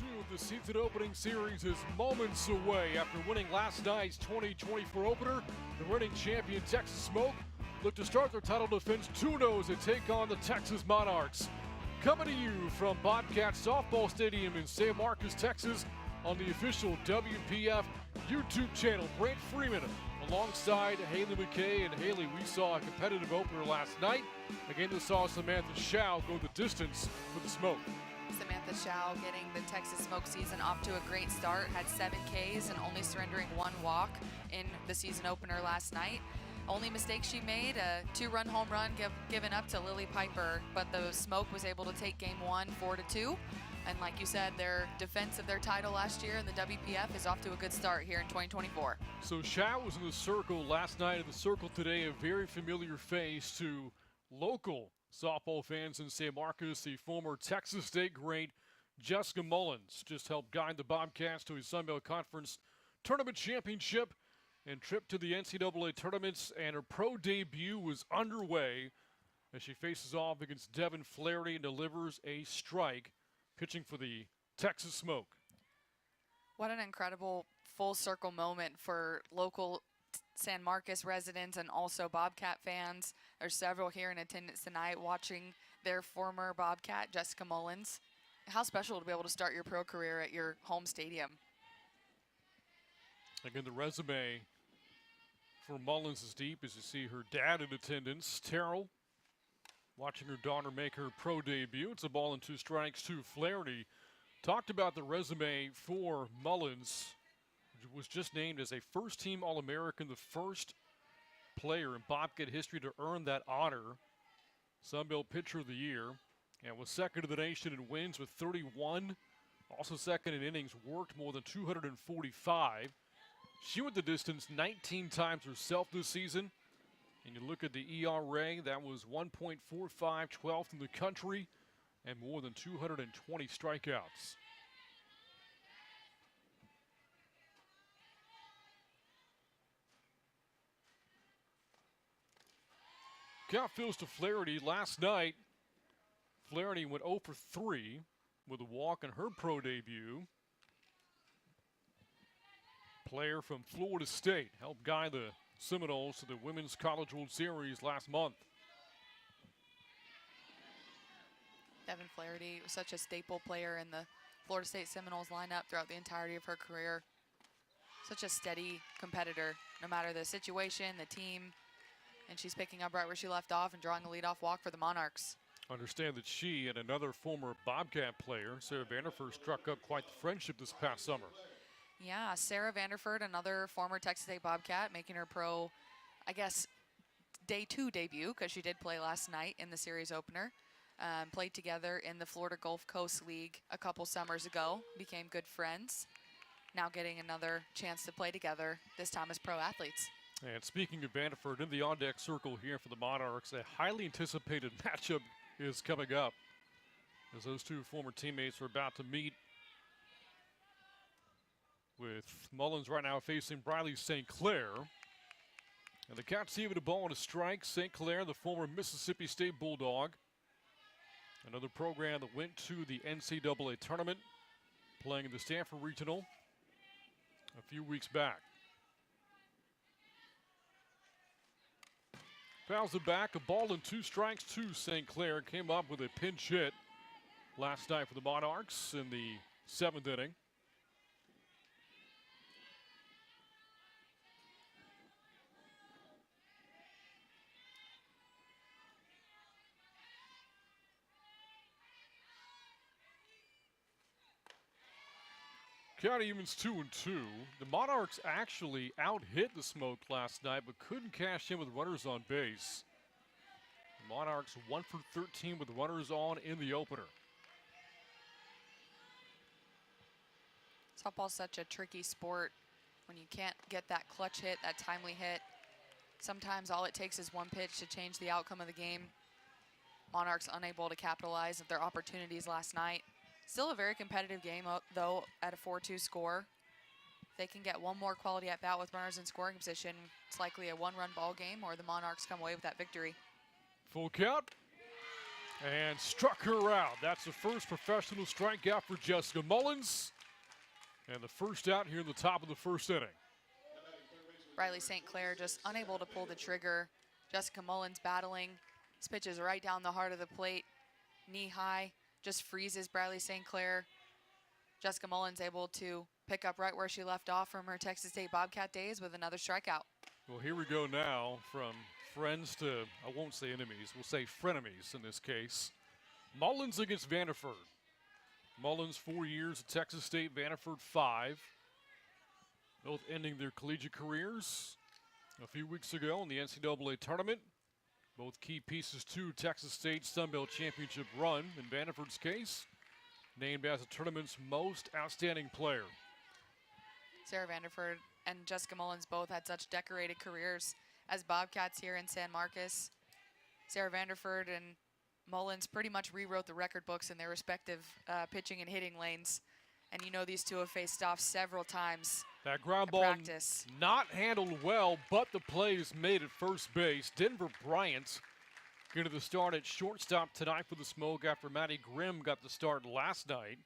2 of the season opening series is moments away. After winning last night's 2024 opener, the reigning champion Texas Smoke look to start their title defense 2-0 as they take on the Texas Monarchs. Coming to you from Bobcat Softball Stadium in San Marcos, Texas, on the official WPF YouTube channel. Brent Freeman alongside Haley McKay. And Haley, we saw a competitive opener last night. Again, we saw Samantha Shao go the distance for the Smoke. Samantha Shao getting the Texas Smoke season off to a great start, had 7 Ks and only surrendering 1 walk in the season opener last night. Only mistake she made, a 2-run home run given up to Lily Piper, but the Smoke was able to take game 1 4-2. And like you said, their defense of their title last year in the WPF is off to a good start here in 2024. So Shao was in the circle last night, in the circle today, a very familiar face to local softball fans in San Marcos. The former Texas State great Jessica Mullins just helped guide the Bobcats to a Sun Belt Conference tournament championship and trip to the NCAA tournaments, and her pro debut was underway as she faces off against Devin Flaherty and delivers a strike, pitching for the Texas Smoke. What an incredible full circle moment for local San Marcos residents and also Bobcat fans. There's several here in attendance tonight watching their former Bobcat, Jessica Mullins. How special to be able to start your pro career at your home stadium. Again, the resume for Mullins is deep, as you see her dad in attendance, Terrell, watching her daughter make her pro debut. It's a ball and 2 strikes to Flaherty. Talked about the resume for Mullins. Was just named as a first-team All-American, the first player in Bobcat history to earn that honor. Sun Belt Pitcher of the Year, and was second in the nation in wins with 31. Also second in innings, worked more than 245. She went the distance 19 times herself this season. And you look at the ERA, that was 1.45, 12th in the country, and more than 220 strikeouts. Count fills to Flaherty. Last night, Flaherty went 0 for 3 with a walk in her pro debut. Player from Florida State helped guide the Seminoles to the Women's College World Series last month. Devin Flaherty was such a staple player in the Florida State Seminoles lineup throughout the entirety of her career. Such a steady competitor, no matter the situation, the team, and she's picking up right where she left off and drawing a leadoff walk for the Monarchs. Understand that she and another former Bobcat player, Sarah Vanderford, struck up quite the friendship this past summer. Yeah, Sarah Vanderford, another former Texas State Bobcat, making her pro, I guess, day 2 debut, because she did play last night in the series opener. Played together in the Florida Gulf Coast League a couple summers ago, became good friends. Now getting another chance to play together, this time as pro athletes. And speaking of Vanderford, in the on-deck circle here for the Monarchs, a highly anticipated matchup is coming up, as those two former teammates are about to meet, with Mullins right now facing Briley St. Clair. And the Cats see with a ball and a strike. St. Clair, the former Mississippi State Bulldog. Another program that went to the NCAA tournament, playing in the Stanford Regional a few weeks back. Fouls it back, a ball and 2 strikes to St. Clair. Came up with a pinch hit last night for the Monarchs in the 7th inning. Count evens 2-2. The Monarchs actually out-hit the Smoke last night, but couldn't cash in with runners on base. The Monarchs 1 for 13 with runners on in the opener. Softball's such a tricky sport when you can't get that clutch hit, that timely hit. Sometimes all it takes is one pitch to change the outcome of the game. Monarchs unable to capitalize on their opportunities last night. Still a very competitive game, though, at a 4-2 score. If they can get one more quality at-bat with runners in scoring position, it's likely a 1-run ball game, or the Monarchs come away with that victory. Full count. and struck her out. That's the first professional strikeout for Jessica Mullins, and the first out here in the top of the first inning. Riley St. Clair just unable to pull the trigger. Jessica Mullins battling. This pitch is right down the heart of the plate, knee high, just freezes Briley St. Clair. Jessica Mullins able to pick up right where she left off from her Texas State Bobcat days with another strikeout. Well, here we go now from friends to, I won't say enemies, we'll say frenemies in this case. Mullins against Vanderford. Mullins 4 years at Texas State, Vanderford 5. Both ending their collegiate careers a few weeks ago in the NCAA tournament. Both key pieces to Texas State Sun Belt Championship run. In Vanderford's case, named as the tournament's most outstanding player. Sarah Vanderford and Jessica Mullins both had such decorated careers as Bobcats here in San Marcos. Sarah Vanderford and Mullins pretty much rewrote the record books in their respective pitching and hitting lanes. And you know these two have faced off several times. That ground ball practice. Not handled well, but the play is made at first base. Denver Bryant getting the start at shortstop tonight for the Smoke after Maddie Grimm got the start last night.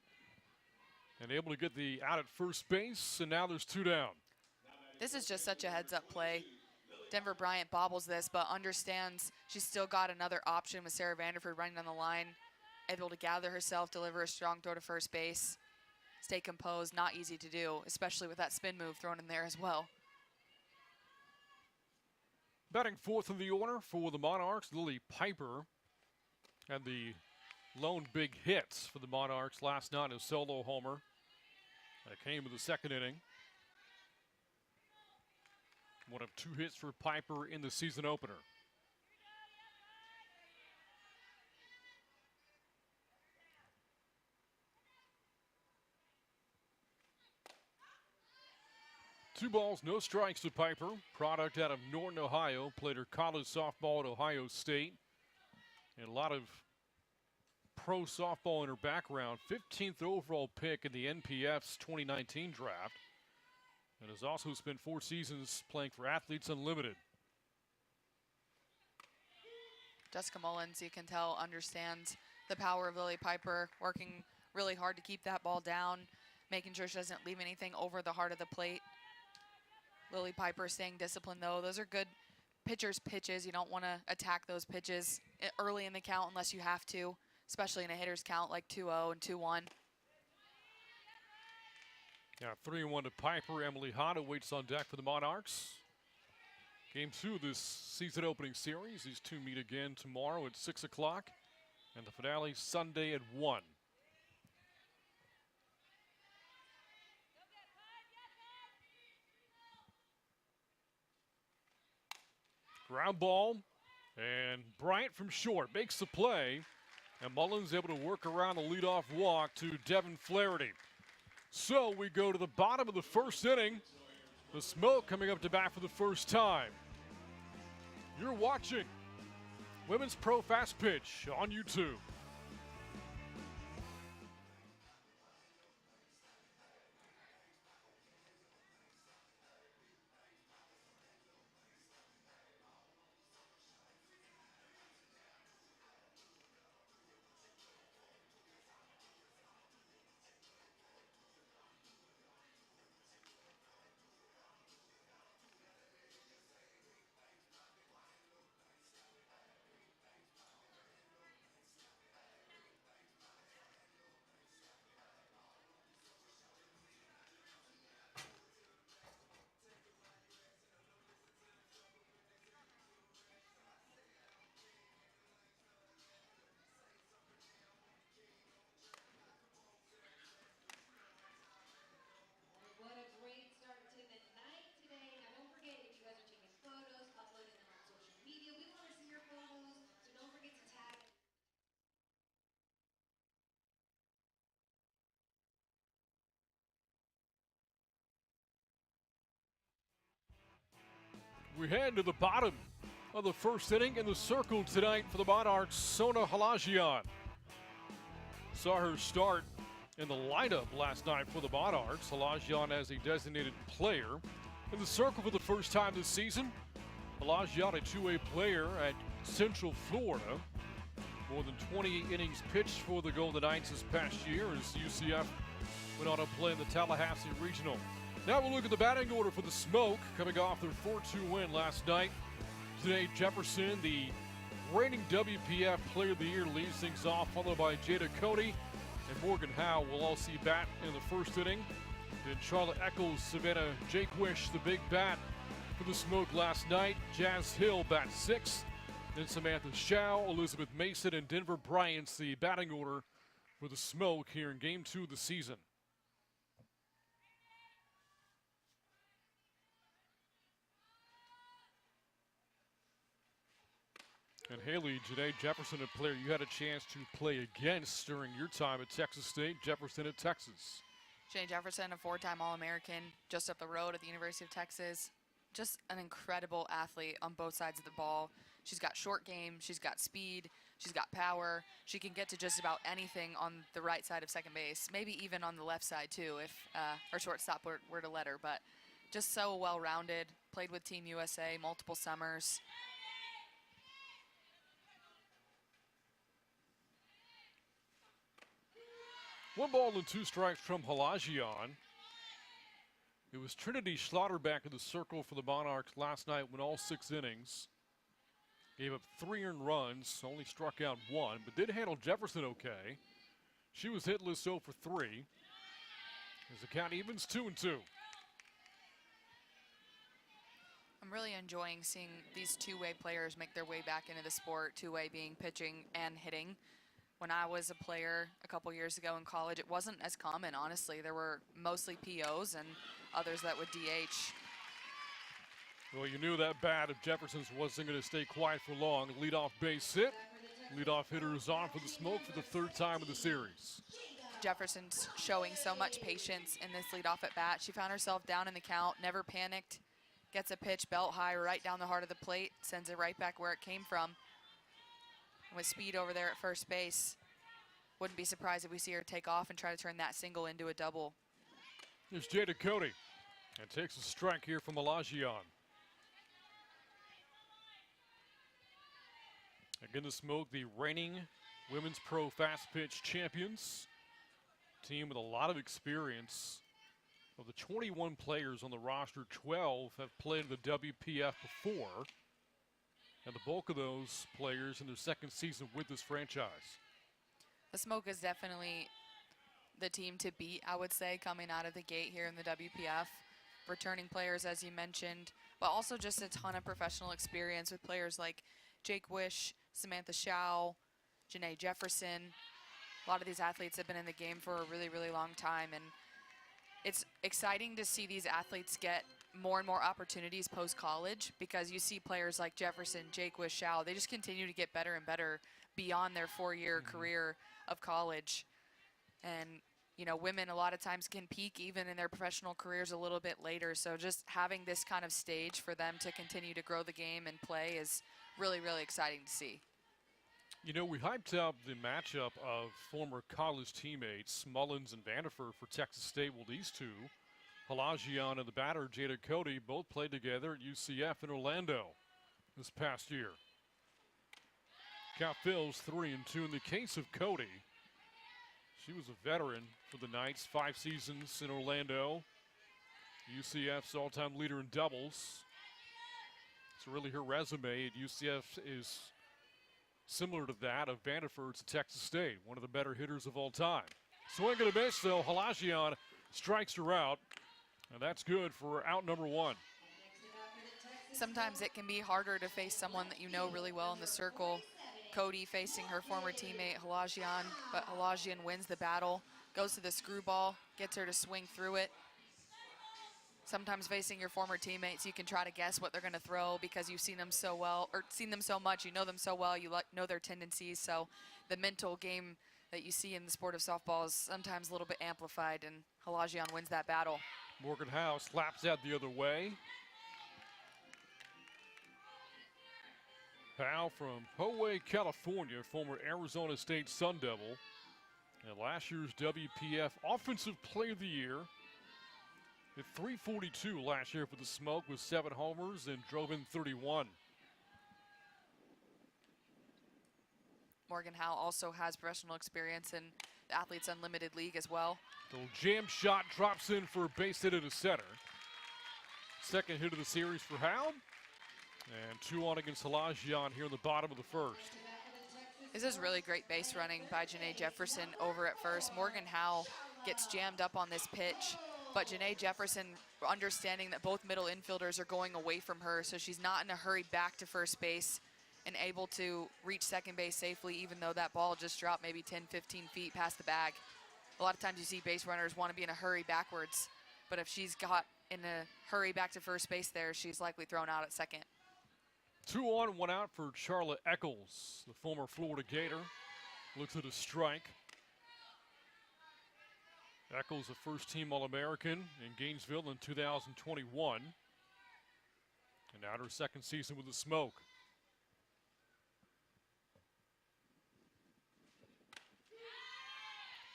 And able to get the out at first base, and now there's 2 down. This is just such a heads-up play. Denver Bryant bobbles this, but understands she's still got another option with Sarah Vanderford running on the line, able to gather herself, deliver a strong throw to first base. Stay composed, not easy to do, especially with that spin move thrown in there as well. Batting fourth in the order for the Monarchs, Lily Piper had the lone big hits for the Monarchs last night, a solo homer. That came in the second inning. One of 2 hits for Piper in the season opener. Two balls, no strikes to Piper. Product out of Norton, Ohio. Played her college softball at Ohio State. And a lot of pro softball in her background. 15th overall pick in the NPF's 2019 draft. And has also spent 4 seasons playing for Athletes Unlimited. Jessica Mullins, you can tell, understands the power of Lily Piper, working really hard to keep that ball down, making sure she doesn't leave anything over the heart of the plate. Lily Piper staying disciplined, though. Those are good pitchers' pitches. You don't want to attack those pitches early in the count unless you have to, especially in a hitter's count like 2-0 and 2-1. Yeah, 3-1 to Piper. Emily Hahn waits on deck for the Monarchs. Game 2 of this season opening series. These two meet again tomorrow at 6 o'clock. And the finale Sunday at 1. Ground ball, and Bryant from short makes the play, and Mullins able to work around the leadoff walk to Devin Flaherty. So we go to the bottom of the first inning. The Smoke coming up to bat for the first time. You're watching Women's Pro Fast Pitch on YouTube. We head to the bottom of the first inning. In the circle tonight for the Monarchs, Sona Halajian. Saw her start in the lineup last night for the Monarchs. Halajian as a designated player. In the circle for the first time this season, Halajian, a two-way player at Central Florida. More than 20 innings pitched for the Golden Knights this past year as UCF went on to play in the Tallahassee Regional. Now we'll look at the batting order for the Smoke, coming off their 4-2 win last night. Today, Jefferson, the reigning WPF Player of the Year, leads things off, followed by Jada Cody and Morgan Howe will all see bat in the first inning. Then Charlotte Eccles, Savannah Jakewish, the big bat for the Smoke last night. Jazz Hill bat sixth. Then Samantha Shao, Elizabeth Mason, and Denver Bryant's the batting order for the Smoke here in Game 2 of the season. And Haley, Janae Jefferson, a player you had a chance to play against during your time at Texas State. Jefferson at Texas. Janae Jefferson, a four-time All-American, just up the road at the University of Texas. Just an incredible athlete on both sides of the ball. She's got short game, she's got speed, she's got power. She can get to just about anything on the right side of second base, maybe even on the left side too if our shortstop were to let her. But just so well-rounded, played with Team USA multiple summers. One ball and two strikes from Halajian. It was Trinity Schlotterback in the circle for the Monarchs last night, went all 6 innings. Gave up 3 earned runs, only struck out 1, but did handle Jefferson okay. She was hitless 0 for 3. As the count evens 2-2. I'm really enjoying seeing these two-way players make their way back into the sport, two-way being pitching and hitting. When I was a player a couple years ago in college, it wasn't as common, honestly. There were mostly POs and others that would DH. Well, you knew that bat of Jefferson's wasn't going to stay quiet for long. Leadoff base hit. Leadoff hitter is on for the Smoke for the 3rd time of the series. Jefferson's showing so much patience in this leadoff at bat. She found herself down in the count, never panicked, gets a pitch belt high right down the heart of the plate, sends it right back where it came from. With speed over there at first base, wouldn't be surprised if we see her take off and try to turn that single into a double. Here's Jada Cody and takes a strike here from Halajian. Again, the Smoke, the reigning Women's Pro Fast Pitch champions. Team with a lot of experience. Of the 21 players on the roster, 12 have played in the WPF before. And the bulk of those players in their 2nd season with this franchise. The Smoke is definitely the team to beat, I would say, coming out of the gate here in the WPF. Returning players, as you mentioned, but also just a ton of professional experience with players like Jake Wish, Samantha Shao, Janae Jefferson. A lot of these athletes have been in the game for a really, really long time, and it's exciting to see these athletes get more and more opportunities post-college, because you see players like Jefferson, Jake Wish, Shao, they just continue to get better and better beyond their 4-year career of college. And, you know, women a lot of times can peak even in their professional careers a little bit later. So just having this kind of stage for them to continue to grow the game and play is really, really exciting to see. You know, we hyped up the matchup of former college teammates, Mullins and Vanderfer for Texas State. Well, these two, Halajian and the batter, Jada Cody, both played together at UCF in Orlando this past year. Count fills 3-2 in the case of Cody. She was a veteran for the Knights, 5 seasons in Orlando. UCF's all-time leader in doubles. So really her resume at UCF is similar to that of Vanderford's at Texas State, one of the better hitters of all time. Swing and a miss, though. Halajian strikes her out, and that's good for out number 1. Sometimes it can be harder to face someone that you know really well in the circle. Cody facing her former teammate Halajian, but Halajian wins the battle, goes to the screwball, gets her to swing through it. Sometimes facing your former teammates, you can try to guess what they're going to throw because you've seen them so well, or seen them so much, you know them so well, you know their tendencies. So the mental game that you see in the sport of softball is sometimes a little bit amplified, and Halajian wins that battle. Morgan Howe slaps that the other way. Howe from Poway, California, former Arizona State Sun Devil, and last year's WPF Offensive Player of the Year. Hit .342 last year for the Smoke with 7 homers and drove in 31. Morgan Howe also has professional experience in the Athletes Unlimited League as well. The jam shot drops in for a base hit into center. Second hit of the series for Howe. And 2 on against Halajian here in the bottom of the first. This is really great base running by Janae Jefferson over at first. Morgan Howe gets jammed up on this pitch, but Janae Jefferson understanding that both middle infielders are going away from her, so she's not in a hurry back to first base and able to reach second base safely, even though that ball just dropped maybe 10, 15 feet past the bag. A lot of times you see base runners want to be in a hurry backwards, but if she's got in a hurry back to first base there, she's likely thrown out at second. 2 on, 1 out for Charlotte Eccles, the former Florida Gator. Looks at a strike. Eccles, a first-team All-American in Gainesville in 2021. And now her second season with the Smoke.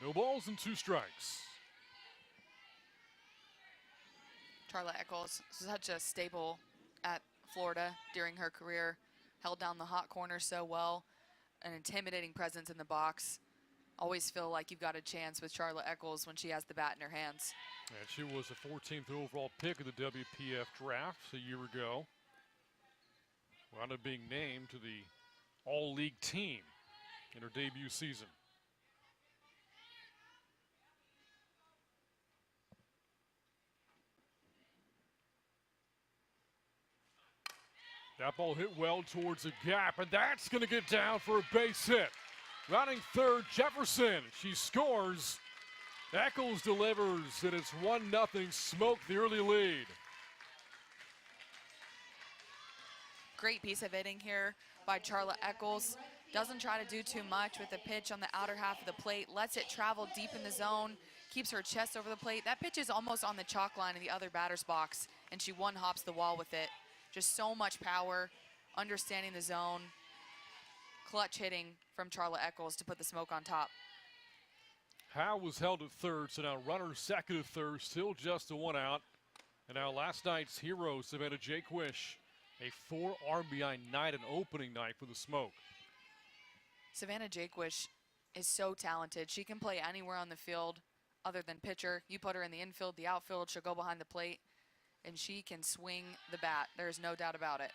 No balls and 2 strikes. Charlotte Eccles, such a staple at Florida during her career, held down the hot corner so well, an intimidating presence in the box. Always feel like you've got a chance with Charlotte Eccles when she has the bat in her hands. And she was the 14th overall pick of the WPF draft a year ago. Wound up being named to the All-League team in her debut season. That ball hit well towards the gap, and that's going to get down for a base hit. Rounding third, Jefferson. She scores. Eccles delivers, and it's 1-0 Smoke, the early lead. Great piece of hitting here by Charlotte Eccles. Doesn't try to do too much with the pitch on the outer half of the plate. Lets it travel deep in the zone. Keeps her chest over the plate. That pitch is almost on the chalk line in the other batter's box, and she one-hops the wall with it. Just so much power, understanding the zone. Clutch hitting from Charlotte Eccles to put the Smoke on top. Howe was held at third, so now runner second at third, still just a 1 out. And now last night's hero, Savannah Jaquish, a 4 RBI night, an opening night for the Smoke. Savannah Jaquish is so talented. She can play anywhere on the field other than pitcher. You put her in the infield, the outfield, she'll go behind the plate, and she can swing the bat. There's no doubt about it.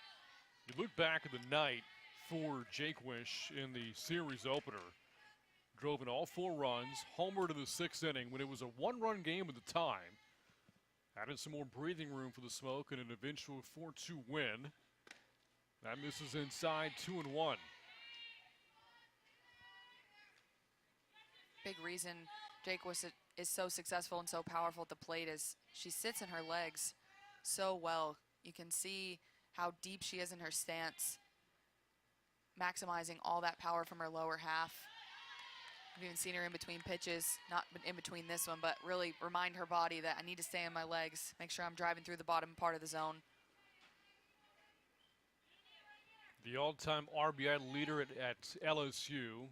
You look back at the night for Jaquish in the series opener. Drove in all 4 runs, homered in the 6th inning when it was a 1-run game at the time. Added some more breathing room for the Smoke and an eventual 4-2 win. That misses inside, 2-1. Big reason Jaquish is so successful and so powerful at the plate is she sits in her legs so well. You can see how deep she is in her stance, maximizing all that power from her lower half. I've even seen her in between pitches, not in between this one, but really remind her body that I need to stay in my legs, make sure I'm driving through the bottom part of the zone. The all-time RBI leader at LSU.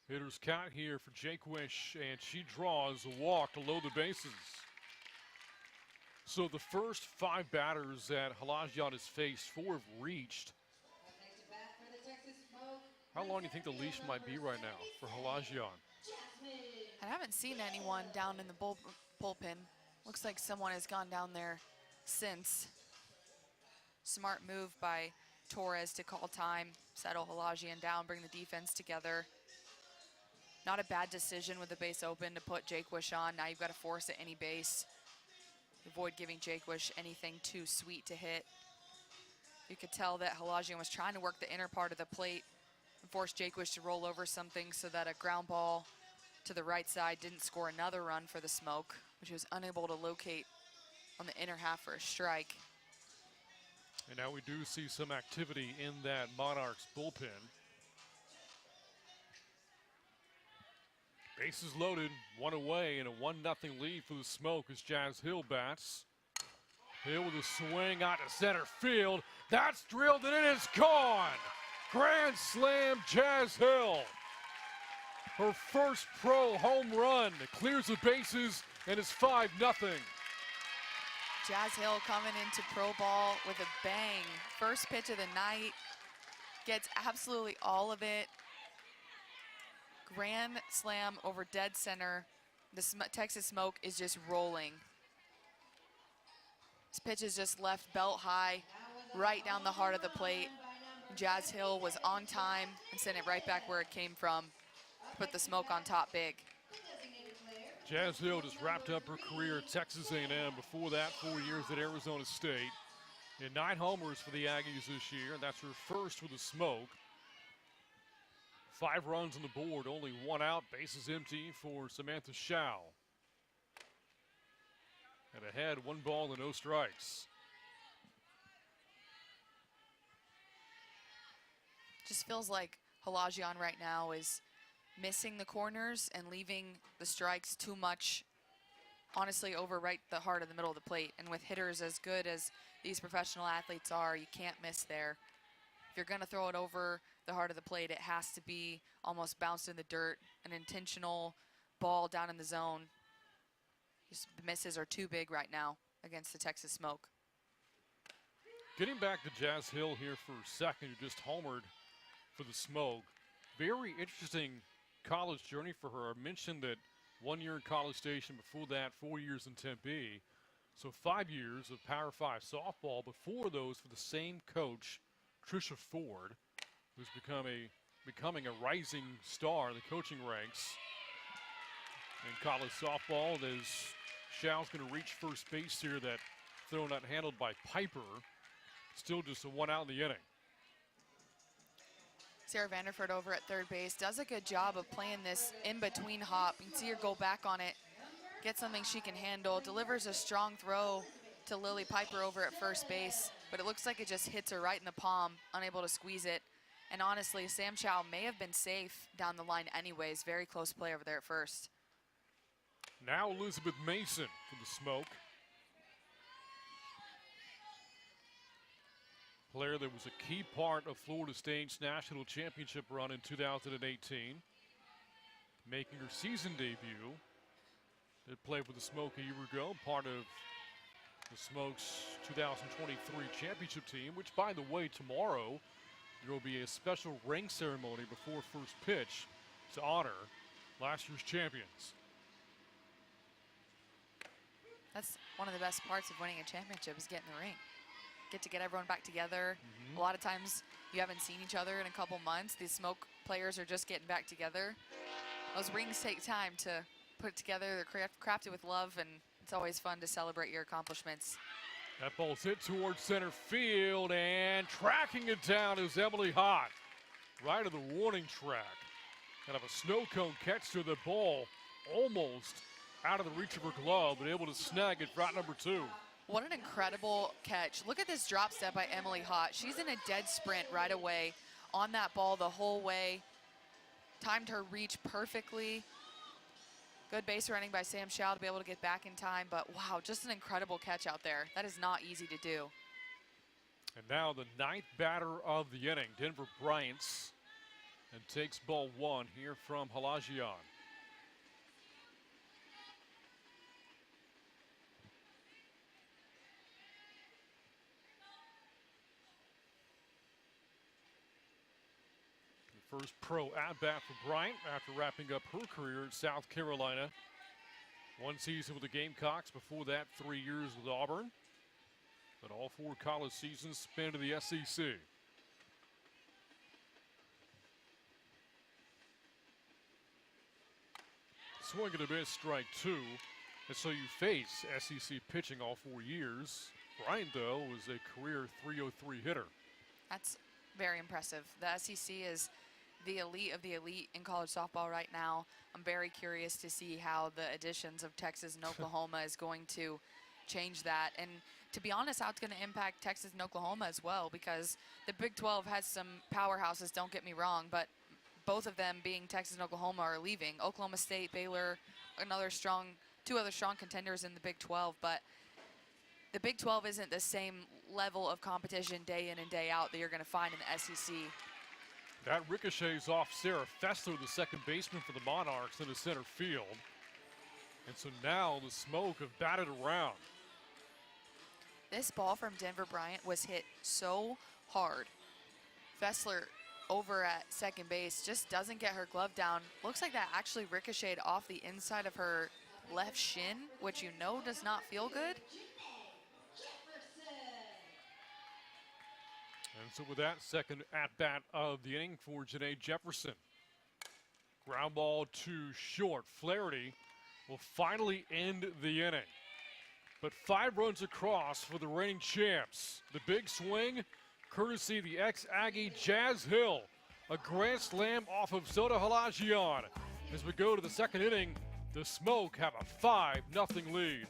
Hitters count here for Jaquish, and she draws a walk to load the bases. So the first 5 batters that Halajian has faced, 4 have reached. How long do you think the leash might be right now for Halajian? I haven't seen anyone down in the bullpen. Looks like someone has gone down there since. Smart move by Torres to call time, settle Halajian down, bring the defense together. Not a bad decision with the base open to put Jaquish on. Now you've got to force at any base. Avoid giving Jaquish anything too sweet to hit. You could tell that Halajian was trying to work the inner part of the plate and force Jaquish to roll over something so that a ground ball to the right side didn't score another run for the Smoke, which he was unable to locate on the inner half for a strike. And now we do see some activity in that Monarchs bullpen. Bases loaded, 1 away, and a 1-0 lead for the Smoke as Jazz Hill bats. Hill with a swing out to center field. That's drilled and it is gone. Grand slam, Jazz Hill. Her first pro home run clears the bases and is 5-0. Jazz Hill coming into pro ball with a bang. First pitch of the night, gets absolutely all of it. grand slam over dead center. The Texas Smoke is just rolling. This pitch is just left belt high, right down the heart of the plate. Jazz Hill was on time and sent it right back where it came from to put the Smoke on top big. Jazz Hill just wrapped up her career at Texas A&M. Before that, 4 years at Arizona State. And 9 homers for the Aggies this year, and that's her first with the Smoke. 5 runs on the board, only 1 out, bases empty for Samantha Schau. And ahead, 1 ball and no strikes. Just feels like Halajian right now is missing the corners and leaving the strikes too much, honestly, over right the heart of the middle of the plate. And with hitters as good as these professional athletes are, you can't miss there. If you're going to throw it over the heart of the plate, it has to be almost bounced in the dirt, an intentional ball down in the zone. Just the misses are too big right now against the Texas Smoke. Getting back to Jazz Hill here for a second, who just homered for the Smoke. Very interesting college journey for her. I mentioned that 1 year in College Station, before that 4 years in Tempe. So 5 years of Power 5 softball. Before those, for the same coach, Tricia Ford, who's becoming a rising star in the coaching ranks in college softball. As Schau's going to reach first base here, that throw not handled by Piper. Still just a 1 out in the inning. Sarah Vanderford over at third base does a good job of playing this in-between hop. You can see her go back on it, get something she can handle, delivers a strong throw to Lily Piper over at first base, but it looks like it just hits her right in the palm, unable to squeeze it. And honestly, Sam Schau may have been safe down the line anyways. Very close play over there at first. Now Elizabeth Mason for the Smoke. Player that was a key part of Florida State's national championship run in 2018. Making her season debut. Did play with the Smoke a year ago, part of the Smoke's 2023 championship team, which, by the way, tomorrow there will be a special ring ceremony before first pitch to honor last year's champions. That's one of the best parts of winning a championship is getting the ring. Get to get everyone back together. A lot of times you haven't seen each other in a couple months. These Smoke players are just getting back together. Those rings take time to put together. They're crafted with love, and it's always fun to celebrate your accomplishments. That ball's hit towards center field, and tracking it down is Emily Hott. Right of the warning track. Kind of a snow cone catch to the ball, almost out of the reach of her glove, but able to snag it for out number 2. What an incredible catch. Look at this drop step by Emily Hott. She's in a dead sprint right away on that ball the whole way. Timed her reach perfectly. Good base running by Sam Schau to be able to get back in time, but wow, just an incredible catch out there. That is not easy to do. And now the 9th batter of the inning, Denver Bryant's, and takes ball 1 here from Halajian. First pro at-bat for Bryant after wrapping up her career at South Carolina. 1 season with the Gamecocks, before that 3 years with Auburn. But all 4 college seasons spent in the SEC. Swing and a miss, strike 2. And so you face SEC pitching all 4 years. Bryant, though, was a career .303 hitter. That's very impressive. The SEC is the elite of the elite in college softball right now. I'm very curious to see how the additions of Texas and Oklahoma is going to change that. And to be honest, how it's going to impact Texas and Oklahoma as well, because the Big 12 has some powerhouses, don't get me wrong, but both of them, being Texas and Oklahoma, are leaving. Oklahoma State, Baylor, two other strong contenders in the Big 12, but the Big 12 isn't the same level of competition day in and day out that you're going to find in the SEC. That ricochets off Sarah Fessler, the second baseman for the Monarchs, into center field. And so now the Smoke have batted around. This ball from Denver Bryant was hit so hard. Fessler over at second base, just doesn't get her glove down. Looks like that actually ricocheted off the inside of her left shin, which you know does not feel good. And so with that, second at-bat of the inning for Janae Jefferson. Ground ball too short. Flaherty will finally end the inning. But 5 runs across for the reigning champs. The big swing, courtesy of the ex-Aggie Jazz Hill. A grand slam off of Soda Halajian. As we go to the second inning, the Smoke have a 5-0 lead.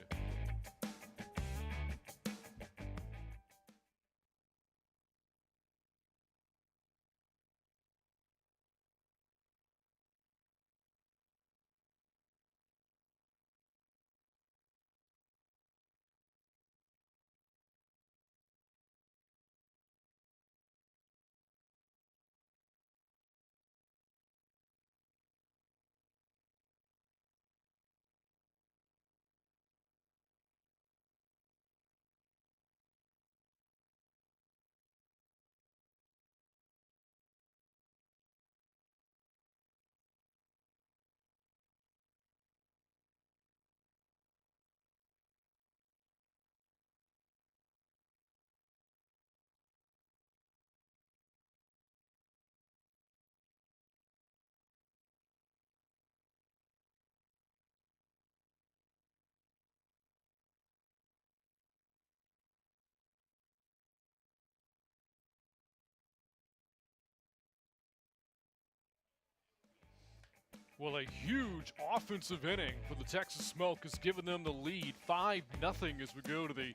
Well, a huge offensive inning for the Texas Smoke has given them the lead, 5-0 as we go to the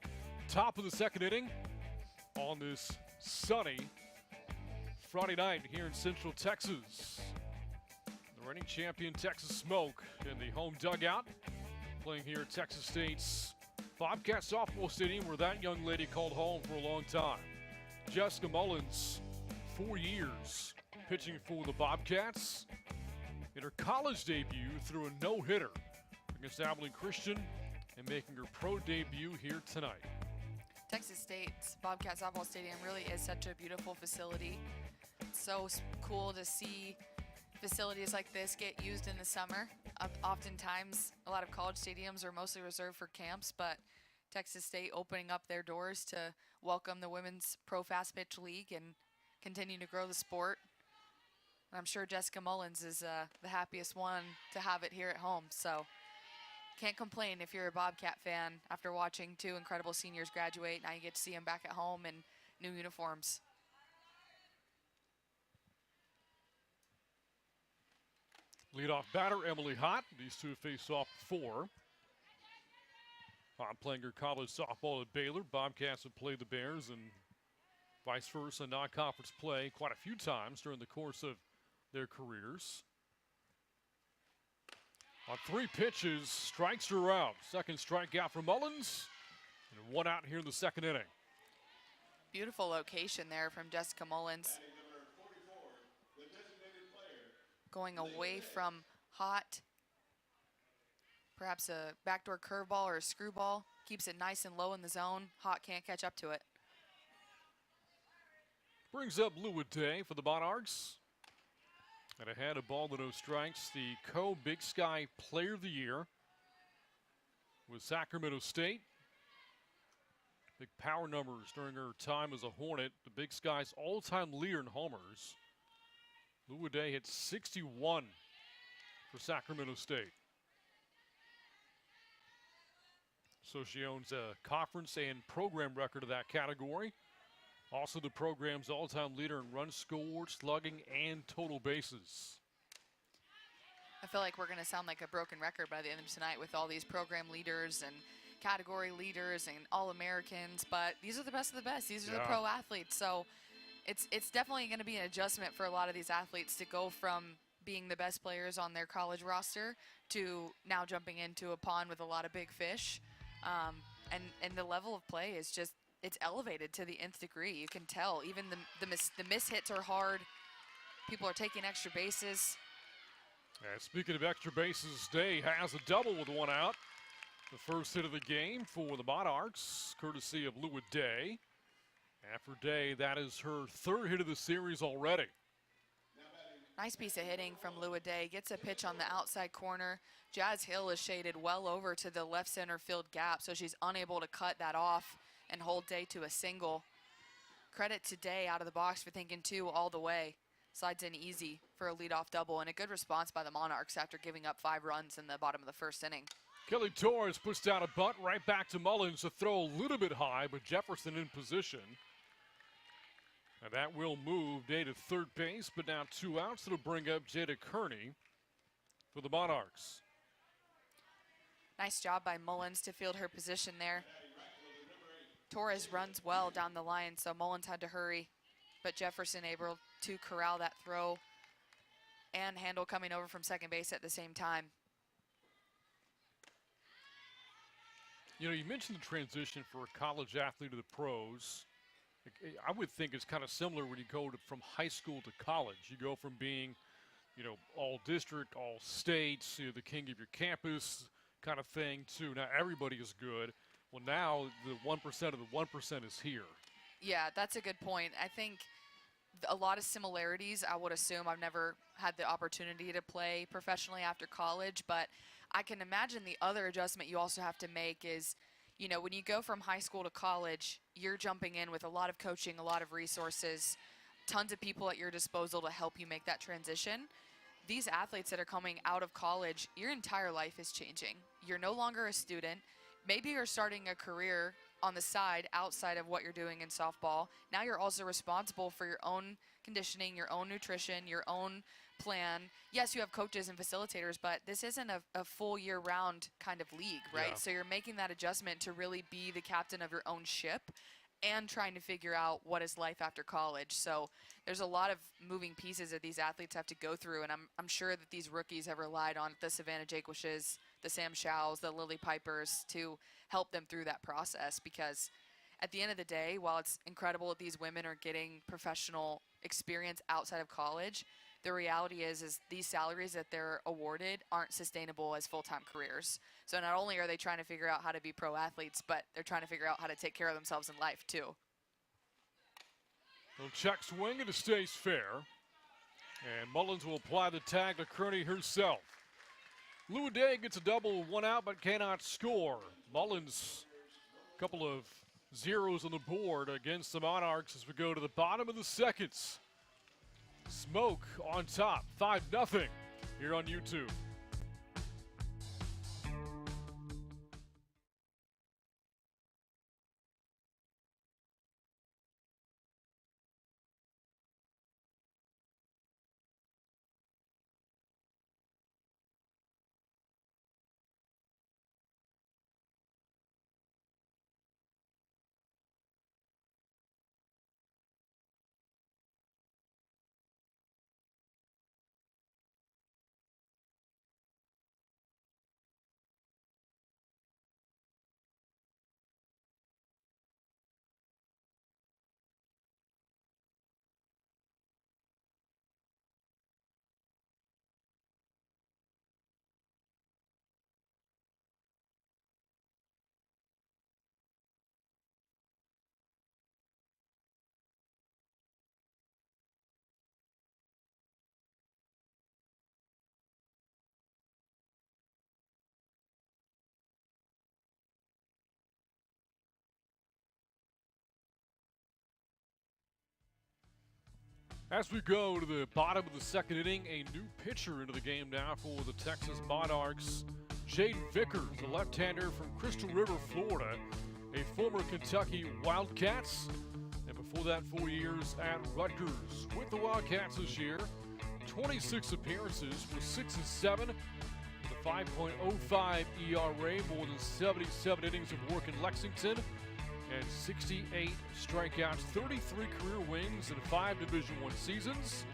top of the second inning on this sunny Friday night here in Central Texas. The reigning champion Texas Smoke in the home dugout, playing here at Texas State's Bobcat Softball Stadium, where that young lady called home for a long time. Jessica Mullins, 4 years pitching for the Bobcats. In her college debut, threw a no-hitter against Abilene Christian and making her pro debut here tonight. Texas State's Bobcat Softball Stadium really is such a beautiful facility. It's so cool to see facilities like this get used in the summer. Oftentimes, a lot of college stadiums are mostly reserved for camps, but Texas State opening up their doors to welcome the Women's Pro Fast Pitch League and continue to grow the sport. I'm sure Jessica Mullins is the happiest one to have it here at home. So can't complain if you're a Bobcat fan after watching 2 incredible seniors graduate. Now you get to see them back at home in new uniforms. Leadoff batter, Emily Hott. These two face off 4. Hott playing her college softball at Baylor. Bobcats have played the Bears and vice versa, non-conference play quite a few times during the course of their careers. On 3 pitches, strikes her out. Second strikeout for Mullins, and 1 out here in the second inning. Beautiful location there from Jessica Mullins. Going away from Hot. Perhaps a backdoor curveball or a screwball. Keeps it nice and low in the zone. Hot can't catch up to it. Brings up Lua Day for the Monarchs. And ahead of ball to no strikes, the co-Big Sky Player of the Year with Sacramento State. Big power numbers during her time as a Hornet. The Big Sky's all-time leader in homers. Lua Day hit 61 for Sacramento State. So she owns a conference and program record of that category. Also the program's all-time leader in runs scored, slugging, and total bases. I feel like we're going to sound like a broken record by the end of tonight with all these program leaders and category leaders and All-Americans, but these are the best of the best. These are the pro athletes. So it's definitely going to be an adjustment for a lot of these athletes to go from being the best players on their college roster to now jumping into a pond with a lot of big fish. And the level of play is just, it's elevated to the nth degree. You can tell even the miss hits are hard. People are taking extra bases. And speaking of extra bases, Day has a double with 1 out. The first hit of the game for the Monarchs, courtesy of Lua Day. After Day, that is her 3rd hit of the series already. Nice piece of hitting from Lua Day. Gets a pitch on the outside corner. Jazz Hill is shaded well over to the left center field gap, so she's unable to cut that off and hold Day to a single. Credit to Day out of the box for thinking 2 all the way. Slides in easy for a leadoff double, and a good response by the Monarchs after giving up 5 runs in the bottom of the first inning. Kelly Torres puts down a bunt right back to Mullins. A throw a little bit high, but Jefferson in position. And that will move Day to third base, but now 2 outs. It'll bring up Jada Kearney for the Monarchs. Nice job by Mullins to field her position there. Torres runs well down the line, so Mullins had to hurry, but Jefferson able to corral that throw and handle coming over from second base at the same time. You know, you mentioned the transition for a college athlete to the pros. I would think it's kind of similar when you go from high school to college. You go from being, you know, all district, all states, you know, the king of your campus kind of thing, to now everybody is good. Well, now the 1% of the 1% is here. Yeah, that's a good point. I think a lot of similarities. I would assume I've never had the opportunity to play professionally after college, but I can imagine the other adjustment you also have to make is, you know, when you go from high school to college, you're jumping in with a lot of coaching, a lot of resources, tons of people at your disposal to help you make that transition. These athletes that are coming out of college, your entire life is changing. You're no longer a student. Maybe you're starting a career on the side outside of what you're doing in softball. Now you're also responsible for your own conditioning, your own nutrition, your own plan. Yes, you have coaches and facilitators, but this isn't a full year-round kind of league, right? Yeah. So you're making that adjustment to really be the captain of your own ship and trying to figure out what is life after college. So there's a lot of moving pieces that these athletes have to go through, and I'm sure that these rookies have relied on the Savannah Jaquishes, the Sam Shows, the Lily Pipers to help them through that process, because at the end of the day, while it's incredible that these women are getting professional experience outside of college, the reality is these salaries that they're awarded aren't sustainable as full-time careers. So not only are they trying to figure out how to be pro athletes, but they're trying to figure out how to take care of themselves in life too. Well, check swing and it stays fair. And Mullins will apply the tag to Kearney herself. Lua Day gets a double, 1 out, but cannot score. Mullins, a couple of zeros on the board against the Monarchs as we go to the bottom of the seconds. Smoke on top, 5-0 here on YouTube. As we go to the bottom of the second inning, a new pitcher into the game now for the Texas Monarchs. Jade Vickers, a left-hander from Crystal River, Florida, a former Kentucky Wildcats, and before that 4 years at Rutgers. With the Wildcats this year, 26 appearances with 6-7, with a 5.05 ERA, more than 77 innings of work in Lexington, and 68 strikeouts, 33 career wins in 5 Division I seasons.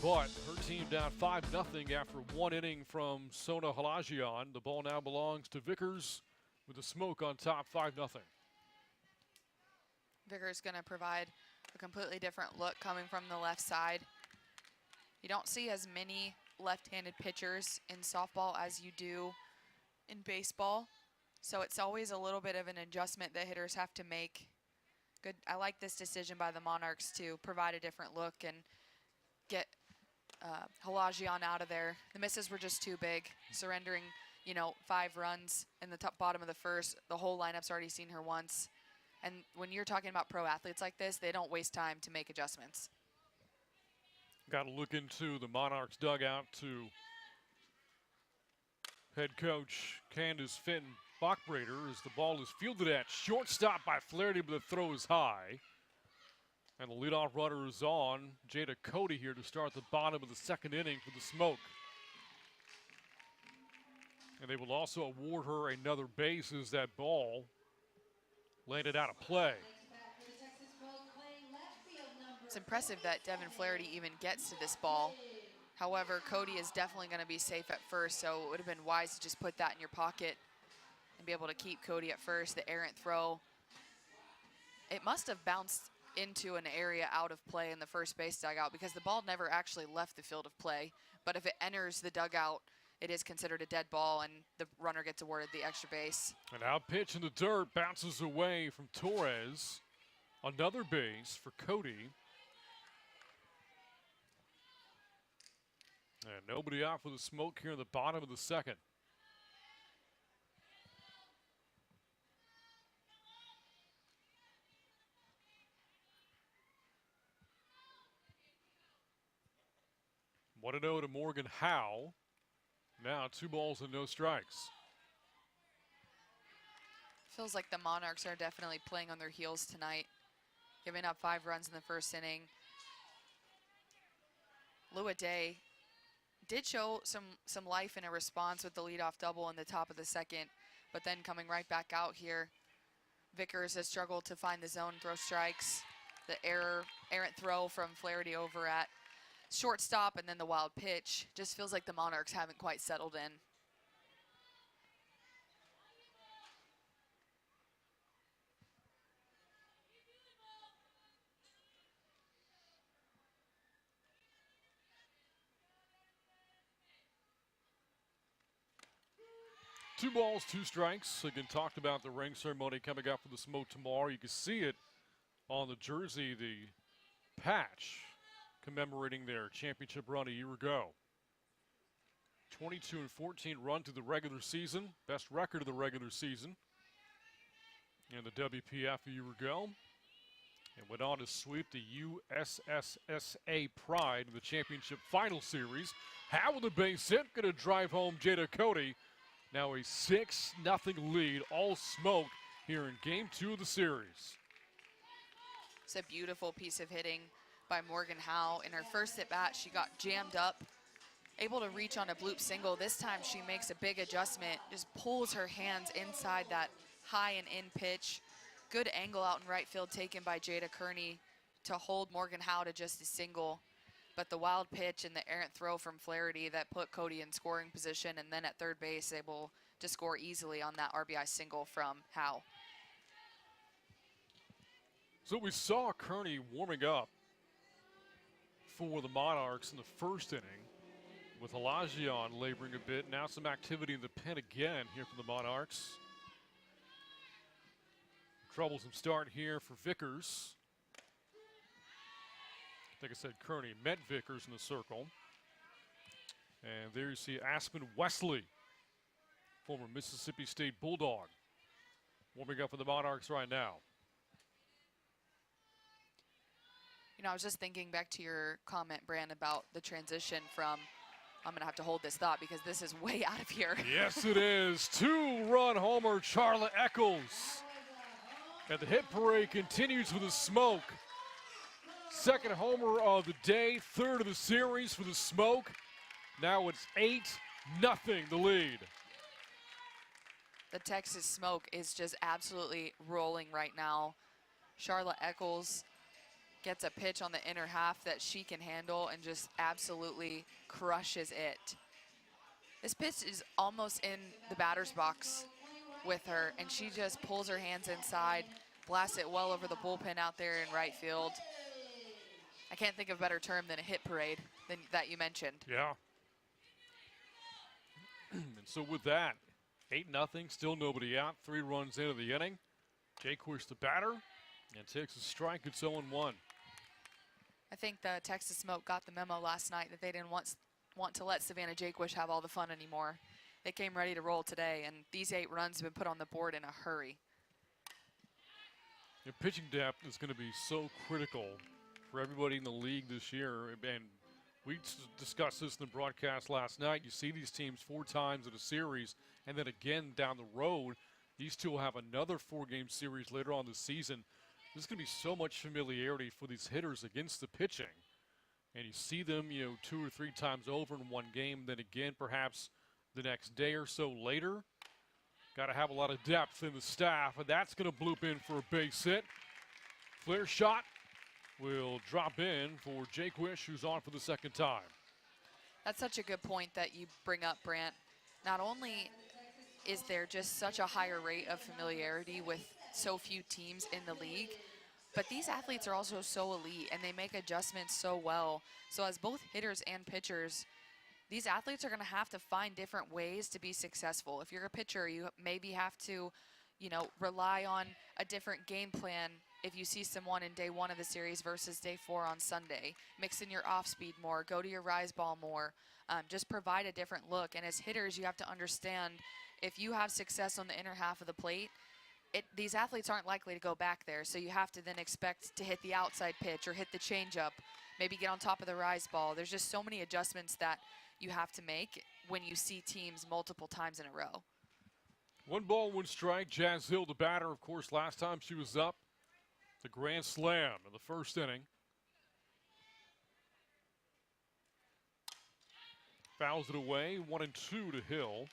But her team down 5-0 after 1 inning from Sona Halajian. The ball now belongs to Vickers with the smoke on top, 5-0. Vickers going to provide a completely different look coming from the left side. You don't see as many left-handed pitchers in softball as you do in baseball. So it's always a little bit of an adjustment that hitters have to make. Good. I like this decision by the Monarchs to provide a different look and get Halajian out of there. The misses were just too big, surrendering, 5 runs in the bottom of the first. The whole lineup's already seen her once. And when you're talking about pro athletes like this, they don't waste time to make adjustments. Got to look into the Monarchs dugout to head coach Candace Fenton Bachbrader as the ball is fielded at shortstop by Flaherty, but the throw is high. And the leadoff runner is on. Jada Cody here to start the bottom of the second inning for the Smoke. And they will also award her another base as that ball landed out of play. It's impressive that Devin Flaherty even gets to this ball. However, Cody is definitely going to be safe at first, so it would have been wise to just put that in your pocket and be able to keep Cody at first. The errant throw, it must have bounced into an area out of play in the first base dugout because the ball never actually left the field of play. But if it enters the dugout, it is considered a dead ball, and the runner gets awarded the extra base. An out pitch in the dirt bounces away from Torres. Another base for Cody. And nobody out for the Smoke here in the bottom of the second. One to 0 to Morgan Howe. Now 2 balls and no strikes. Feels like the Monarchs are definitely playing on their heels tonight, giving up 5 runs in the first inning. Lua Day did show some life in a response with the leadoff double in the top of the second, but then coming right back out here, Vickers has struggled to find the zone, throw strikes. The errant throw from Flaherty over at shortstop, and then the wild pitch. Just feels like the Monarchs haven't quite settled in. Two balls, 2 strikes. Again, talked about the ring ceremony coming up for the Smoke tomorrow. You can see it on the jersey, the patch commemorating their championship run a year ago. 22-14 run through the regular season, best record of the regular season in the WPF a year ago, and went on to sweep the USSSA Pride in the championship final series. How with the base hit, going to drive home Jada Cody. Now a 6-0 lead, all Smoke here in Game 2 of the series. It's a beautiful piece of hitting by Morgan Howe. In her first at-bat, she got jammed up, able to reach on a bloop single. This time she makes a big adjustment, just pulls her hands inside that high and in pitch. Good angle out in right field taken by Jada Kearney to hold Morgan Howe to just a single. But the wild pitch and the errant throw from Flaherty that put Cody in scoring position, and then at third base able to score easily on that RBI single from Howe. So we saw Kearney warming up for the Monarchs in the first inning with Halajian laboring a bit. Now some activity in the pen again here for the Monarchs. Troublesome start here for Vickers. I think I said Kearney, met Vickers in the circle. And there you see Aspen Wesley, former Mississippi State Bulldog, warming up for the Monarchs right now. You know, I was just thinking back to your comment, Brand, about the transition from, I'm going to have to hold this thought because this is way out of here. Yes, it is. 2-run homer, Charlotte Eccles. And the hit parade continues with the Smoke. Second homer of the day, third of the series for the Smoke. Now it's 8-0 the lead. The Texas Smoke is just absolutely rolling right now. Charlotte Eccles gets a pitch on the inner half that she can handle and just absolutely crushes it. This pitch is almost in the batter's box with her, and she just pulls her hands inside, blasts it well over the bullpen out there in right field. I can't think of a better term than a hit parade than that you mentioned. Yeah. And so with that, 8-0, still nobody out, 3 runs into the inning. Jay Quist the batter, and takes a strike. It's 0-1. I think the Texas Smoke got the memo last night that they didn't want to let Savannah Jakewish have all the fun anymore. They came ready to roll today, and these 8 runs have been put on the board in a hurry. Your pitching depth is going to be so critical for everybody in the league this year. And we discussed this in the broadcast last night. You see these teams 4 times in a series, and then again down the road, these two will have another 4-game series later on this season. There's going to be so much familiarity for these hitters against the pitching. And you see them, 2 or 3 times over in one game, then again perhaps the next day or so later. Got to have a lot of depth in the staff, and that's going to bloop in for a base hit. Flare shot will drop in for Jakewish, who's on for the second time. That's such a good point that you bring up, Brant. Not only is there just such a higher rate of familiarity with so few teams in the league, but these athletes are also so elite, and they make adjustments so well. So as both hitters and pitchers, these athletes are going to have to find different ways to be successful. If you're a pitcher, you maybe have to, rely on a different game plan if you see someone in day 1 of the series versus day 4 on Sunday. Mix in your off speed more, go to your rise ball more, just provide a different look. And as hitters, you have to understand if you have success on the inner half of the plate, these athletes aren't likely to go back there. So you have to then expect to hit the outside pitch or hit the changeup, maybe get on top of the rise ball. There's just so many adjustments that you have to make when you see teams multiple times in a row. 1 ball, 1 strike. Jazz Hill, the batter, of course, last time she was up, the grand slam in the first inning. Fouls it away, 1-2 to Hill.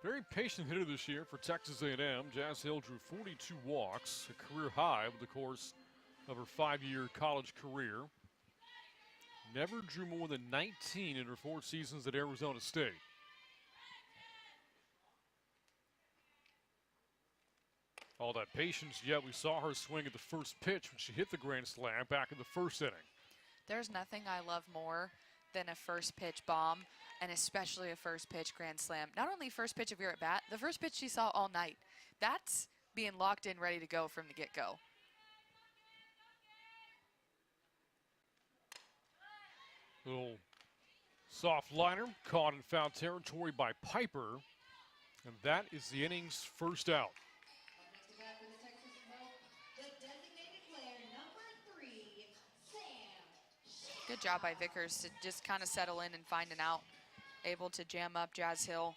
Very patient hitter this year for Texas A&M. Jazz Hill drew 42 walks, a career high over the course of her 5-year college career. Never drew more than 19 in her 4 seasons at Arizona State. All that patience, yet we saw her swing at the first pitch when she hit the grand slam back in the first inning. There's nothing I love more than a first pitch bomb, and especially a first pitch grand slam. Not only first pitch of your at bat, the first pitch she saw all night. That's being locked in, ready to go from the get-go. Little soft liner caught in foul territory by Piper, and that is the inning's first out. Good job by Vickers to just kind of settle in and find an out. Able to jam up Jazz Hill.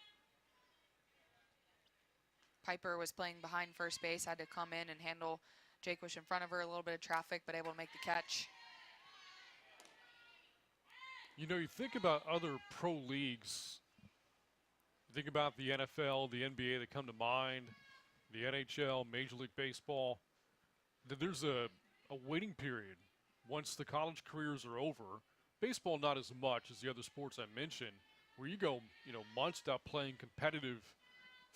Piper was playing behind first base, had to come in and handle Jakewish in front of her, a little bit of traffic, but able to make the catch. You think about other pro leagues. You think about the NFL, the NBA that come to mind, the NHL, Major League Baseball. There's a waiting period once the college careers are over. Baseball not as much as the other sports I mentioned, where you go, months without playing competitive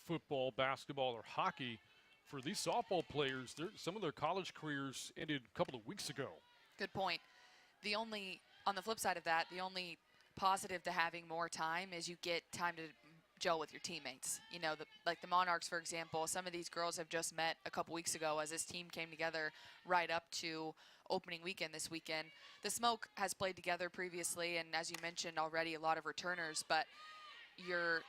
football, basketball, or hockey. For these softball players, some of their college careers ended a couple of weeks ago. Good point. On the flip side of that, the only positive to having more time is you get time to gel with your teammates. Like the Monarchs, for example, some of these girls have just met a couple weeks ago as this team came together right up to opening weekend this weekend. The Smoke has played together previously, and as you mentioned already, a lot of returners, but you're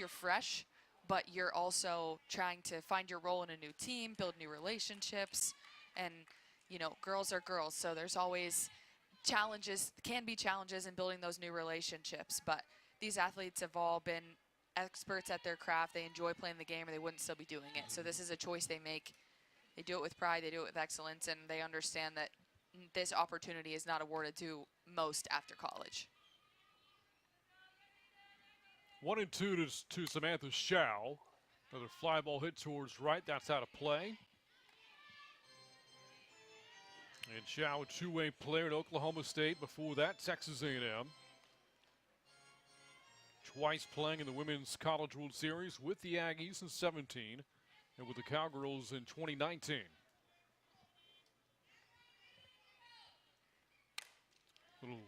fresh, but you're also trying to find your role in a new team, build new relationships, and, girls are girls, so there's always can be challenges in building those new relationships, but these athletes have all been experts at their craft. They enjoy playing the game, or they wouldn't still be doing it. So this is a choice they make. They do it with pride, they do it with excellence, and they understand that this opportunity is not awarded to most after college. 1-2 to Samantha Shao. Another fly ball hit towards right. That's out of play. And Shao, a 2-way player at Oklahoma State. Before that, Texas A&M. Twice playing in the Women's College World Series with the Aggies in 2017 and with the Cowgirls in 2019. Little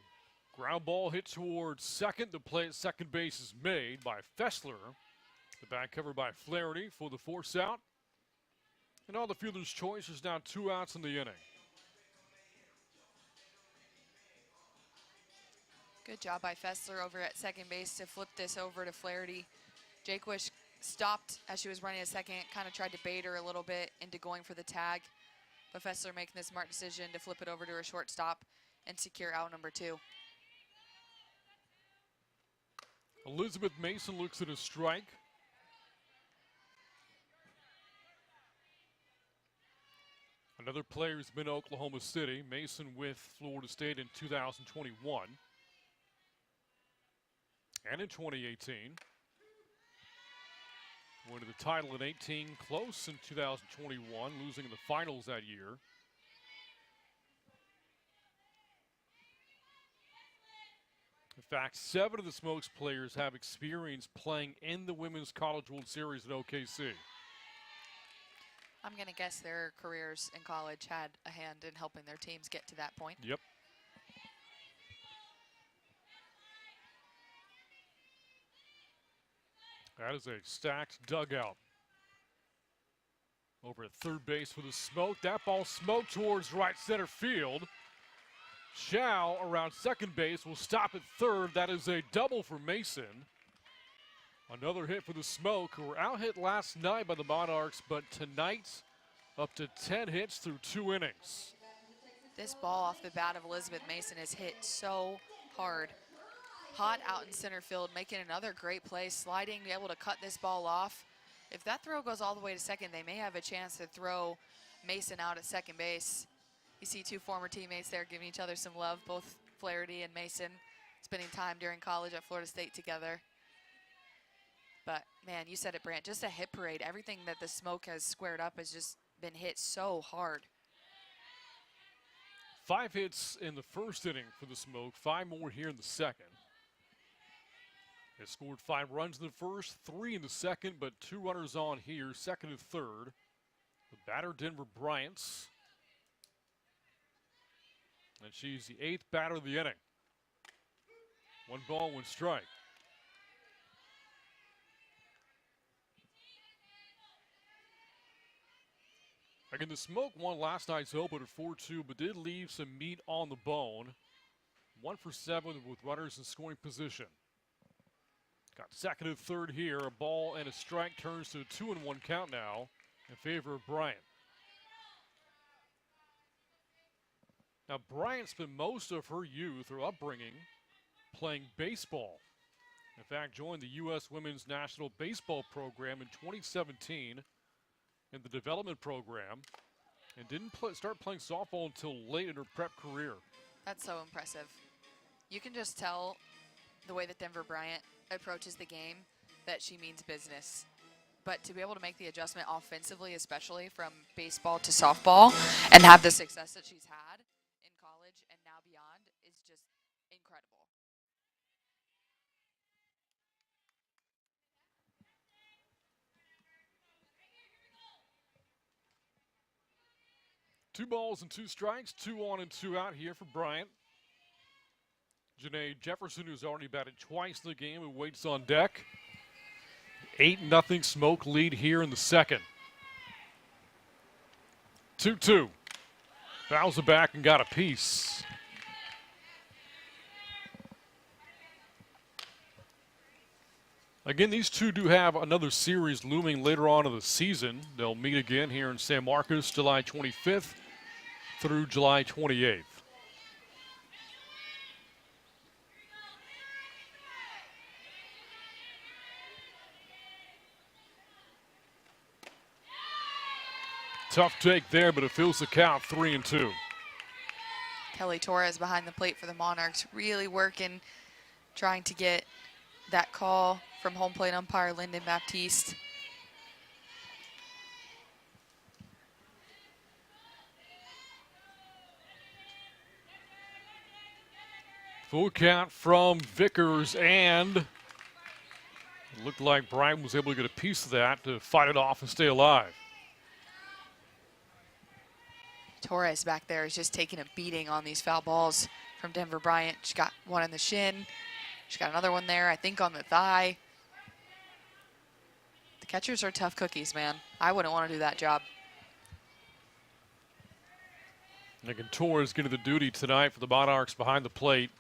ground ball hit towards second. The play at second base is made by Fessler. The back covered by Flaherty for the force out. And all the fielder's choice is now 2 outs in the inning. Good job by Fessler over at second base to flip this over to Flaherty. Jaquish stopped as she was running a second, kind of tried to bait her a little bit into going for the tag. But Fessler making the smart decision to flip it over to her shortstop and secure out number 2. Elizabeth Mason looks at a strike. Another player who's been to Oklahoma City, Mason with Florida State in 2021 and in 2018. Winning the title in 18, close in 2021, losing in the finals that year. In fact, 7 of the Smokes players have experience playing in the Women's College World Series at OKC. I'm going to guess their careers in college had a hand in helping their teams get to that point. Yep. That is a stacked dugout. Over at third base with a smoke. That ball smoked towards right center field. Chow around second base will stop at third. That is a double for Mason. Another hit for the Smoke, who were out-hit last night by the Monarchs, but tonight up to 10 hits through 2 innings. This ball off the bat of Elizabeth Mason is hit so hard. Hot out in center field, making another great play, sliding, be able to cut this ball off. If that throw goes all the way to second, they may have a chance to throw Mason out at second base. You see 2 former teammates there giving each other some love, both Flaherty and Mason, spending time during college at Florida State together. But, man, you said it, Brant, just a hit parade. Everything that the Smoke has squared up has just been hit so hard. 5 hits in the first inning for the Smoke, 5 more here in the second. They scored 5 runs in the first, 3 in the second, but 2 runners on here, second and third. The batter, Denver Bryant's. And she's the 8th batter of the inning. 1 ball, 1 strike. Again, the Smoke won last night's opener 4-2, but did leave some meat on the bone. 1 for 7 with runners in scoring position. Got second and third here. A ball and a strike turns to a 2-1 count now in favor of Bryant. Now, Bryant spent most of her youth or upbringing playing baseball. In fact, joined the U.S. Women's National Baseball Program in 2017 in the development program, and didn't start playing softball until late in her prep career. That's so impressive. You can just tell the way that Denver Bryant approaches the game that she means business. But to be able to make the adjustment offensively, especially from baseball to softball, and have the success that she's had in college and now beyond is just incredible. Two balls and 2 strikes, 2 on and 2 out here for Bryant. Janae Jefferson, who's already batted twice in the game, who waits on deck. 8-0 Smoke lead here in the second. 2-2. Fouls it back and got a piece. Again, these two do have another series looming later on in the season. They'll meet again here in San Marcos, July 25th through July 28th. Tough take there, but it fills the count 3-2. Kelly Torres behind the plate for the Monarchs, really working, trying to get that call from home plate umpire Lyndon Baptiste. Full count from Vickers, and it looked like Bryant was able to get a piece of that to fight it off and stay alive. Torres back there is just taking a beating on these foul balls from Denver Bryant. She got one in the shin. She got another one there, I think, on the thigh. The catchers are tough cookies, man. I wouldn't want to do that job. Again, Torres getting the duty tonight for the Monarchs behind the plate.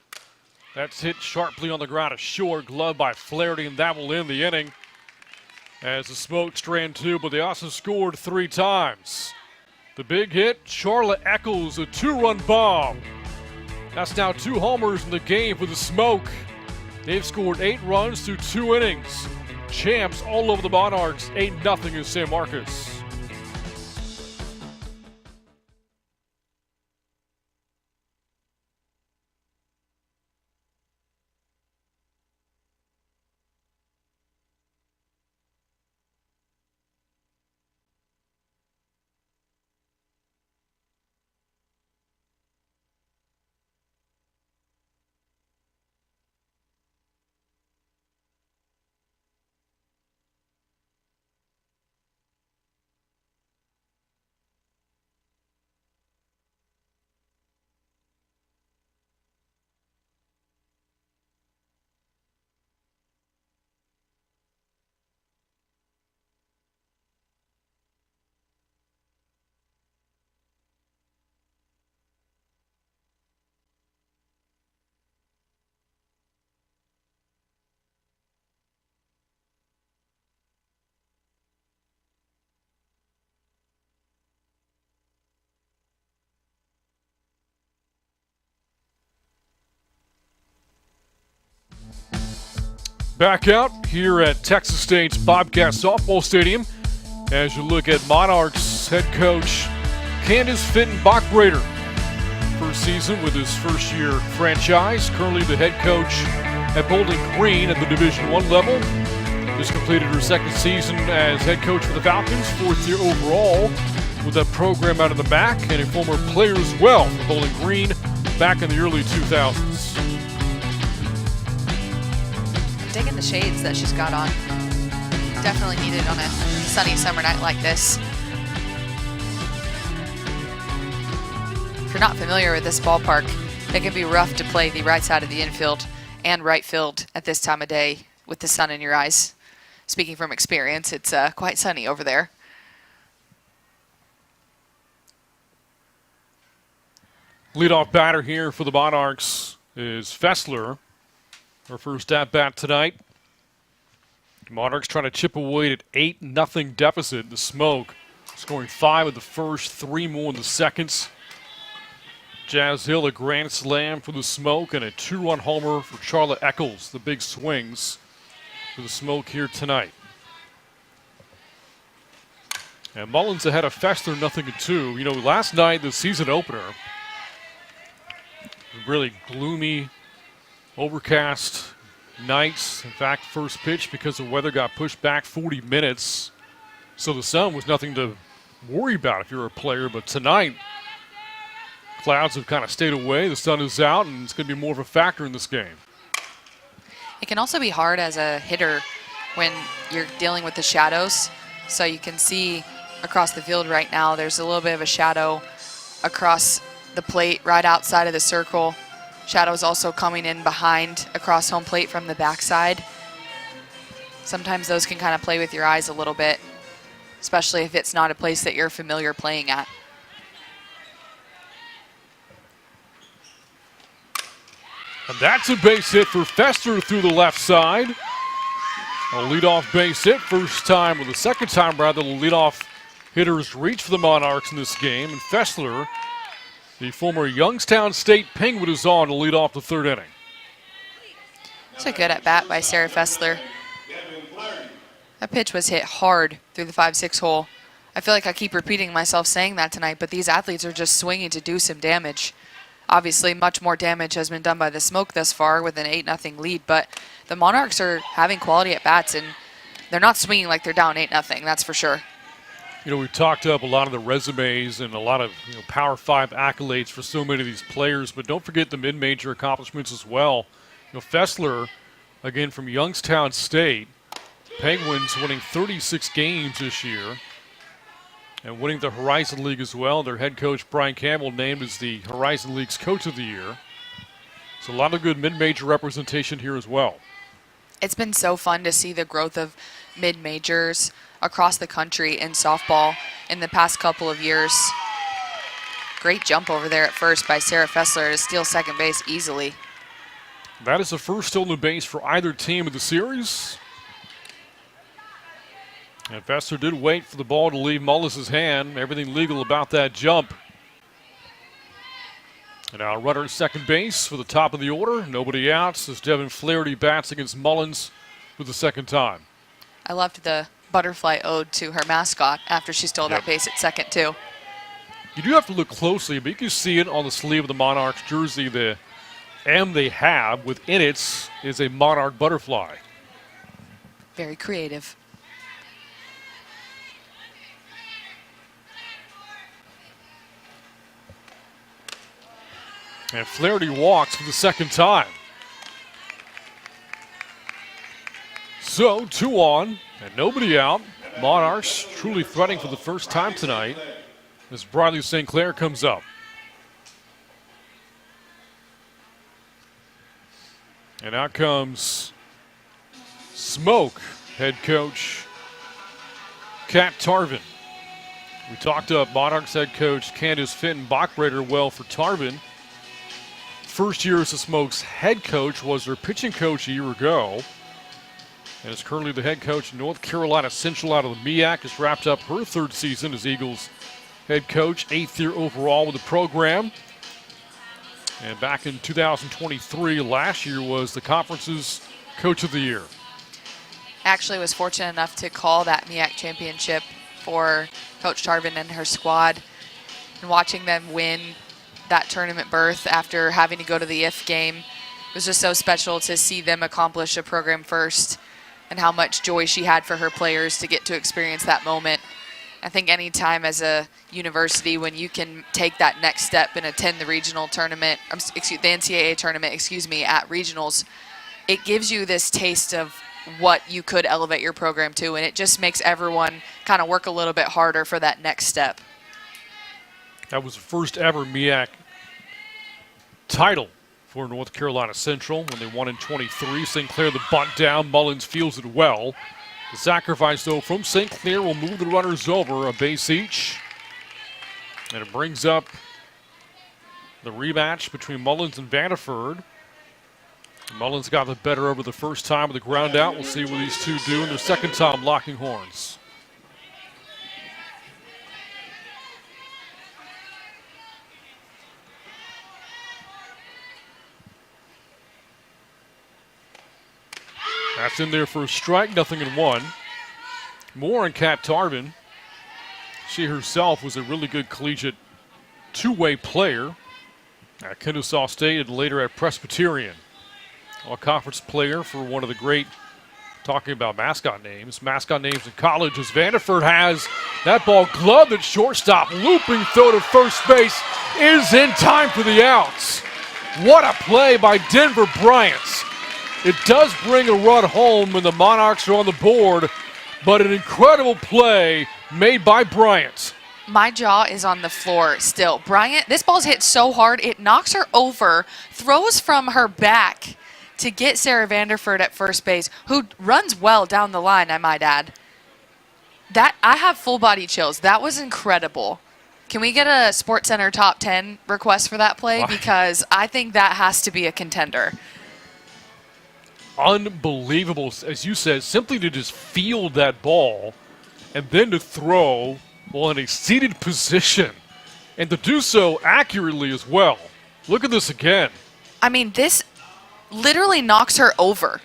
That's hit sharply on the ground, a short glove by Flaherty, and that will end the inning as the Smokes ran 2, but they also scored 3 times. The big hit, Charlotte Eccles, a 2-run bomb. That's now 2 homers in the game for the Smoke. They've scored 8 runs through 2 innings. Champs all over the Monarchs, 8-0 in San Marcos. Back out here at Texas State's Bobcat Softball Stadium as you look at Monarchs head coach Candace Fitton-Bachbrader. First season with his first-year franchise. Currently the head coach at Bowling Green at the Division I level. Just completed her second season as head coach for the Falcons, 4th year overall with that program out of the MAC, and a former player as well for Bowling Green back in the early 2000s. Digging the shades that she's got on. Definitely needed on a sunny summer night like this. If you're not familiar with this ballpark, it can be rough to play the right side of the infield and right field at this time of day with the sun in your eyes. Speaking from experience, it's quite sunny over there. Leadoff batter here for the Monarchs is Fessler. Her first at-bat tonight. Monarchs trying to chip away at 8-0 deficit. The Smoke scoring 5 in the first, 3 more in the seconds. Jazz Hill, a grand slam for the Smoke, and a 2-run homer for Charlotte Eccles. The big swings for the Smoke here tonight. And Mullins ahead of Fessler, 0-2. You know, last night, the season opener, really gloomy, overcast nights. In fact, first pitch, because the weather, got pushed back 40 minutes. So the sun was nothing to worry about if you're a player. But tonight, clouds have kind of stayed away. The sun is out, and it's going to be more of a factor in this game. It can also be hard as a hitter when you're dealing with the shadows. So you can see across the field right now, there's a little bit of a shadow across the plate right outside of the circle. Shadows also coming in behind across home plate from the backside. Sometimes those can kind of play with your eyes a little bit, especially if it's not a place that you're familiar playing at. And that's a base hit for Fessler through the left side. A leadoff base hit, first time, or the second time rather, the leadoff hitters reach for the Monarchs in this game. And Fessler, the former Youngstown State Penguin, is on to lead off the third inning. It's a good at-bat by Sarah Fessler. That pitch was hit hard through the 5-6 hole. I feel like I keep repeating myself saying that tonight, but these athletes are just swinging to do some damage. Obviously, much more damage has been done by the Smoke thus far with an 8-0 lead, but the Monarchs are having quality at-bats, and they're not swinging like they're down 8-0, that's for sure. You know, we've talked up a lot of the resumes and a lot of Power 5 accolades for so many of these players, but don't forget the mid-major accomplishments as well. Fessler, again from Youngstown State, Penguins winning 36 games this year and winning the Horizon League as well. Their head coach, Brian Campbell, named as the Horizon League's Coach of the Year. So a lot of good mid-major representation here as well. It's been so fun to see the growth of mid-majors across the country in softball in the past couple of years. Great jump over there at first by Sarah Fessler to steal second base easily. That is the first stolen base for either team of the series. And Fester did wait for the ball to leave Mullis' hand. Everything legal about that jump. And now runner at second base for the top of the order. Nobody outs as Devin Flaherty bats against Mullins for the second time. I loved the butterfly ode to her mascot after she stole that base at second, too. You do have to look closely, but you can see it on the sleeve of the Monarchs jersey. The M they have within it is a Monarch butterfly. Very creative. And Flaherty walks for the second time. So 2 on and nobody out. Monarchs truly threatening for the first time tonight as Briley St. Clair comes up. And out comes Smoke, head coach Kat Tarvin. We talked to Monarchs head coach Candace Fitton-Bachbrader. Well, for Tarvin, first year as the Smoke's head coach, was their pitching coach a year ago, and is currently the head coach in North Carolina Central out of the MEAC. Has wrapped up her third season as Eagles head coach, 8th year overall with the program. And back in 2023, last year, was the conference's coach of the year. Actually was fortunate enough to call that MEAC championship for Coach Tarvin and her squad, and watching them win that tournament berth after having to go to the IF game. It was just so special to see them accomplish a program first, and how much joy she had for her players to get to experience that moment. I think any time as a university when you can take that next step and attend the regional tournament, the NCAA tournament, at regionals, it gives you this taste of what you could elevate your program to, and it just makes everyone kind of work a little bit harder for that next step. That was the first ever MEAC title for North Carolina Central when they won in 23. St. Clair the bunt down. Mullins fields it well. The sacrifice, though, from St. Clair will move the runners over a base each. And it brings up the rematch between Mullins and Vanderford. Mullins got the better over the first time with the ground out. We'll see what these two do in their second time locking horns. That's in there for a strike, 0-1. More on Kat Tarvin. She herself was a really good collegiate two-way player at Kennesaw State and later at Presbyterian. All-conference player for one of the great, talking about mascot names in college, as Vanderford has that ball gloved at shortstop. Looping throw to first base is in time for the outs. What a play by Denver Bryant. It does bring a run home when the Monarchs are on the board, but an incredible play made by Bryant. My jaw is on the floor still. Bryant, this ball's hit so hard, it knocks her over, throws from her back to get Sarah Vanderford at first base, who runs well down the line, I might add. That, I have full body chills. That was incredible. Can we get a SportsCenter top 10 request for that play? Because I think that has to be a contender. Unbelievable, as you said, simply to just field that ball and then to throw while in a seated position and to do so accurately as well. Look at this again. I mean, this literally knocks her over.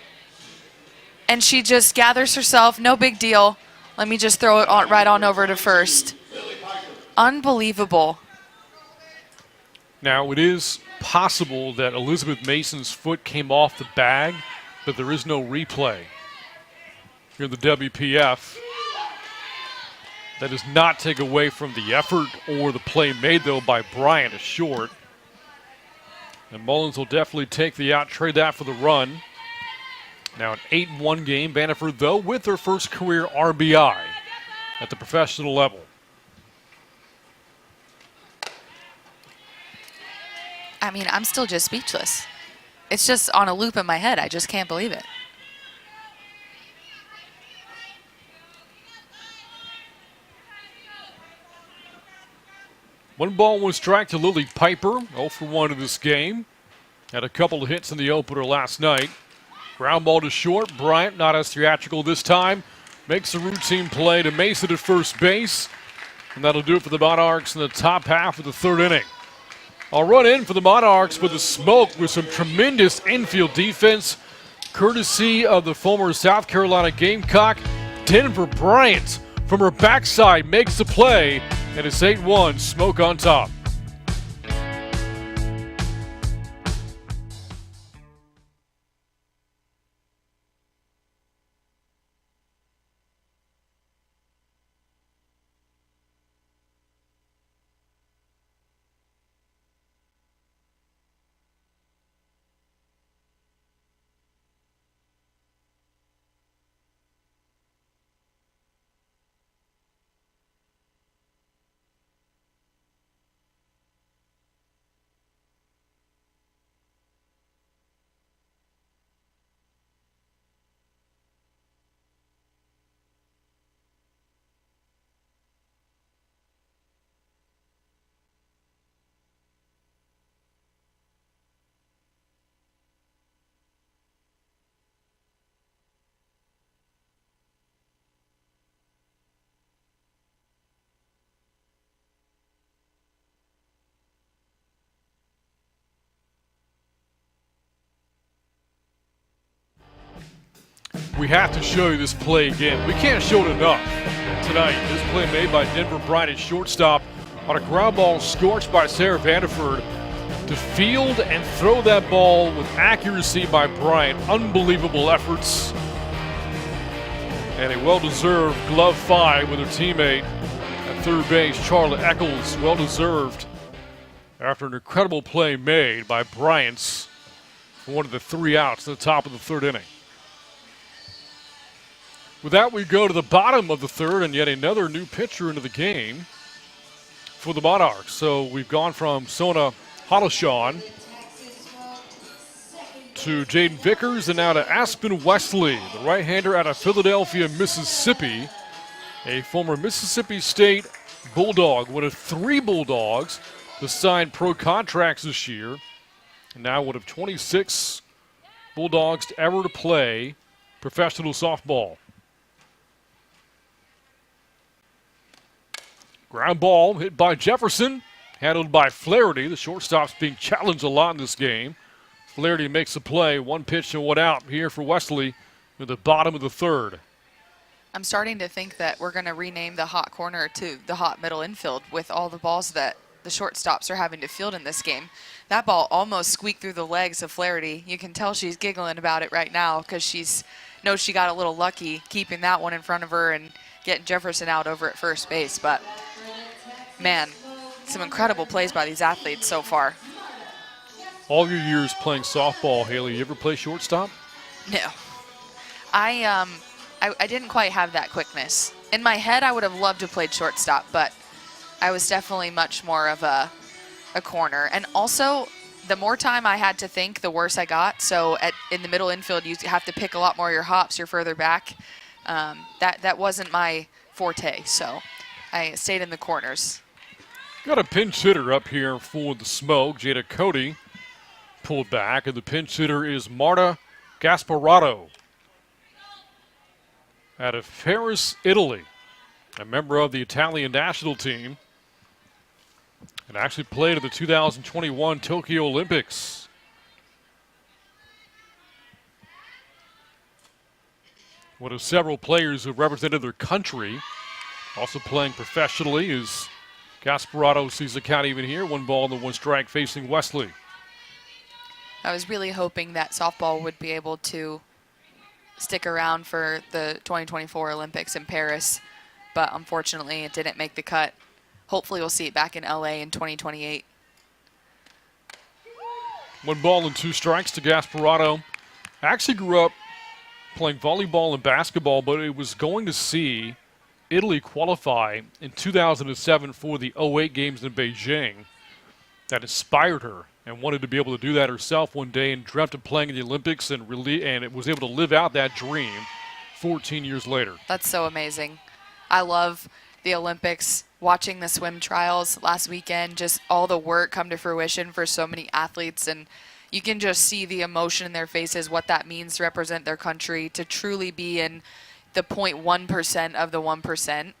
And she just gathers herself, no big deal. Let me just throw it right on over to first. Unbelievable. Now, it is possible that Elizabeth Mason's foot came off the bag, but there is no replay here in the WPF. That does not take away from the effort or the play made, though, by Bryant, a short. And Mullins will definitely take the out, trade that for the run. Now an 8-1 game. Vanderford, though, with her first career RBI at the professional level. I mean, I'm still just speechless. It's just on a loop in my head. I just can't believe it. One ball, one strike to Lily Piper. 0 for 1 in this game. Had a couple of hits in the opener last night. Ground ball to short. Bryant, not as theatrical this time, makes a routine play to Mason at first base. And that'll do it for the Monarchs in the top half of the third inning. I'll run in for the Monarchs for the Smoke with some tremendous infield defense, courtesy of the former South Carolina Gamecock. Denver Bryant from her backside makes the play, and it's 8-1, Smoke on top. We have to show you this play again. We can't show it enough tonight. This play made by Denver Bryant at shortstop on a ground ball scorched by Sarah Vanderford to field and throw that ball with accuracy by Bryant. Unbelievable efforts. And a well-deserved glove fight with her teammate at third base, Charlotte Eccles. Well-deserved after an incredible play made by Bryant's for one of the 3 outs at the top of the third inning. With that, we go to the bottom of the third, and yet another new pitcher into the game for the Monarchs. So we've gone from Sona Hollishawn to Jaden Vickers, and now to Aspen Wesley, the right-hander out of Philadelphia, Mississippi, a former Mississippi State Bulldog, one of 3 Bulldogs to sign pro contracts this year, and now one of 26 Bulldogs to ever to play professional softball. Ground ball hit by Jefferson, handled by Flaherty. The shortstop's being challenged a lot in this game. Flaherty makes the play, 1 pitch and 1 out here for Wesley at the bottom of the third. I'm starting to think that we're going to rename the hot corner to the hot middle infield with all the balls that the shortstops are having to field in this game. That ball almost squeaked through the legs of Flaherty. You can tell she's giggling about it right now because she knows she got a little lucky keeping that one in front of her and getting Jefferson out over at first base. But man, some incredible plays by these athletes so far. All your years playing softball, Haley, you ever play shortstop? No. I didn't quite have that quickness. In my head, I would have loved to play shortstop, but I was definitely much more of a corner. And also, the more time I had to think, the worse I got. So in the middle infield, you have to pick a lot more of your hops. You're further back. That wasn't my forte, so I stayed in the corners. Got a pinch hitter up here for the Smoke. Jada Cody pulled back, and the pinch hitter is Marta Gasparato out of Paris, Italy, a member of the Italian national team, and actually played at the 2021 Tokyo Olympics. One of several players who represented their country, also playing professionally, is Gasparato. Sees the count even here. 1 ball and 1 strike facing Wesley. I was really hoping that softball would be able to stick around for the 2024 Olympics in Paris, but unfortunately it didn't make the cut. Hopefully we'll see it back in LA in 2028. 1 ball and 2 strikes to Gasparato. Actually grew up playing volleyball and basketball, but it was going to see Italy qualify in 2007 for the 08 games in Beijing that inspired her and wanted to be able to do that herself one day, and dreamt of playing in the Olympics, and it was able to live out that dream 14 years later. That's so amazing. I love the Olympics, watching the swim trials last weekend, just all the work come to fruition for so many athletes. And, you can just see the emotion in their faces, what that means to represent their country, to truly be in the 0.1% of the 1%.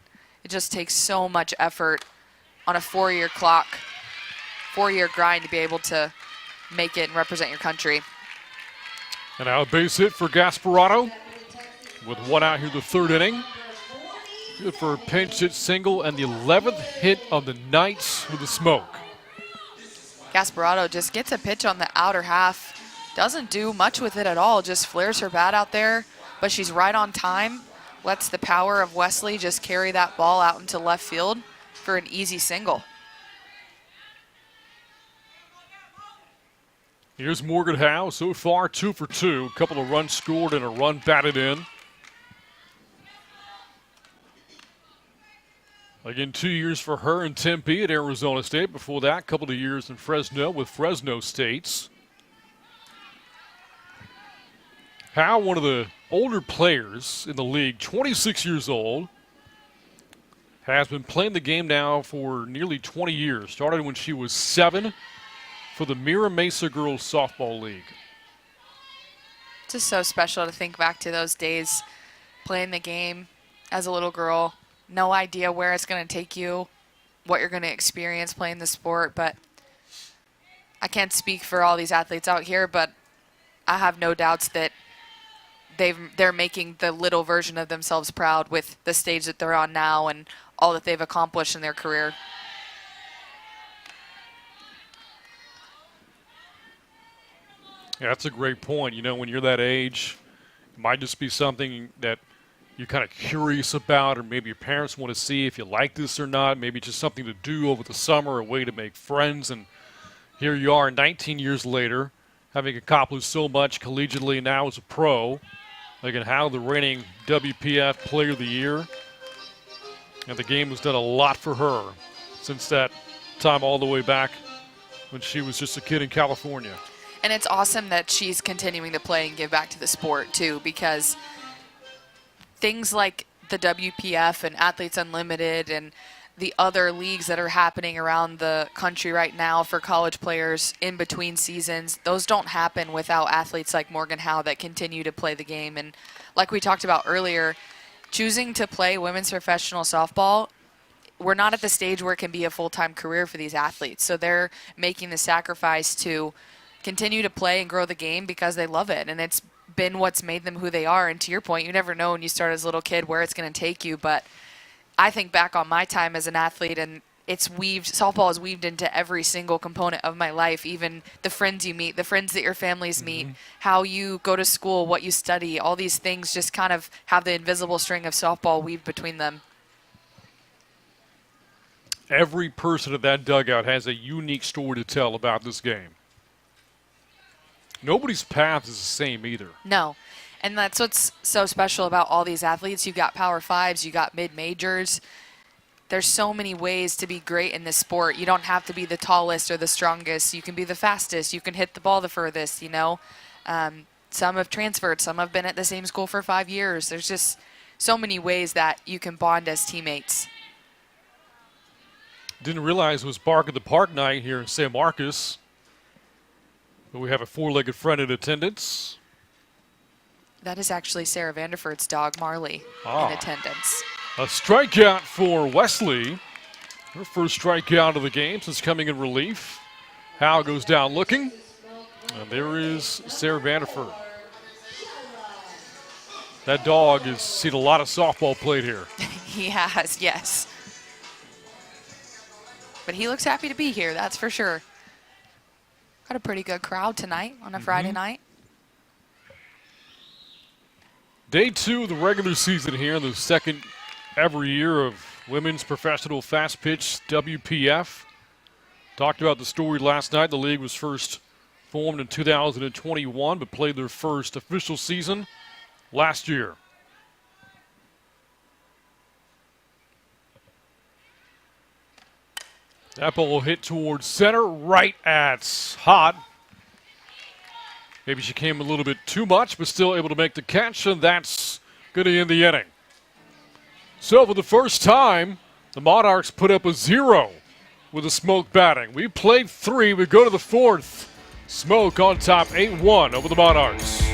It just takes so much effort on a 4-year clock, 4-year grind to be able to make it and represent your country. And now a base hit for Gasparotto with one out here the third inning. Good for a pinch hit single and the 11th hit of the night with the smoke. Gasparotto just gets a pitch on the outer half. Doesn't do much with it at all, just flares her bat out there, but she's right on time. Lets the power of Wesley just carry that ball out into left field for an easy single. Here's Morgan Howe, so far 2 for 2. A couple of runs scored and a run batted in. Again, 2 years for her in Tempe at Arizona State. Before that, a couple of years in Fresno with Fresno States. Howe, one of the older players in the league, 26 years old, has been playing the game now for nearly 20 years. Started when she was 7 for the Mira Mesa Girls Softball League. It's just so special to think back to those days playing the game as a little girl. No idea where it's going to take you, what you're going to experience playing the sport, but I can't speak for all these athletes out here, but I have no doubts that they're making the little version of themselves proud with the stage that they're on now and all that they've accomplished in their career. Yeah, that's a great point. You know, when you're that age, it might just be something that you're kind of curious about, or maybe your parents want to see if you like this or not. Maybe just something to do over the summer, a way to make friends. And here you are 19 years later, having accomplished so much collegiately now as a pro. Again, Howe, the reigning WPF Player of the Year. And the game has done a lot for her since that time all the way back when she was just a kid in California. And it's awesome that she's continuing to play and give back to the sport, too, because things like the WPF and Athletes Unlimited and the other leagues that are happening around the country right now for college players in between seasons, those don't happen without athletes like Morgan Howe that continue to play the game. And like we talked about earlier, choosing to play women's professional softball, we're not at the stage where it can be a full-time career for these athletes. So they're making the sacrifice to continue to play and grow the game because they love it. And it's been what's made them who they are. And to your point, you never know when you start as a little kid where it's going to take you. But I think back on my time as an athlete, and softball is weaved into every single component of my life, even the friends you meet, the friends that your families meet, how you go to school, what you study, all these things just kind of have the invisible string of softball weaved between them. Every person at that dugout has a unique story to tell about this game. Nobody's path is the same either. No. And that's what's so special about all these athletes. You got Power Fives, you got mid-majors. There's so many ways to be great in this sport. You don't have to be the tallest or the strongest. You can be the fastest. You can hit the ball the furthest, you know. Some have transferred. Some have been at the same school for 5 years. There's just so many ways that you can bond as teammates. Didn't realize it was Bark at the Park night here in San Marcos. But we have a four-legged friend in attendance. That is actually Sarah Vanderford's dog, Marley, in attendance. A strikeout for Wesley. Her first strikeout of the game since coming in relief. Howe goes down looking. And there is Sarah Vanderford. That dog has seen a lot of softball played here. He has, yes. But he looks happy to be here, that's for sure. Got a pretty good crowd tonight on a Friday night. Day 2 of the regular season here, the second every year of Women's Professional Fast Pitch WPF. Talked about the story last night. The league was first formed in 2021, but played their first official season last year. That ball hit towards center, right at Hot. Maybe she came a little bit too much, but still able to make the catch, and that's going to end the inning. So for the first time, the Monarchs put up a 0 with a smoke batting. We played 3. We go to the 4th. Smoke on top 8-1 over the Monarchs.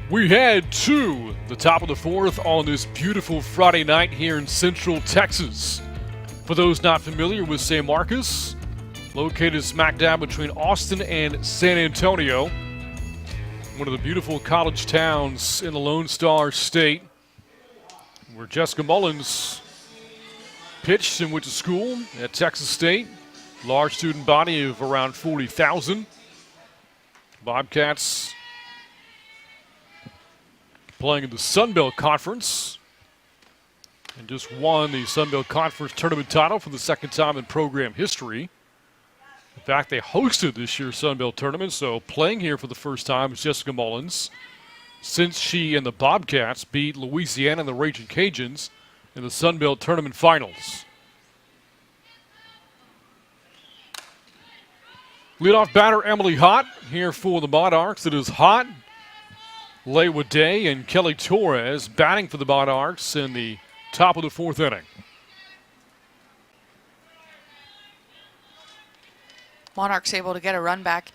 We head to the top of the fourth on this beautiful Friday night here in Central Texas. For those not familiar with San Marcos, located smack dab between Austin and San Antonio, one of the beautiful college towns in the Lone Star State, where Jessica Mullins pitched and went to school at Texas State. Large student body of around 40,000. Bobcats playing in the Sun Belt Conference and just won the Sun Belt Conference tournament title for the second time in program history. In fact, they hosted this year's Sun Belt tournament, so playing here for the first time is Jessica Mullins since she and the Bobcats beat Louisiana and the Raging Cajuns in the Sun Belt tournament finals. Leadoff batter Emily Hott here for the Monarchs. It is Hott, Laywa Day, and Kelly Torres batting for the Monarchs in the top of the fourth inning. Monarchs able to get a run back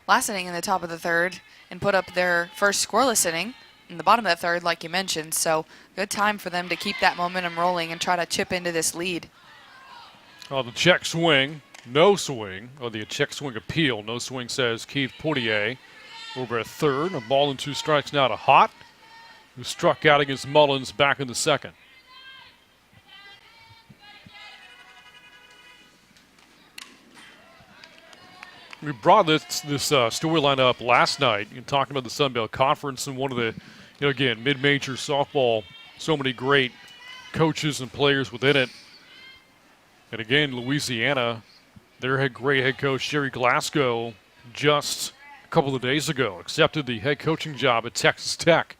last inning in the top of the third and put up their first scoreless inning in the bottom of the third, like you mentioned. So good time for them to keep that momentum rolling and try to chip into this lead. The check swing, no swing, or the check swing appeal, no swing, says Keith Portier. Over at third, a ball and 2 strikes now to Hott, who struck out against Mullins back in the second. We brought this storyline up last night and talking about the Sun Belt Conference and one of the, again, mid-major softball, so many great coaches and players within it. And again, Louisiana, their great head coach, Jerry Glasgow, just couple of days ago accepted the head coaching job at Texas Tech.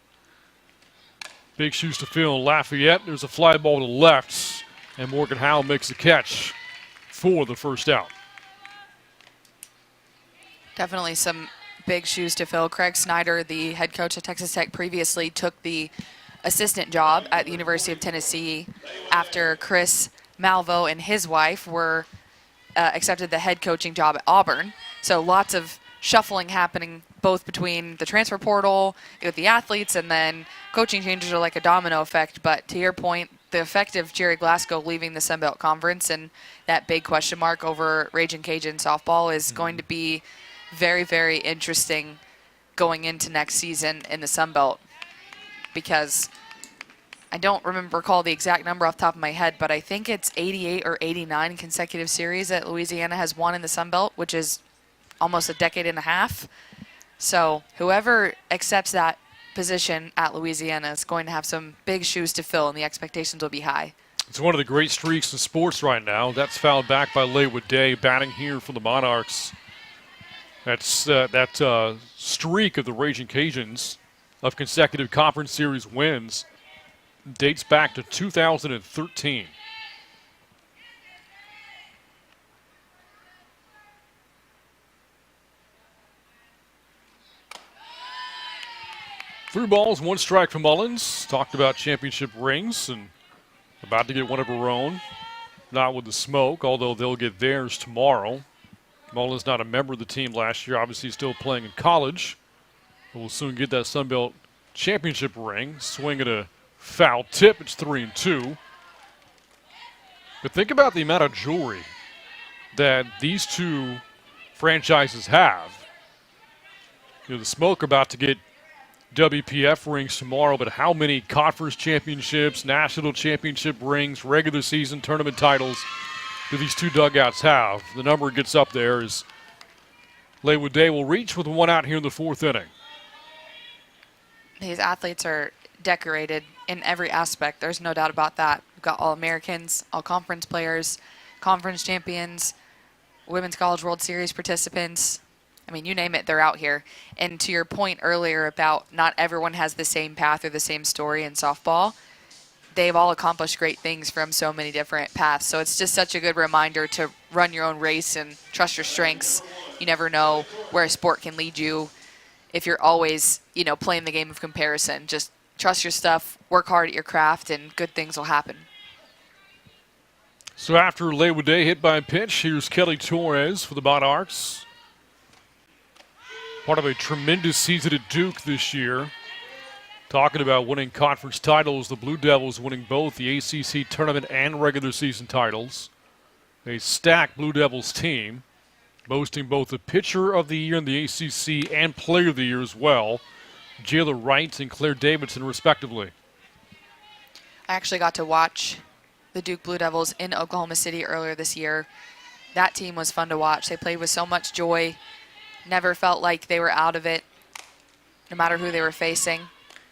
Big shoes to fill in Lafayette. There's a fly ball to left, and Morgan Howell makes the catch for the first out. Definitely some big shoes to fill. Craig Snyder, the head coach at Texas Tech, previously took the assistant job at the University of Tennessee after Chris Malvo and his wife were accepted the head coaching job at Auburn. So lots of shuffling happening both between the transfer portal with the athletes, and then coaching changes are like a domino effect. But to your point, the effect of Jerry Glasgow leaving the Sun Belt Conference and that big question mark over Raging Cajun softball is going to be very, very interesting going into next season in the Sun Belt, because I don't recall the exact number off the top of my head, but I think it's 88 or 89 consecutive series that Louisiana has won in the Sun Belt, which is almost a decade and a half. So whoever accepts that position at Louisiana is going to have some big shoes to fill, and the expectations will be high. It's one of the great streaks in sports right now. That's fouled back by Laywa Day, batting here for the Monarchs. That's that streak of the Raging Cajuns of consecutive conference series wins dates back to 2013. Three balls, 1 strike for Mullins. Talked about championship rings and about to get one of her own. Not with the Smoke, although they'll get theirs tomorrow. Mullins not a member of the team last year. Obviously still playing in college. But will soon get that Sun Belt championship ring. Swing at a foul tip. It's 3-2. But think about the amount of jewelry that these two franchises have. You know, the Smoke about to get WPF rings tomorrow, but how many conference championships, national championship rings, regular season tournament titles do these two dugouts have? The number gets up there as Leywood Day will reach with one out here in the fourth inning. These athletes are decorated in every aspect. There's no doubt about that. We've got All-Americans, all-conference players, conference champions, Women's College World Series participants. I mean, you name it, they're out here. And to your point earlier about not everyone has the same path or the same story in softball, they've all accomplished great things from so many different paths. So it's just such a good reminder to run your own race and trust your strengths. You never know where a sport can lead you if you're always, you know, playing the game of comparison. Just trust your stuff, work hard at your craft, and good things will happen. So after Leywood Day hit by a pitch, here's Kelly Torres for the Monarchs. Part of a tremendous season at Duke this year. Talking about winning conference titles, the Blue Devils winning both the ACC tournament and regular season titles. A stacked Blue Devils team, boasting both the Pitcher of the Year in the ACC and Player of the Year as well. Jayla Wright and Claire Davidson, respectively. I actually got to watch the Duke Blue Devils in Oklahoma City earlier this year. That team was fun to watch. They played with so much joy. Never felt like they were out of it, no matter who they were facing.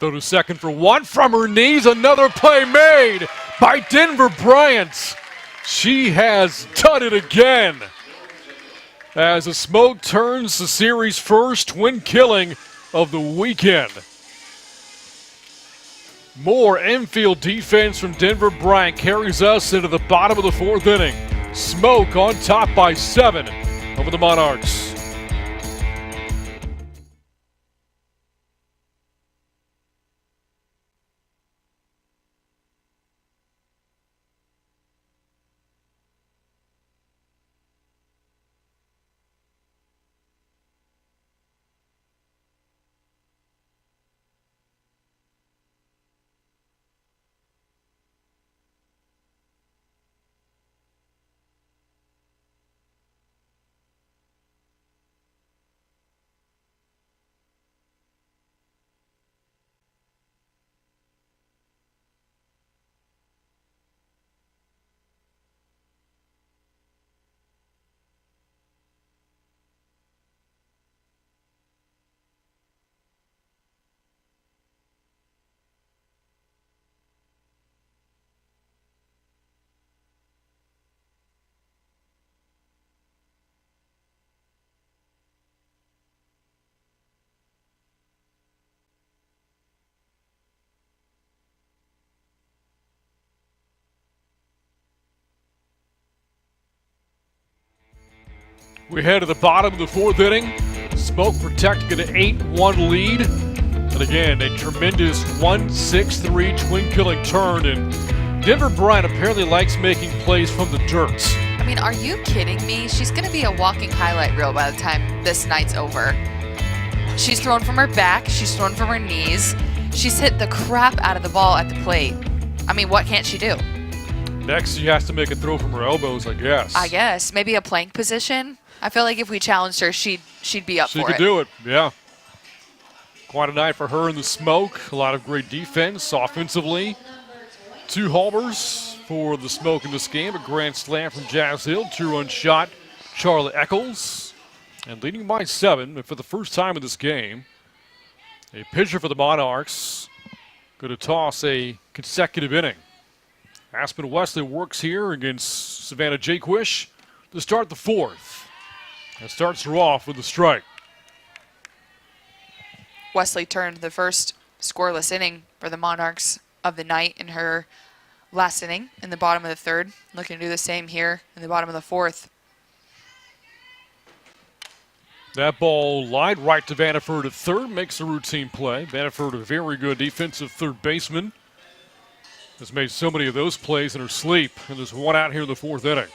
Throw to second for one from her knees. Another play made by Denver Bryant. She has done it again. As the Smoke turns the series first twin killing of the weekend. More infield defense from Denver Bryant carries us into the bottom of the fourth inning. Smoke on top by 7 over the Monarchs. We head to the bottom of the fourth inning. Smoke protecting an 8-1 lead. And again, a tremendous 1-6-3 twin killing turn. And Denver Bryant apparently likes making plays from the dirt. I mean, are you kidding me? She's going to be a walking highlight reel by the time this night's over. She's thrown from her back. She's thrown from her knees. She's hit the crap out of the ball at the plate. I mean, what can't she do? Next, she has to make a throw from her elbows, I guess. I guess. Maybe a plank position. I feel like if we challenged her, she'd be up for it. She could do it, yeah. Quite a night for her in the Smoke. A lot of great defense offensively. 2 homers for the Smoke in this game. A grand slam from Jazz Hill. 2-run shot, Charlotte Eccles. And leading by 7, and for the first time in this game, a pitcher for the Monarchs going to toss a consecutive inning. Aspen Wesley works here against Savannah Jaquish to start the fourth. And starts her off with a strike. Wesley turned the first scoreless inning for the Monarchs of the night in her last inning in the bottom of the third. Looking to do the same here in the bottom of the fourth. That ball lined right to Vanderford at third, makes a routine play. Vanderford, a very good defensive third baseman, has made so many of those plays in her sleep, and there's one out here in the fourth inning.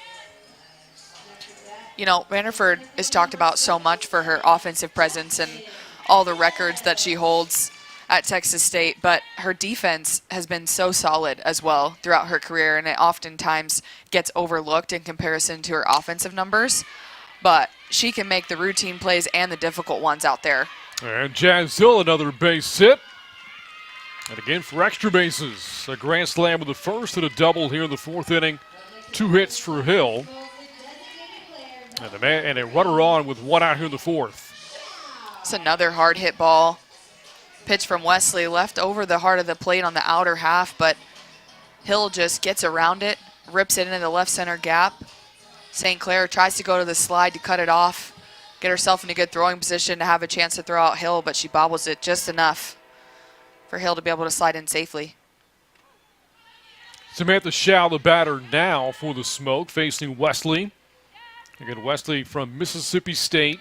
You know, Vanderford is talked about so much for her offensive presence and all the records that she holds. at Texas State, but her defense has been so solid as well throughout her career, and it oftentimes gets overlooked in comparison to her offensive numbers. But she can make the routine plays and the difficult ones out there. And Jazz Hill, another base hit. And again for extra bases. A grand slam with the first and a double here in the fourth inning. 2 hits for Hill. And a runner on with 1 out here in the fourth. It's another hard hit ball. Pitch from Wesley left over the heart of the plate on the outer half, but Hill just gets around it, rips it into the left center gap. St. Clair tries to go to the slide to cut it off, get herself in a good throwing position to have a chance to throw out Hill, but she bobbles it just enough for Hill to be able to slide in safely. Samantha Schau, the batter now for the Smoke, facing Wesley. Again, Wesley from Mississippi State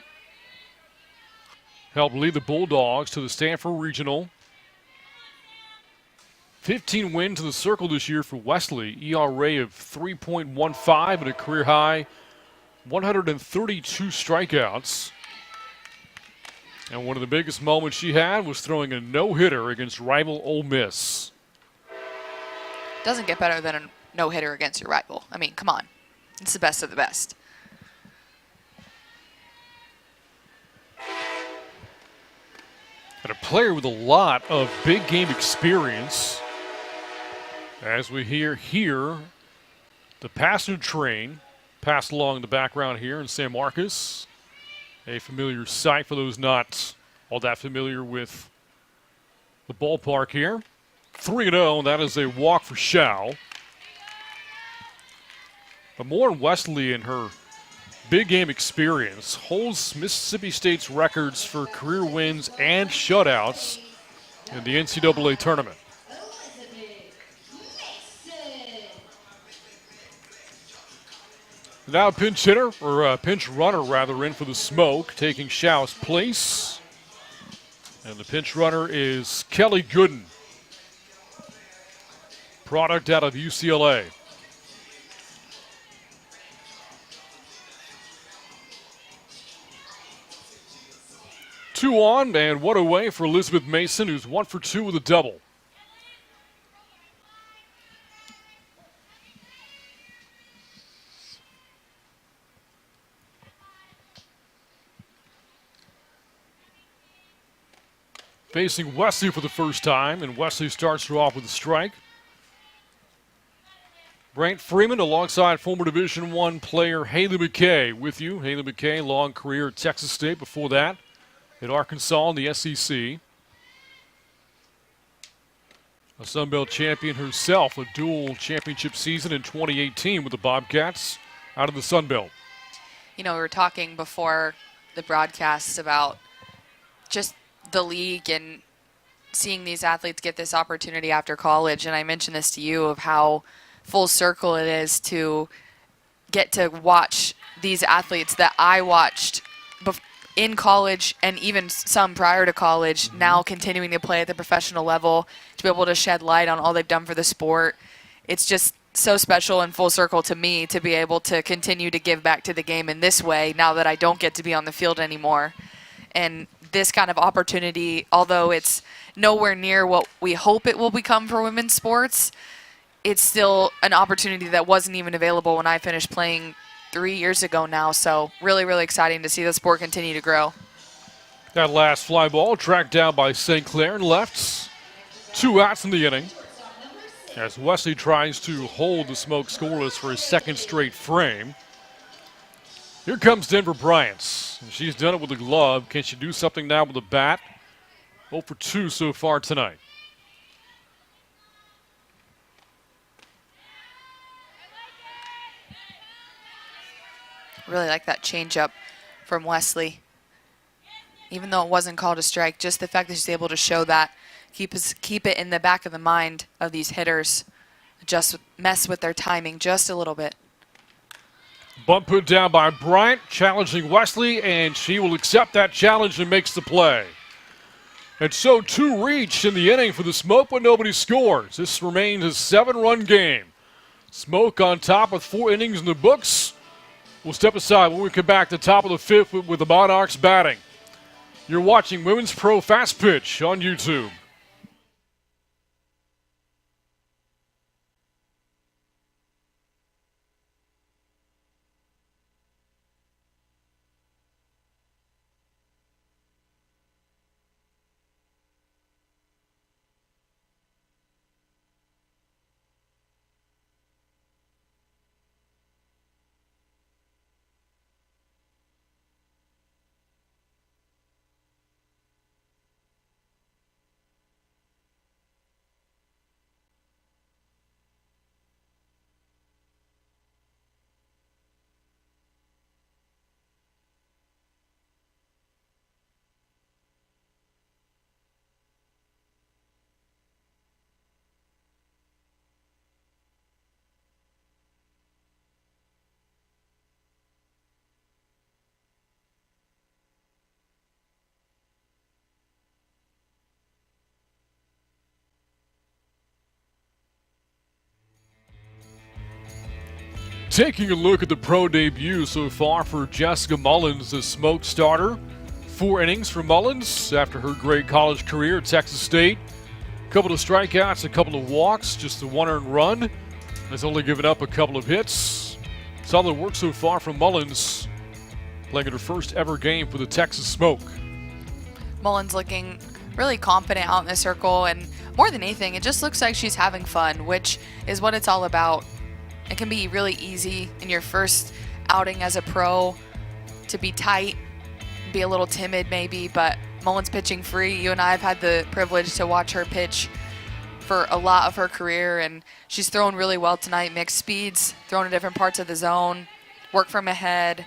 helped lead the Bulldogs to the Stanford Regional. 15 wins to the circle this year for Wesley. ERA of 3.15 and a career high 132 strikeouts. And one of the biggest moments she had was throwing a no-hitter against rival Ole Miss. Doesn't get better than a no-hitter against your rival. I mean, come on. It's the best of the best. And a player with a lot of big game experience. As we hear here, the passenger train passed along the background here in San Marcos. A familiar sight for those not all that familiar with the ballpark here. 3-0, and that is a walk for Schau. But more on Wesley and her big game experience holds Mississippi State's records for career wins and shutouts in the NCAA tournament. Now a pinch hitter, or a pinch runner rather, in for the Smoke, taking Schau's place. And the pinch runner is Kelly Gooden, product out of UCLA. Two on, and one away for Elizabeth Mason, who's 1 for 2 with a double. Facing Wesley for the first time, and Wesley starts her off with a strike. Brant Freeman alongside former Division I player Haley McKay with you. Haley McKay, long career at Texas State before that, at Arkansas in the SEC. A Sun Belt champion herself, a dual championship season in 2018 with the Bobcats out of the Sun Belt. You know, we were talking before the broadcast about just the league and seeing these athletes get this opportunity after college, and I mentioned this to you of how full circle it is to get to watch these athletes that I watched in college and even some prior to college, now continuing to play at the professional level, to be able to shed light on all they've done for the sport. It's just so special and full circle to me to be able to continue to give back to the game in this way now that I don't get to be on the field anymore. And this kind of opportunity, although it's nowhere near what we hope it will become for women's sports, it's still an opportunity that wasn't even available when I finished playing 3 years ago now. So really, really exciting to see the sport continue to grow. That last fly ball tracked down by St. Clair and left. 2 outs in the inning as Wesley tries to hold the Smoke scoreless for his second straight frame. Here comes Denver Bryant. She's done it with a glove. Can she do something now with a bat? 0 for 2 so far tonight. Really like that changeup from Wesley. Even though it wasn't called a strike, just the fact that she's able to show that, keep it in the back of the mind of these hitters, just mess with their timing just a little bit. Bunt put down by Bryant, challenging Wesley, and she will accept that challenge and makes the play. And so 2 reach in the inning for the Smoke, but nobody scores. This remains a 7-run game. Smoke on top with 4 innings in the books. We'll step aside when we come back to the top of the 5th with the Monarchs batting. You're watching Women's Pro Fast Pitch on YouTube. Taking a look at the pro debut so far for Jessica Mullins, the smoke starter. 4 innings for Mullins after her great college career at Texas State. A couple of strikeouts, a couple of walks, just the 1 earned run. Has only given up a couple of hits. Solid work so far from Mullins, playing in her first ever game for the Texas Smoke. Mullins looking really confident out in the circle, and more than anything, it just looks like she's having fun, which is what it's all about. It can be really easy in your first outing as a pro to be tight, be a little timid maybe, but Mullins pitching free. You and I have had the privilege to watch her pitch for a lot of her career, and she's thrown really well tonight. Mixed speeds, thrown in different parts of the zone, work from ahead.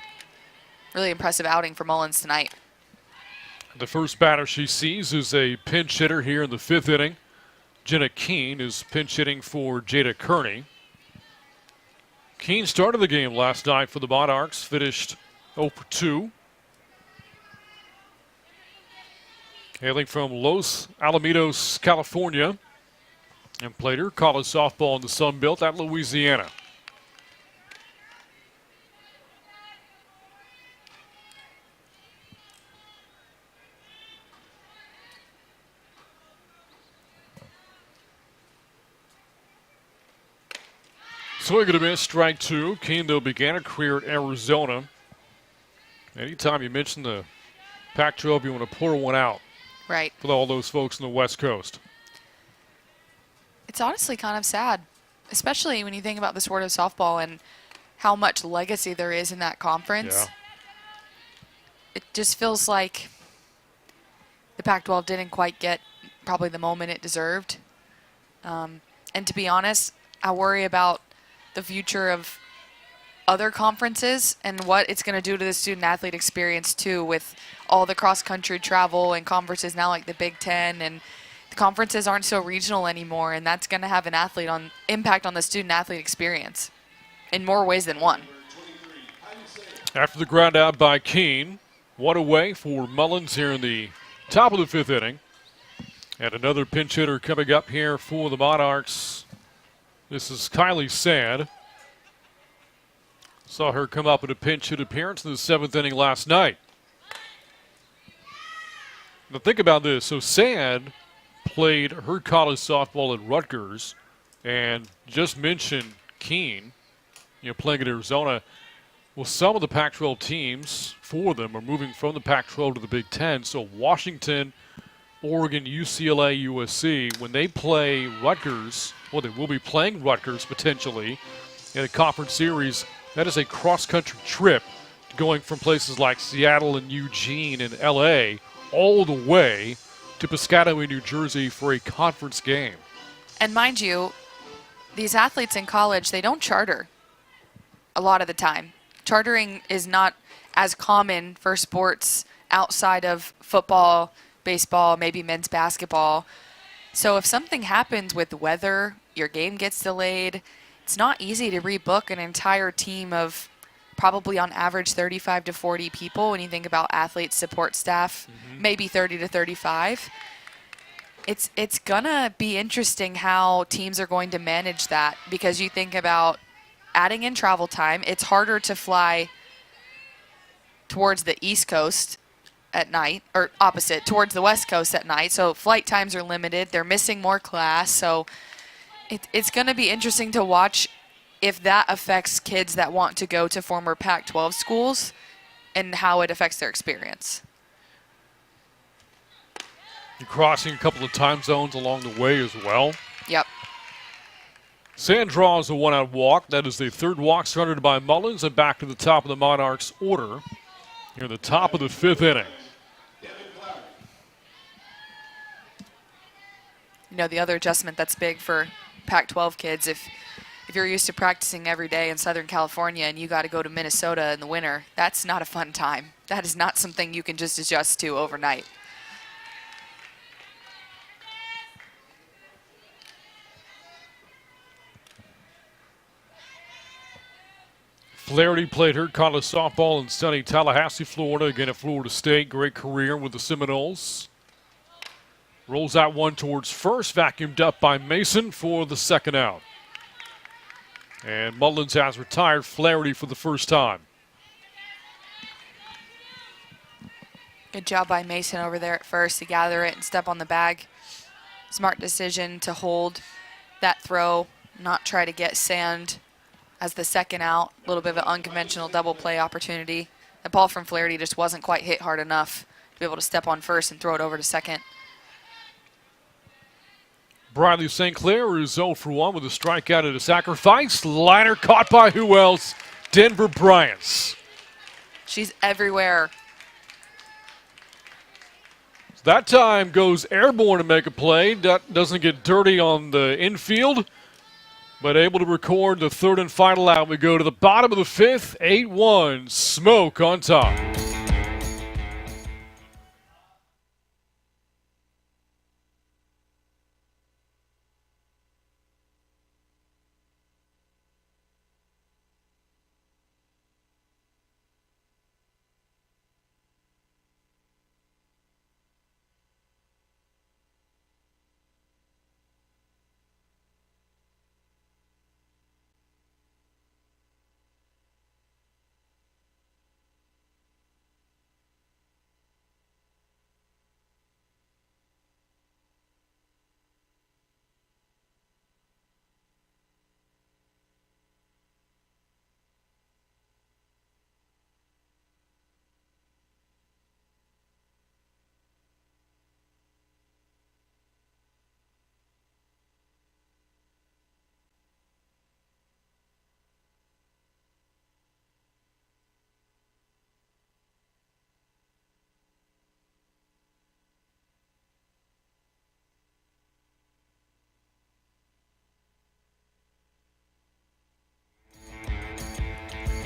Really impressive outing for Mullins tonight. The first batter she sees is a pinch hitter here in the 5th inning. Jenna Keene is pinch hitting for Jada Kearney. Keene started the game last night for the Monarchs, finished 0 for 2. Hailing from Los Alamitos, California, and played her college softball in the Sun Belt at Louisiana. Swing and a miss, strike 2. Keene, though, began a career at Arizona. Anytime you mention the Pac-12, you want to pour one out. Right. For all those folks on the West Coast. It's honestly kind of sad, especially when you think about the sport of softball and how much legacy there is in that conference. Yeah. It just feels like the Pac-12 didn't quite get probably the moment it deserved. And to be honest, I worry about the future of other conferences and what it's going to do to the student-athlete experience, too, with all the cross-country travel and conferences now like the Big Ten, and the conferences aren't so regional anymore, and that's going to have an impact on the student-athlete experience in more ways than one. After the ground out by Keene, 1 away for Mullins here in the top of the 5th inning. And another pinch hitter coming up here for the Monarchs. This is Kylie Sand. Saw her come up in a pinch hit appearance in the 7th inning last night. Now think about this. So Sand played her college softball at Rutgers, and just mentioned Keene, playing at Arizona. Well, some of the Pac-12 teams, 4 of them, are moving from the Pac-12 to the Big Ten. So Washington, Oregon, UCLA, USC, when they play Rutgers, well, they will be playing Rutgers potentially in a conference series. That is a cross-country trip going from places like Seattle and Eugene and LA all the way to Piscataway, New Jersey for a conference game. And mind you, these athletes in college, they don't charter a lot of the time. Chartering is not as common for sports outside of football, baseball, maybe men's basketball. So if something happens with the weather, your game gets delayed, it's not easy to rebook an entire team of probably on average 35 to 40 people when you think about athletes, support staff, maybe 30 to 35. It's gonna be interesting how teams are going to manage that, because you think about adding in travel time. It's harder to fly towards the East Coast at night, or opposite, towards the West Coast at night. So flight times are limited. They're missing more class. So it's going to be interesting to watch if that affects kids that want to go to former Pac-12 schools and how it affects their experience. You're crossing a couple of time zones along the way as well. Yep. Sand draws a 1-out walk. That is the 3rd walk started by Mullins, and back to the top of the Monarchs order here in the top of the 5th inning. You know, the other adjustment that's big for Pac-12 kids, if you're used to practicing every day in Southern California and you got to go to Minnesota in the winter, that's not a fun time. That is not something you can just adjust to overnight. Flaherty played her college softball in sunny Tallahassee, Florida, again at Florida State. Great career with the Seminoles. Rolls out one towards first, vacuumed up by Mason for the 2nd out. And Mullins has retired Flaherty for the first time. Good job by Mason over there at first to gather it and step on the bag. Smart decision to hold that throw, not try to get sand as the second out. A little bit of an unconventional double play opportunity. The ball from Flaherty just wasn't quite hit hard enough to be able to step on first and throw it over to second. Briley St. Clair is 0 for 1 with a strikeout and a sacrifice. Liner caught by who else? Denver Bryants. She's everywhere. That time goes airborne to make a play. That doesn't get dirty on the infield, but able to record the third and final out. We go to the bottom of the fifth, 8-1, Smoke on top.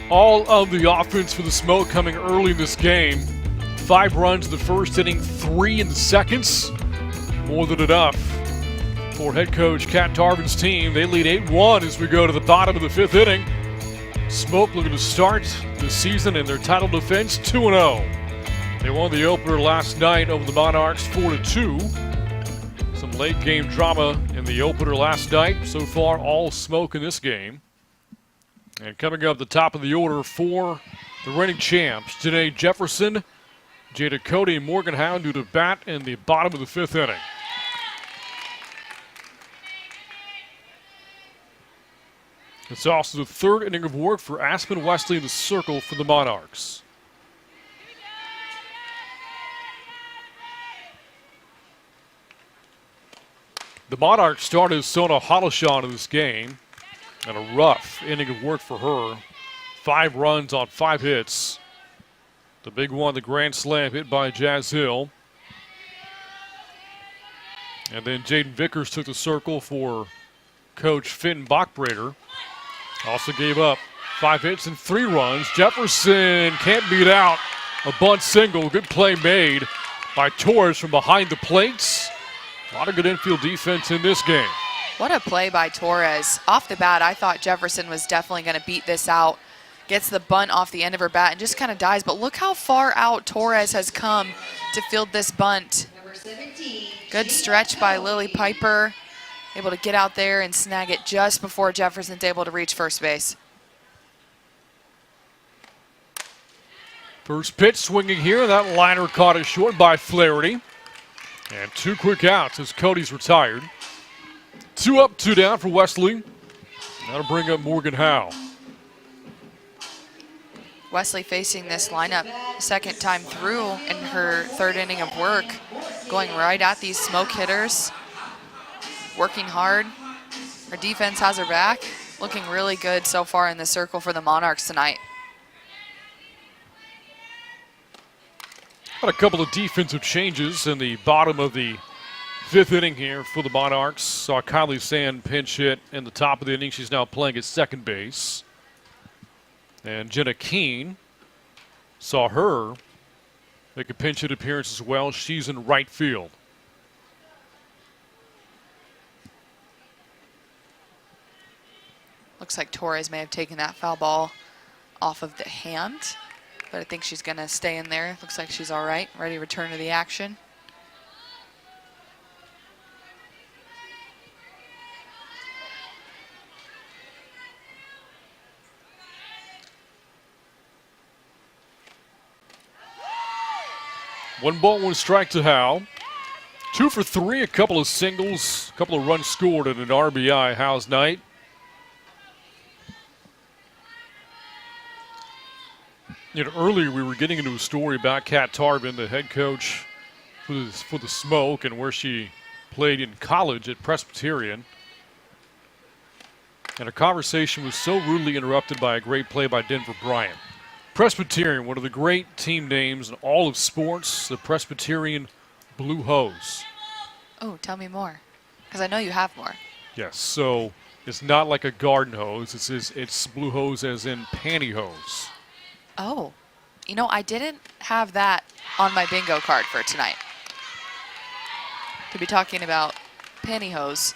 All of the offense for the Smoke coming early in this game. 5 runs in the first inning, 3 in the seconds. More than enough for head coach Kat Tarvin's team. They lead 8-1 as we go to the bottom of the 5th inning. Smoke looking to start the season in their title defense 2-0. They won the opener last night over the Monarchs 4-2. Some late game drama in the opener last night. So far, all Smoke in this game. And coming up the top of the order for the reigning champs, Janae Jefferson, Jada Cody, and Morgan Hound due to bat in the bottom of the 5th inning. It's also the 3rd inning of work for Aspen Wesley in the circle for the Monarchs. The Monarchs started Sona Hollishaw in this game. And a rough inning of work for her. 5 runs on 5 hits. The big one, the grand slam hit by Jazz Hill. And then Jaden Vickers took the circle for coach Finn Bachbrader. Also gave up 5 hits and 3 runs. Jefferson can't beat out a bunt single. Good play made by Torres from behind the plates. A lot of good infield defense in this game. What a play by Torres. Off the bat, I thought Jefferson was definitely going to beat this out. Gets the bunt off the end of her bat and just kind of dies. But look how far out Torres has come to field this bunt. Good stretch by Lily Piper. Able to get out there and snag it just before Jefferson's able to reach first base. First pitch swinging here. That liner caught it short by Flaherty. And 2 quick outs as Cody's retired. 2 up, 2 down for Wesley. That'll bring up Morgan Howe. Wesley facing this lineup second time through in her 3rd inning of work. Going right at these Smoke hitters. Working hard. Her defense has her back. Looking really good so far in the circle for the Monarchs tonight. Got a couple of defensive changes in the bottom of the 5th inning here for the Monarchs. Saw Kylie Sand pinch hit in the top of the inning. She's now playing at second base. And Jenna Keene, saw her make a pinch hit appearance as well. She's in right field. Looks like Torres may have taken that foul ball off of the hand, but I think she's going to stay in there. Looks like she's all right, ready to return to the action. 1 ball, 1 strike to Howe. 2 for 3, a couple of singles, a couple of runs scored and an RBI. Howe's night. Earlier we were getting into a story about Kat Tarbin, the head coach for the Smoke, and where she played in college at Presbyterian. And a conversation was so rudely interrupted by a great play by Denver Bryant. Presbyterian, one of the great team names in all of sports, the Presbyterian Blue Hose. Oh, tell me more, because I know you have more. Yes, so it's not like a garden hose. It's Blue Hose as in pantyhose. Oh, I didn't have that on my bingo card for tonight. To be talking about pantyhose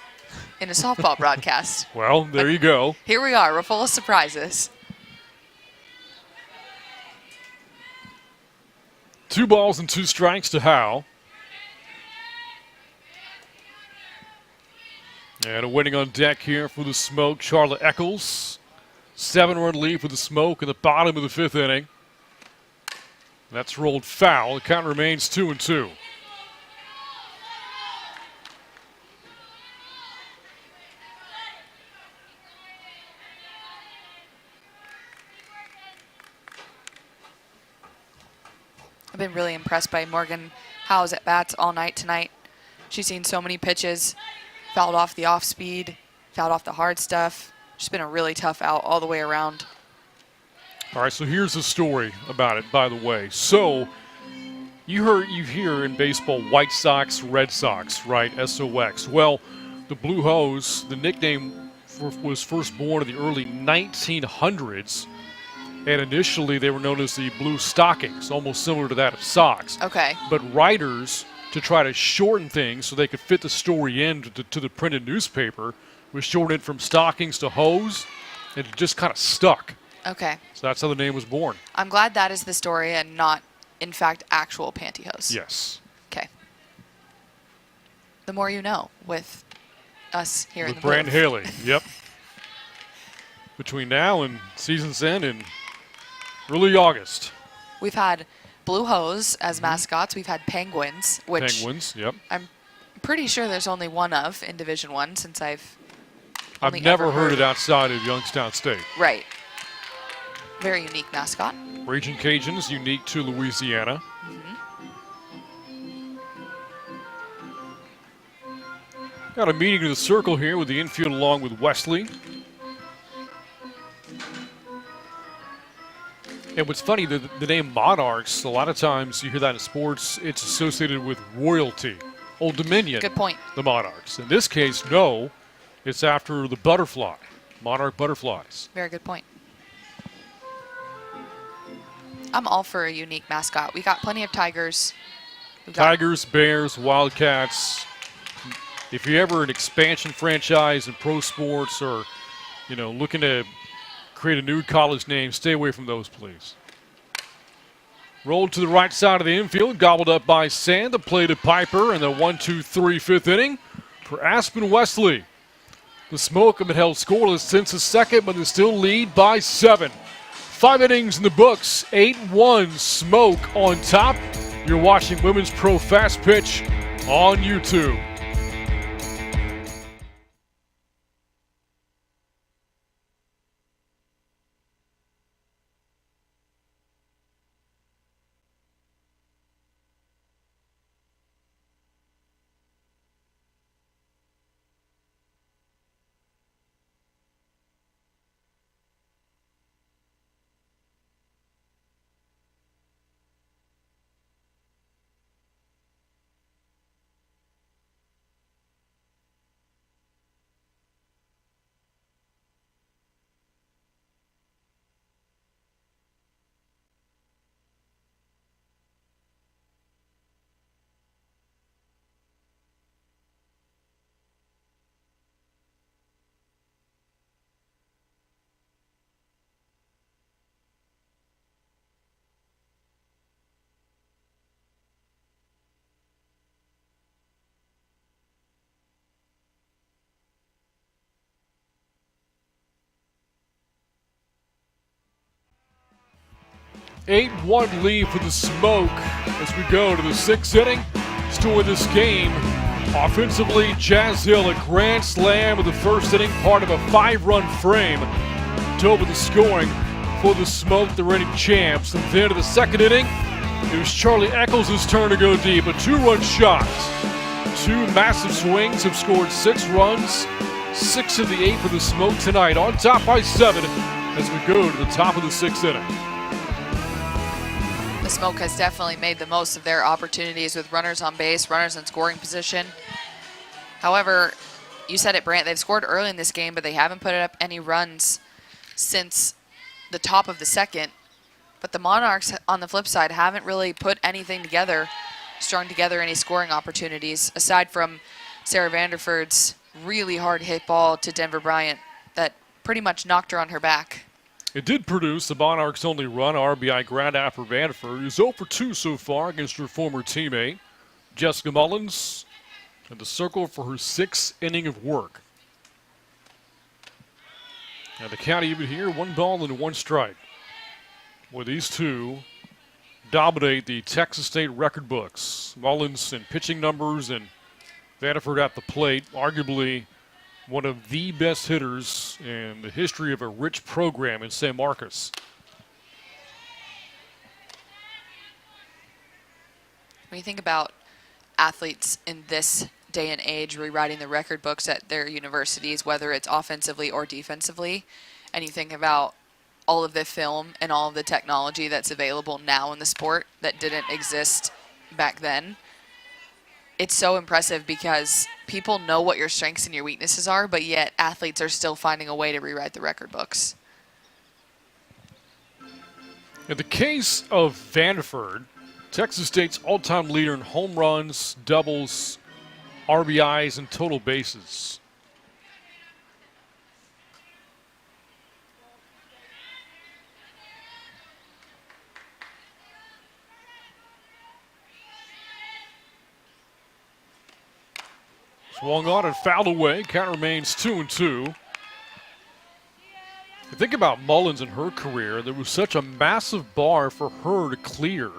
in a softball broadcast. Well, there you go. Here we are. We're full of surprises. 2 balls and 2 strikes to Howe. And a winning on deck here for the Smoke, Charlotte Eccles. 7-run lead for the Smoke in the bottom of the 5th inning. That's rolled foul. The count remains 2-2. I've been really impressed by Morgan Howe's at bats all night tonight. She's seen so many pitches, fouled off the off speed, fouled off the hard stuff. She's been a really tough out all the way around. All right, so here's the story about it, by the way. So you hear in baseball White Sox, Red Sox, right? SOX. Well, the Blue Hose, the nickname was first born in the early 1900s. And initially, they were known as the Blue Stockings, almost similar to that of Sox. Okay. But writers, to try to shorten things so they could fit the story in to the printed newspaper, was shortened from stockings to hose, and it just kind of stuck. Okay. So that's how the name was born. I'm glad that is the story and not, in fact, actual pantyhose. Yes. Okay. The more you know with us here in the With Brand booth. Haley, yep. Between now and season's end in early August. We've had Blue Hose as mascots. We've had Penguins, which Penguins, yep. I'm pretty sure there's only one of in Division I since I've I've only never ever heard it outside of Youngstown State. Right. Very unique mascot. Raging Cajuns, unique to Louisiana. Got a meeting in the circle here with the infield along with Wesley. And what's funny, the name Monarchs, a lot of times you hear that in sports, it's associated with royalty. Old Dominion. Good point. The Monarchs. In this case, no, it's after the butterfly, monarch butterflies. Very good point. I'm all for a unique mascot. We got plenty of tigers. Tigers, Bears, Wildcats. If you're ever an expansion franchise in pro sports or, looking to create a new college name, stay away from those, please. Rolled to the right side of the infield, gobbled up by Sand. The play to Piper in the 1-2-3 5th inning for Aspen Wesley. The Smoke have been held scoreless since the second, but they still lead by 7. 5 innings in the books, 8-1 Smoke on top. You're watching Women's Pro Fast Pitch on YouTube. 8-1 lead for the Smoke as we go to the 6th inning. Story of this game. Offensively, Jazz Hill, a grand slam of the first inning, part of a 5-run frame. Dove the scoring for the Smoke, the reigning champs. And then to the 2nd inning, it was Charlie Eccles' turn to go deep. A 2-run shot. 2 massive swings have scored 6 runs. 6 of the 8 for the Smoke tonight. On top by 7 as we go to the top of the 6th inning. The Smoke has definitely made the most of their opportunities with runners on base, runners in scoring position. However, you said it, Brant, they've scored early in this game, but they haven't put up any runs since the top of the 2nd. But the Monarchs, on the flip side, haven't really put anything together, strung together any scoring opportunities, aside from Sarah Vanderford's really hard hit ball to Denver Bryant that pretty much knocked her on her back. It did produce the Monarchs' only run, RBI ground out for Vanderford, who's 0 for 2 so far against her former teammate, Jessica Mullins, in the circle for her 6th inning of work. And the count even here, 1 ball and 1 strike. Where these two dominate the Texas State record books. Mullins in pitching numbers and Vanderford at the plate, arguably one of the best hitters in the history of a rich program in San Marcos. When you think about athletes in this day and age rewriting the record books at their universities, whether it's offensively or defensively, and you think about all of the film and all of the technology that's available now in the sport that didn't exist back then, it's so impressive because people know what your strengths and your weaknesses are, but yet athletes are still finding a way to rewrite the record books. In the case of Vanderford, Texas State's all-time leader in home runs, doubles, RBIs, and total bases. Swung on and fouled away. Count remains 2-2. You think about Mullins in her career, there was such a massive bar for her to clear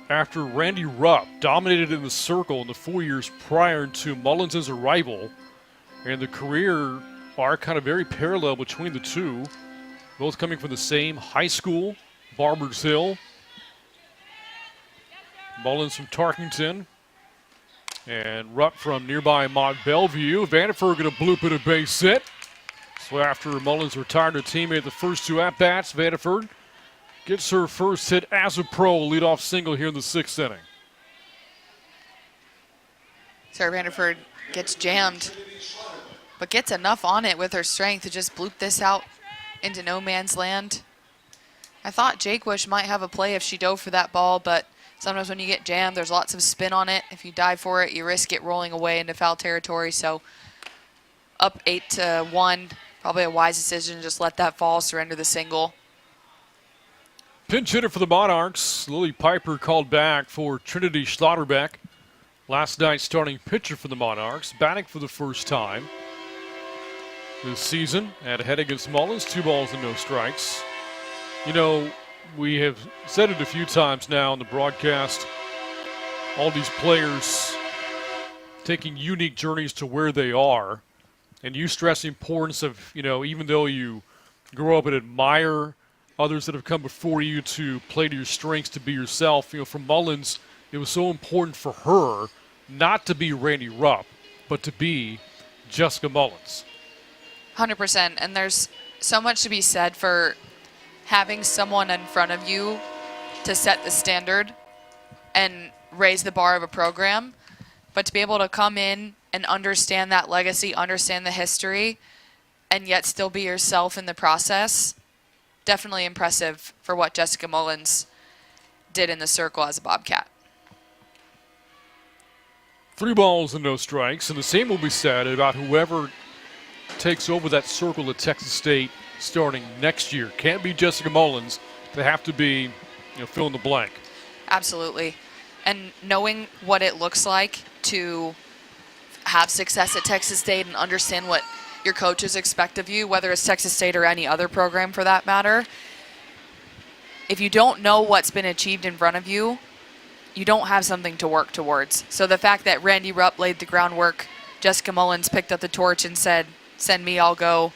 after Randy Rupp dominated in the circle in the 4 years prior to Mullins' arrival. And the career are kind of very parallel between the two, both coming from the same high school, Barbers Hill. Mullins from Tarkington, and Rupp from nearby Mont Bellevue. Vanderford going to bloop it a base hit. So after Mullins retired her teammate the first 2 at-bats, Vanderford gets her first hit as a pro, leadoff single here in the 6th inning. Sarah Vanderford gets jammed, but gets enough on it with her strength to just bloop this out into no man's land. I thought Jakewish might have a play if she dove for that ball, but sometimes when you get jammed, there's lots of spin on it. If you dive for it, you risk it rolling away into foul territory. So up 8-1, probably a wise decision to just let that fall, surrender the single. Pinch hitter for the Monarchs, Lily Piper called back for Trinity Schlotterbeck. Last night's starting pitcher for the Monarchs, batting for the first time this season. And ahead against Mullins, 2 balls and no strikes. You know, we have said it a few times now in the broadcast, all these players taking unique journeys to where they are, and you stress the importance of, you know, even though you grow up and admire others that have come before you, to play to your strengths, to be yourself. You know, for Mullins, it was so important for her not to be Randy Rupp, but to be Jessica Mullins. 100%, and there's so much to be said for having someone in front of you to set the standard and raise the bar of a program, but to be able to come in and understand that legacy, understand the history, and yet still be yourself in the process, definitely impressive for what Jessica Mullins did in the circle as a Bobcat. 3 balls and no strikes, and the same will be said about whoever takes over that circle at Texas State starting next year. Can't be Jessica Mullins. They have to be, fill in the blank. Absolutely. And knowing what it looks like to have success at Texas State and understand what your coaches expect of you, whether it's Texas State or any other program for that matter, if you don't know what's been achieved in front of you, you don't have something to work towards. So the fact that Randy Rupp laid the groundwork, Jessica Mullins picked up the torch and said, send me, I'll go.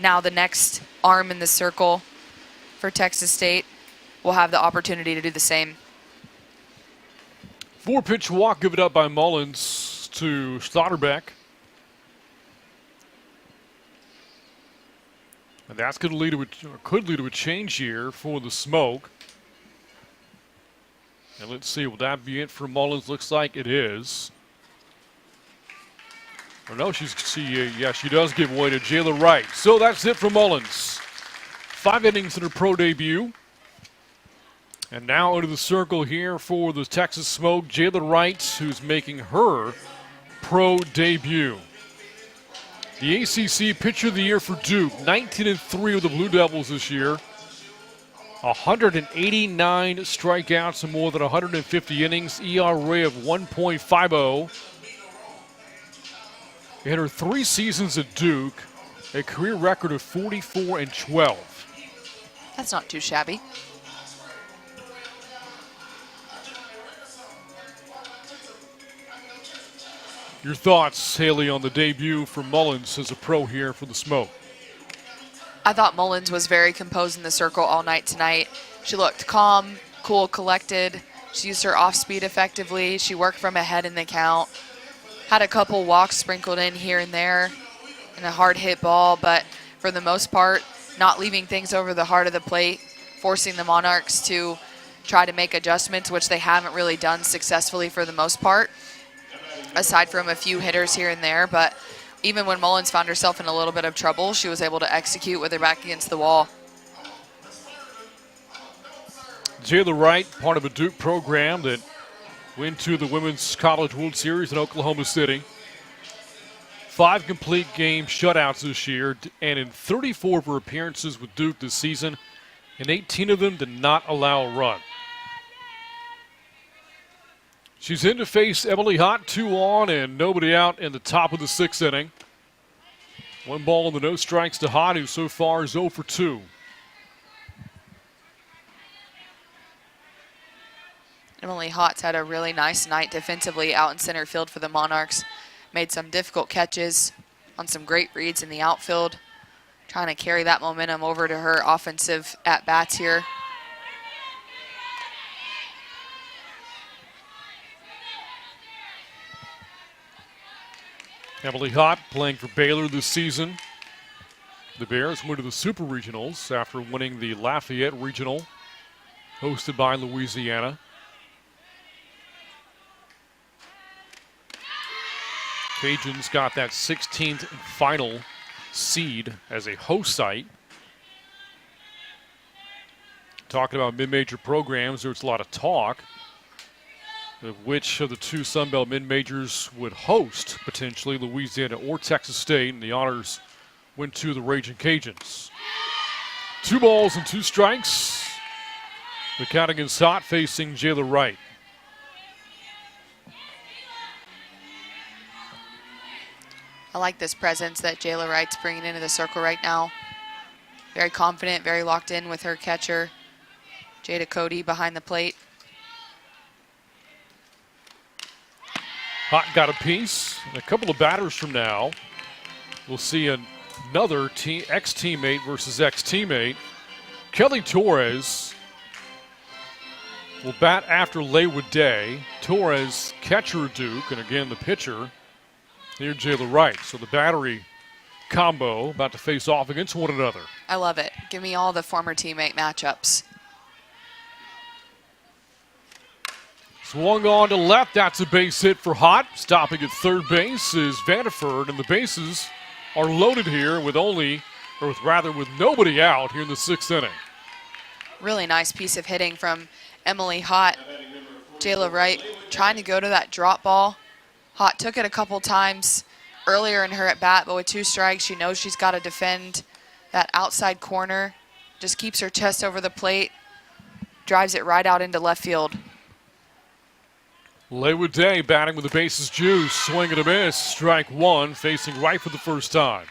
Now the next arm in the circle for Texas State will have the opportunity to do the same. 4-pitch walk given up by Mullins to Slaughterbeck. And that's going to lead to could lead to a change here for the Smoke. And let's see, will that be it for Mullins? Looks like it is. Or no, she does give way to Jayla Wright. So that's it for Mullins. 5 innings in her pro debut. And now into the circle here for the Texas Smoke, Jayla Wright, who's making her pro debut. The ACC Pitcher of the Year for Duke, 19-3 with the Blue Devils this year. 189 strikeouts and more than 150 innings, ERA of 1.50. In her 3 seasons at Duke, a career record of 44-12. That's not too shabby. Your thoughts, Haley, on the debut for Mullins as a pro here for the Smoke? I thought Mullins was very composed in the circle all night tonight. She looked calm, cool, collected. She used her off-speed effectively. She worked from ahead in the count. Had a couple walks sprinkled in here and there and a hard hit ball, but for the most part, not leaving things over the heart of the plate, forcing the Monarchs to try to make adjustments, which they haven't really done successfully for the most part, aside from a few hitters here and there. But even when Mullins found herself in a little bit of trouble, she was able to execute with her back against the wall. Jayla Wright, part of a Duke program that went to the Women's College World Series in Oklahoma City. 5 complete game shutouts this year, and in 34 of her appearances with Duke this season, and 18 of them did not allow a run. She's in to face Emily Hott, 2 on and nobody out in the top of the 6th inning. 1 ball and the no strikes to Hott, who so far is 0 for 2. Emily Hott's had a really nice night defensively out in center field for the Monarchs. Made some difficult catches on some great reads in the outfield. Trying to carry that momentum over to her offensive at-bats here. Emily Hott playing for Baylor this season. The Bears went to the Super Regionals after winning the Lafayette Regional, hosted by Louisiana. Cajuns got that 16th and final seed as a host site. Talking about mid-major programs, there's a lot of talk of which of the 2 Sun Belt mid-majors would host, potentially, Louisiana or Texas State, and the honors went to the Raging Cajuns. 2 balls and 2 strikes. The count against Hott facing Jayla Wright. I like this presence that Jayla Wright's bringing into the circle right now. Very confident, very locked in with her catcher, Jada Cody, behind the plate. Hott got a piece. And a couple of batters from now, we'll see another ex-teammate versus ex-teammate. Kelly Torres will bat after Laywood Day. Torres, catcher of Duke, and again the pitcher, near Jayla Wright. So the battery combo about to face off against one another. I love it. Give me all the former teammate matchups. Swung on to left. That's a base hit for Hott. Stopping at third base is Vanderford, and the bases are loaded here with nobody out here in the 6th inning. Really nice piece of hitting from Emily Hott. Jayla Wright trying to go to that drop ball. Hott took it a couple times earlier in her at bat, but with 2 strikes, she knows she's got to defend that outside corner. Just keeps her chest over the plate, drives it right out into left field. Laywood Day batting with the bases juice, swing and a miss, strike 1, facing right for the first time.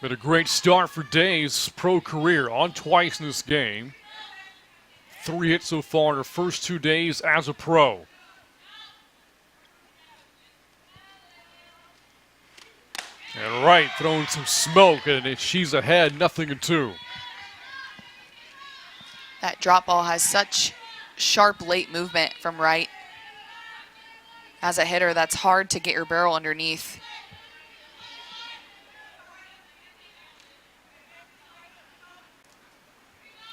But a great start for Day's pro career, on twice in this game. 3 hits so far in her first 2 days as a pro. And Wright throwing some smoke, and she's ahead, 0-2. That drop ball has such sharp late movement from Wright. As a hitter, that's hard to get your barrel underneath.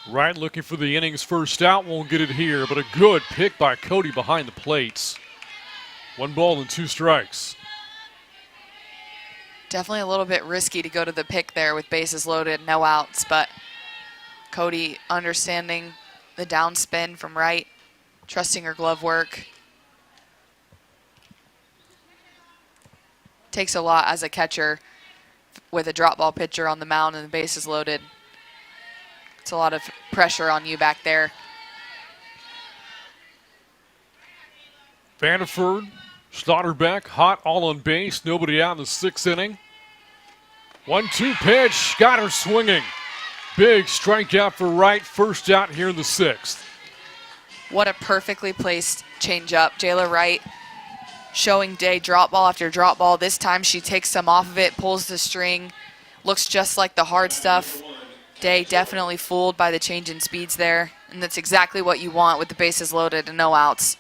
Wright looking for the inning's first out, won't get it here, but a good pick by Cody behind the plates. 1 ball and 2 strikes. Definitely a little bit risky to go to the pick there with bases loaded, no outs, but Cody understanding the downspin from Wright, trusting her glove work. Takes a lot as a catcher with a drop ball pitcher on the mound and the bases loaded. It's a lot of pressure on you back there. Vanderford, Slaughterbeck, hot, all on base, nobody out in the 6th inning. 1-2 pitch, got her swinging. Big strikeout for Wright, first out here in the 6th. What a perfectly placed changeup. Jayla Wright showing Day drop ball after drop ball. This time she takes some off of it, pulls the string, looks just like the hard stuff. Day definitely fooled by the change in speeds there, and that's exactly what you want with the bases loaded and no outs.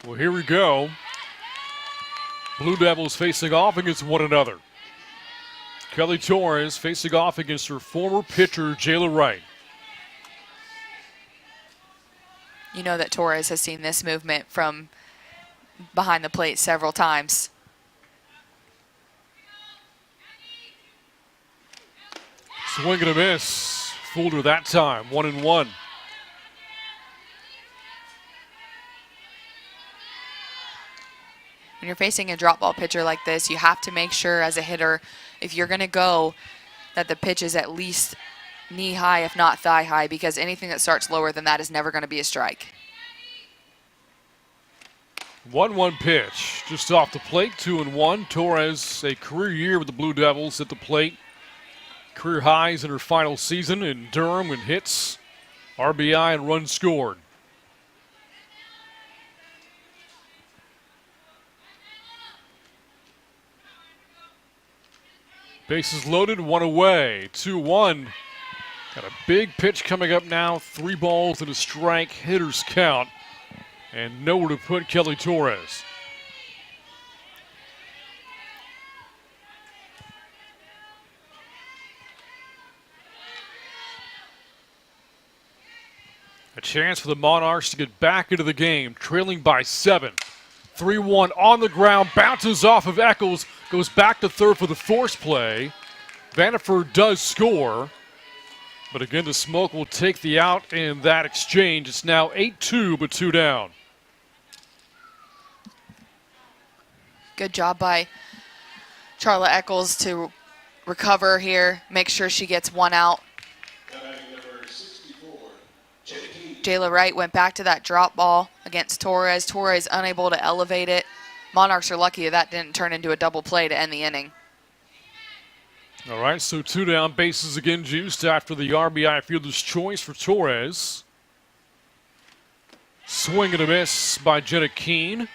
Well, here we go. Blue Devils facing off against one another. Kelly Torres facing off against her former pitcher, Jayla Wright. You know that Torres has seen this movement from behind the plate several times. Swing and a miss. Fooled her that time. 1-1. When you're facing a drop ball pitcher like this, you have to make sure as a hitter, if you're going to go, that the pitch is at least knee high, if not thigh high, because anything that starts lower than that is never going to be a strike. 1-1 pitch. Just off the plate, 2-1. Torres, a career year with the Blue Devils at the plate. Career highs in her final season in Durham in hits, RBI, and runs scored. Bases loaded, 1 away, 2-1. Got a big pitch coming up now, 3 balls and a strike, hitter's count, and nowhere to put Kelly Torres. A chance for the Monarchs to get back into the game, trailing by 7. 3-1 on the ground, bounces off of Eccles, goes back to third for the force play. Vanderford does score, but again the smoke will take the out in that exchange. It's now 8-2, but 2 down. Good job by Charlotte Eccles to recover here, make sure she gets 1 out. Jayla Wright went back to that drop ball against Torres. Torres unable to elevate it. Monarchs are lucky that didn't turn into a double play to end the inning. All right, so 2 down, bases again juiced after the RBI fielder's choice for Torres. Swing and a miss by Jenna Keene.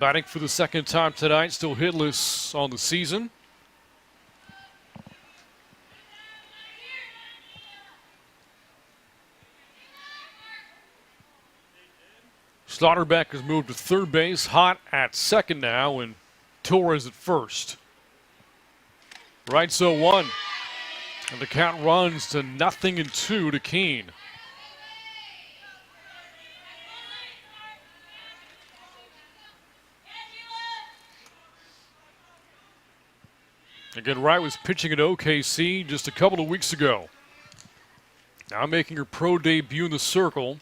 Batting for the 2nd time tonight, still hitless on the season. Slaughterbeck has moved to third base, hot at 2nd now, and Torres at 1st. Right, so 1. And the count runs to 0-2 to Keene. Again, Wright was pitching at OKC just a couple of weeks ago. Now making her pro debut in the circle.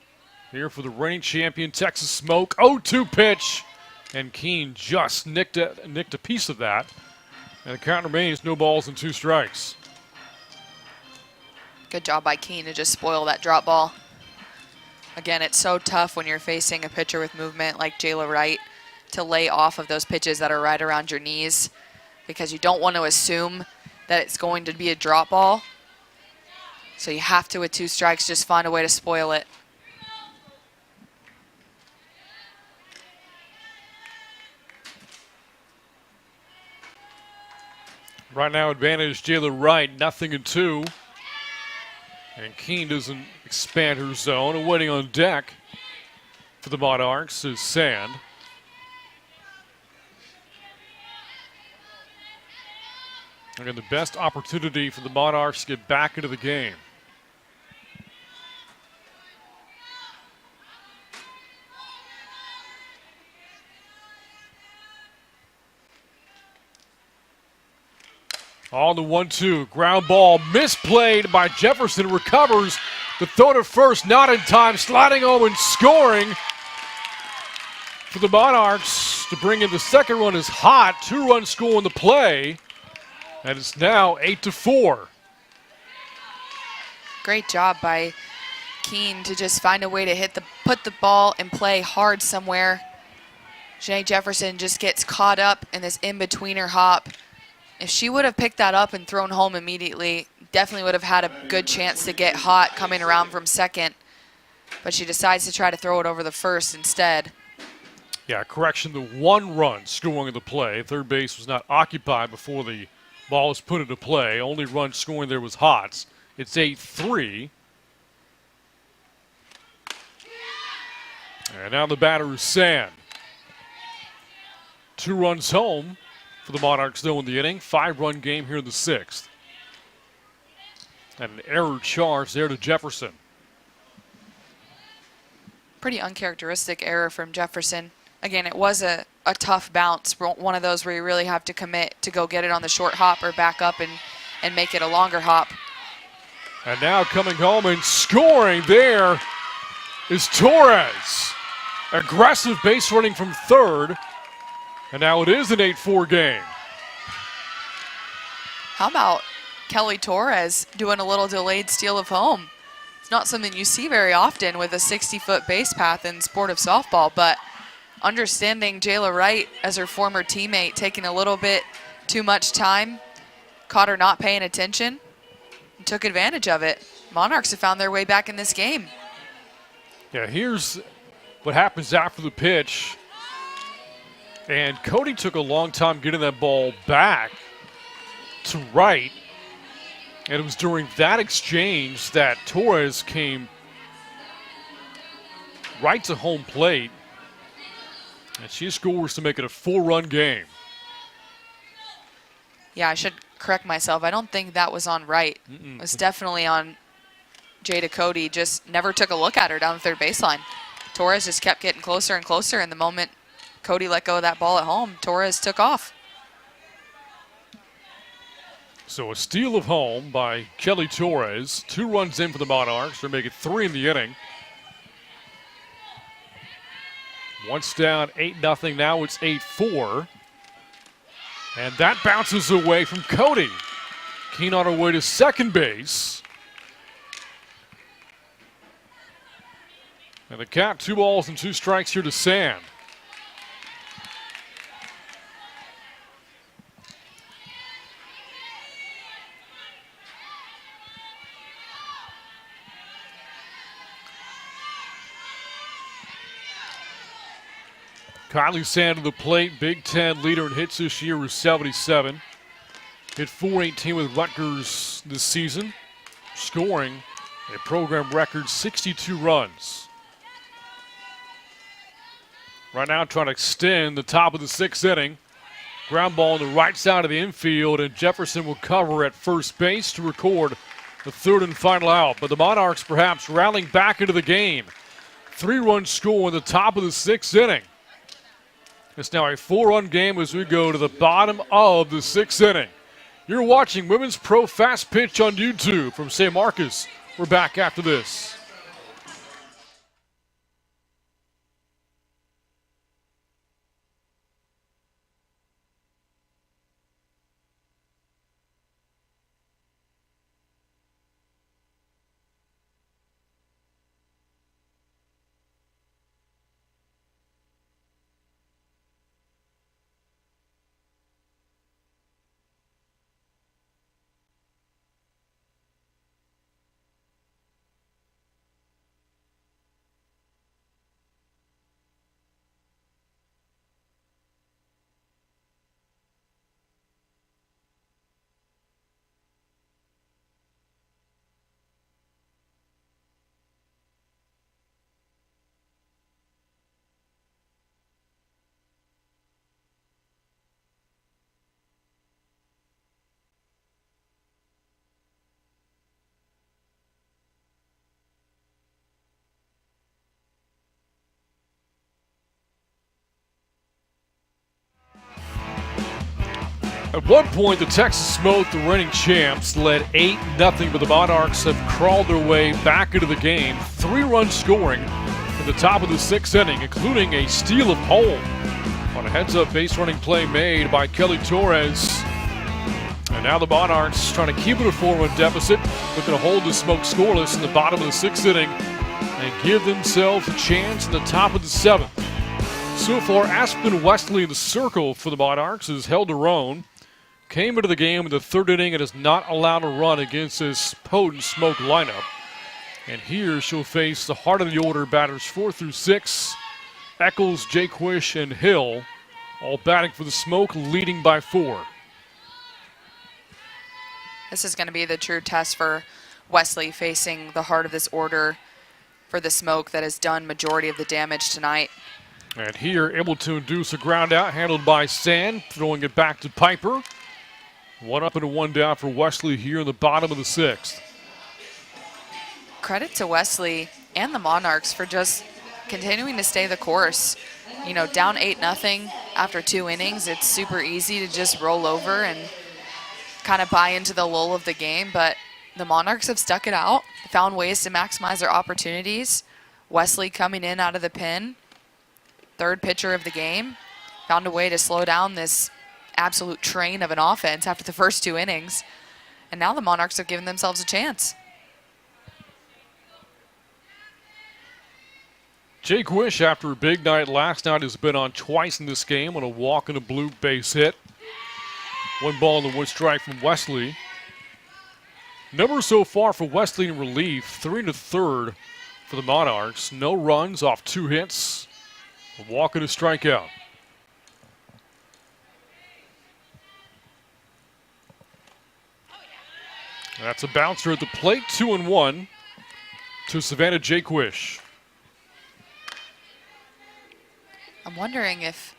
Here for the reigning champion, Texas Smoke. 0-2 pitch. And Keene just nicked a piece of that. And the count remains no balls and 2 strikes. Good job by Keene to just spoil that drop ball. Again, it's so tough when you're facing a pitcher with movement like Jayla Wright to lay off of those pitches that are right around your knees, because you don't want to assume that it's going to be a drop ball. So you have to, with 2 strikes, just find a way to spoil it. Right now, advantage Jayla Wright, 0-2. And Keene doesn't expand her zone. And waiting on deck for the Monarchs is Sand. Again, the best opportunity for the Monarchs to get back into the game. On the 1-2, ground ball misplayed by Jefferson, recovers the throw to first, not in time, sliding home and scoring for the Monarchs to bring in the second run is hot. 2-run score in the play, and it's now 8-4. Great job by Keene to just find a way to put the ball in play hard somewhere. Janae Jefferson just gets caught up in this in-betweener hop. If she would have picked that up and thrown home immediately, definitely would have had a good chance to get hot coming around from second. But she decides to try to throw it over the first instead. Yeah, correction, the 1-run scoring of the play. Third base was not occupied before the ball was put into play. Only run scoring there was Hotz. It's 8-3. And now the batter is Sand. 2 runs home for the Monarchs, though, in the inning. 5-run game here in the 6th. And an error charge there to Jefferson. Pretty uncharacteristic error from Jefferson. Again, it was a tough bounce, one of those where you really have to commit to go get it on the short hop or back up and make it a longer hop. And now coming home and scoring there is Torres. Aggressive base running from third. And now it is an 8-4 game. How about Kelly Torres doing a little delayed steal of home? It's not something you see very often with a 60-foot base path in sport of softball, but understanding Jayla Wright as her former teammate, taking a little bit too much time, caught her not paying attention, and took advantage of it. Monarchs have found their way back in this game. Yeah, here's what happens after the pitch. And Cody took a long time getting that ball back to Wright. And it was during that exchange that Torres came right to home plate. And she scores to make it a 4-run game. Yeah, I should correct myself. I don't think that was on Wright. It was definitely on Jada Cody. Just never took a look at her down the third baseline. Torres just kept getting closer and closer, and the moment Cody let go of that ball at home, Torres took off. So a steal of home by Kelly Torres. 2 runs in for the Monarchs. They're making 3 in the inning. Once down, 8-0. Now it's 8-4. And that bounces away from Cody. Keene on her way to second base. And the count, 2 balls and 2 strikes here to Sand. Kylie Sand to the plate, Big Ten leader in hits this year with 77. Hit .418 with Rutgers this season, scoring a program record 62 runs. Right now trying to extend the top of the 6th inning. Ground ball on the right side of the infield, and Jefferson will cover at first base to record the 3rd and final out. But the Monarchs perhaps rallying back into the game. 3-run score in the top of the 6th inning. It's now a 4-run game as we go to the bottom of the 6th inning. You're watching Women's Pro Fast Pitch on YouTube from St. Marcus. We're back after this. At one point, the Texas Smoke, the reigning champs, led 8-0, but the Monarchs have crawled their way back into the game. 3-run scoring in the top of the 6th inning, including a steal of home on a heads-up base running play made by Kelly Torres. And now the Monarchs trying to keep it a 4-run deficit, looking to hold the Smoke scoreless in the bottom of the 6th inning and give themselves a chance in the top of the 7th. So far, Aspen Wesley in the circle for the Monarchs has held her own. Came into the game in the 3rd inning and is not allowed a run against this potent Smoke lineup. And here she'll face the heart of the order batters 4 through 6. Eccles, Jaquish, and Hill all batting for the Smoke, leading by 4. This is going to be the true test for Wesley, facing the heart of this order for the Smoke that has done majority of the damage tonight. And here, able to induce a ground out, handled by Sand, throwing it back to Piper. 1 up and a 1 down for Wesley here in the bottom of the 6th. Credit to Wesley and the Monarchs for just continuing to stay the course. You know, down 8-0 after 2 innings, it's super easy to just roll over and kind of buy into the lull of the game, but the Monarchs have stuck it out, found ways to maximize their opportunities. Wesley coming in out of the pen, 3rd pitcher of the game, found a way to slow down this absolute train of an offense after the first 2 innings. And now the Monarchs have given themselves a chance. Jake Wish, after a big night last night, has been on twice in this game on a walk and a blue base hit. 1 ball and the 1 strike from Wesley. Numbers so far for Wesley in relief, 3 1/3 for the Monarchs. No runs off 2 hits, a walk and a strikeout. That's a bouncer at the plate, 2-1 to Savannah Jaquish. I'm wondering if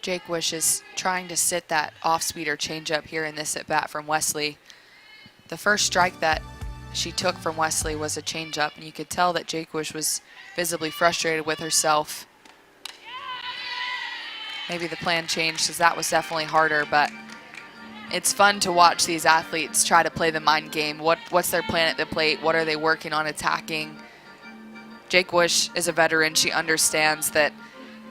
Jaquish is trying to sit that off-speeder changeup here in this at-bat from Wesley. The first strike that she took from Wesley was a changeup, and you could tell that Jaquish was visibly frustrated with herself. Maybe the plan changed because that was definitely harder, but it's fun to watch these athletes try to play the mind game. What's their plan at the plate? What are they working on attacking? Jaquish is a veteran. She understands that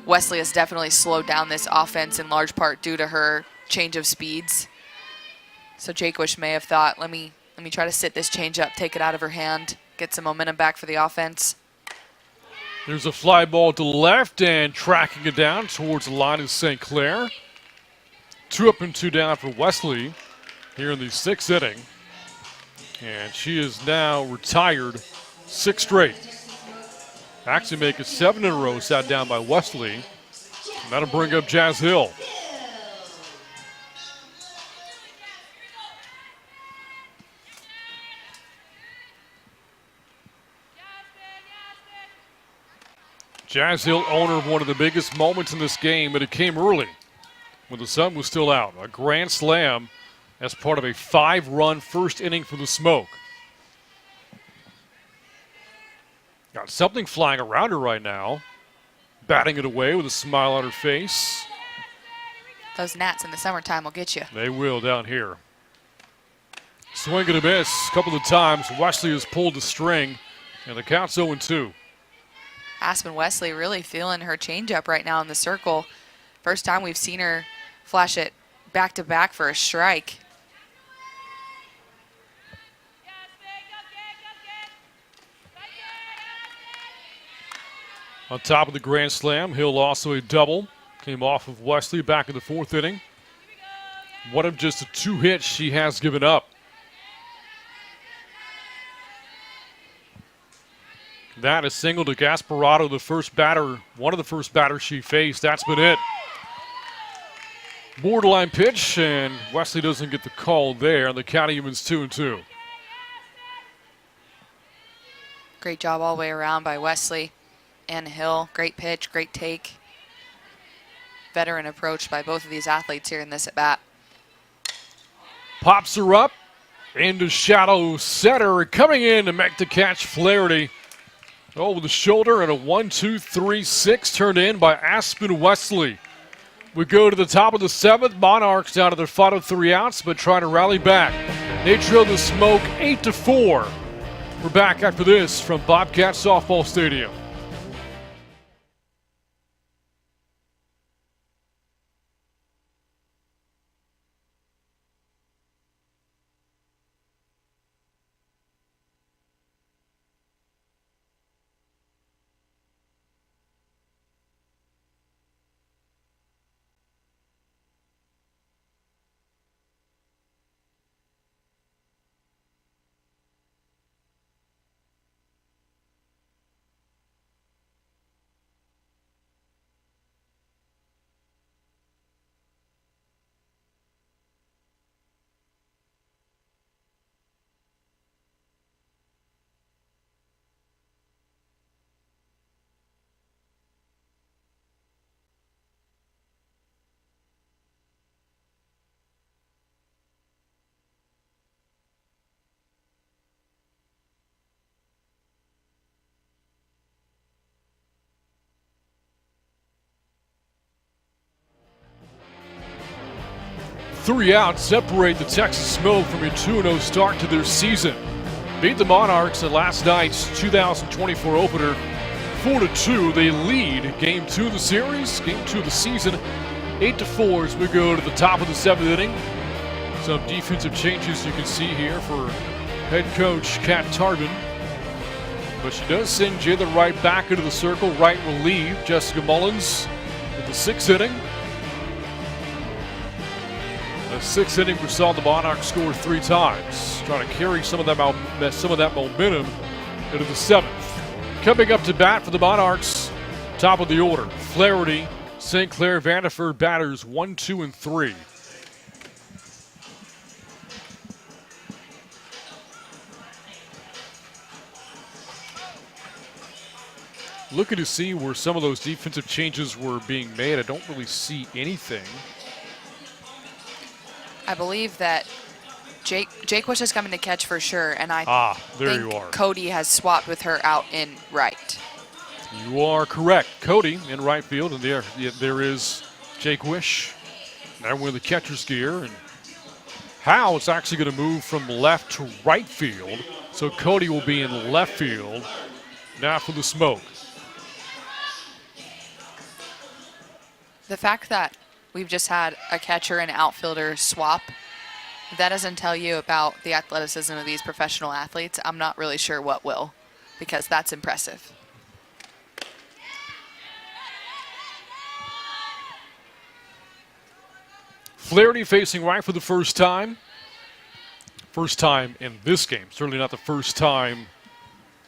Wesley has definitely slowed down this offense in large part due to her change of speeds. So Jaquish may have thought, let me try to sit this changeup, take it out of her hand, get some momentum back for the offense. There's a fly ball to the left, and tracking it down towards the line is St. Clair. 2 up and 2 down for Wesley here in the 6th inning. And she is now retired 6 straight. Actually make it 7 in a row, sat down by Wesley. And that'll bring up Jazz Hill. Jazz Hill, owner of one of the biggest moments in this game, but it came early when the sun was still out. A grand slam as part of a 5-run first inning for the Smoke. Got something flying around her right now. Batting it away with a smile on her face. Those gnats in the summertime will get you. They will down here. Swing and a miss a couple of times. Wesley has pulled the string, and the count's 0-2. Aspen Wesley really feeling her changeup right now in the circle. First time we've seen her flash it back-to-back for a strike. On top of the grand slam, Hill also a double. Came off of Wesley back in the 4th inning. One of just the 2 hits she has given up. That is single to Gasparotto, the first batter, one of the first batters she faced. That's been it. Borderline pitch, and Wesley doesn't get the call there, and the count evens 2-2. Great job all the way around by Wesley and Hill. Great pitch, great take. Veteran approach by both of these athletes here in this at-bat. Pops her up into shallow center. Coming in to make the catch, Flaherty. Over the shoulder, and a 1-2-3-6 turned in by Aspen Wesley. We go to the top of the 7th. Monarchs down to their final 3 outs, but trying to rally back. They trail the Smoke 8-4. We're back after this from Bobcat Softball Stadium. Three outs separate the Texas Smoke from a 2-0 start to their season. Beat the Monarchs in last night's 2024 opener 4-2. They lead Game 2 of the series, Game 2 of the season, 8-4 as we go to the top of the 7th inning. Some defensive changes you can see here for head coach Kat Tarbin. But she does send Jayla Wright back into the circle. Wright will leave Jessica Mullins in the 6th inning. The 6th inning, we saw the Monarchs score 3 times, trying to carry some of that momentum into the 7th. Coming up to bat for the Monarchs, top of the order, Flaherty, St. Clair, Vanderford, batters 1, 2, and 3. Looking to see where some of those defensive changes were being made. I don't really see anything. I believe that Jake Wish is coming to catch for sure, and I there think you are. Cody has swapped with her out in right. You are correct. Cody in right field, and there is Jake Wish. Now we're in the catcher's gear, and Howe is actually going to move from left to right field, so Cody will be in left field now for the Smoke. The fact that we've just had a catcher and outfielder swap, if that doesn't tell you about the athleticism of these professional athletes, I'm not really sure what will, because that's impressive. Flaherty facing right for the first time. First time in this game. Certainly not the first time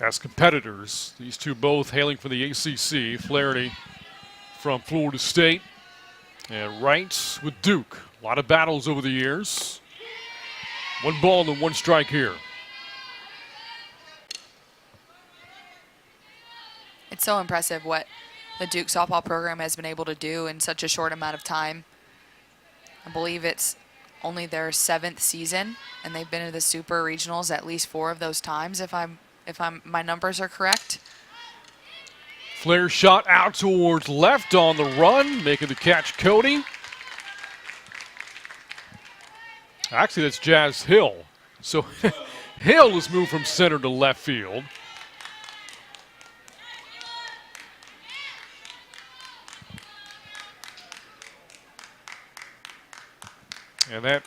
as competitors. These two both hailing from the ACC. Flaherty from Florida State. And Wright with Duke. A lot of battles over the years. 1 ball and 1 strike here. It's so impressive what the Duke softball program has been able to do in such a short amount of time. I believe it's only their 7th season, and they've been to the Super Regionals at least 4 of those times, if my numbers are correct. Flair shot out towards left on the run, making the catch Cody. Actually, that's Jazz Hill. So Hill has moved from center to left field. And that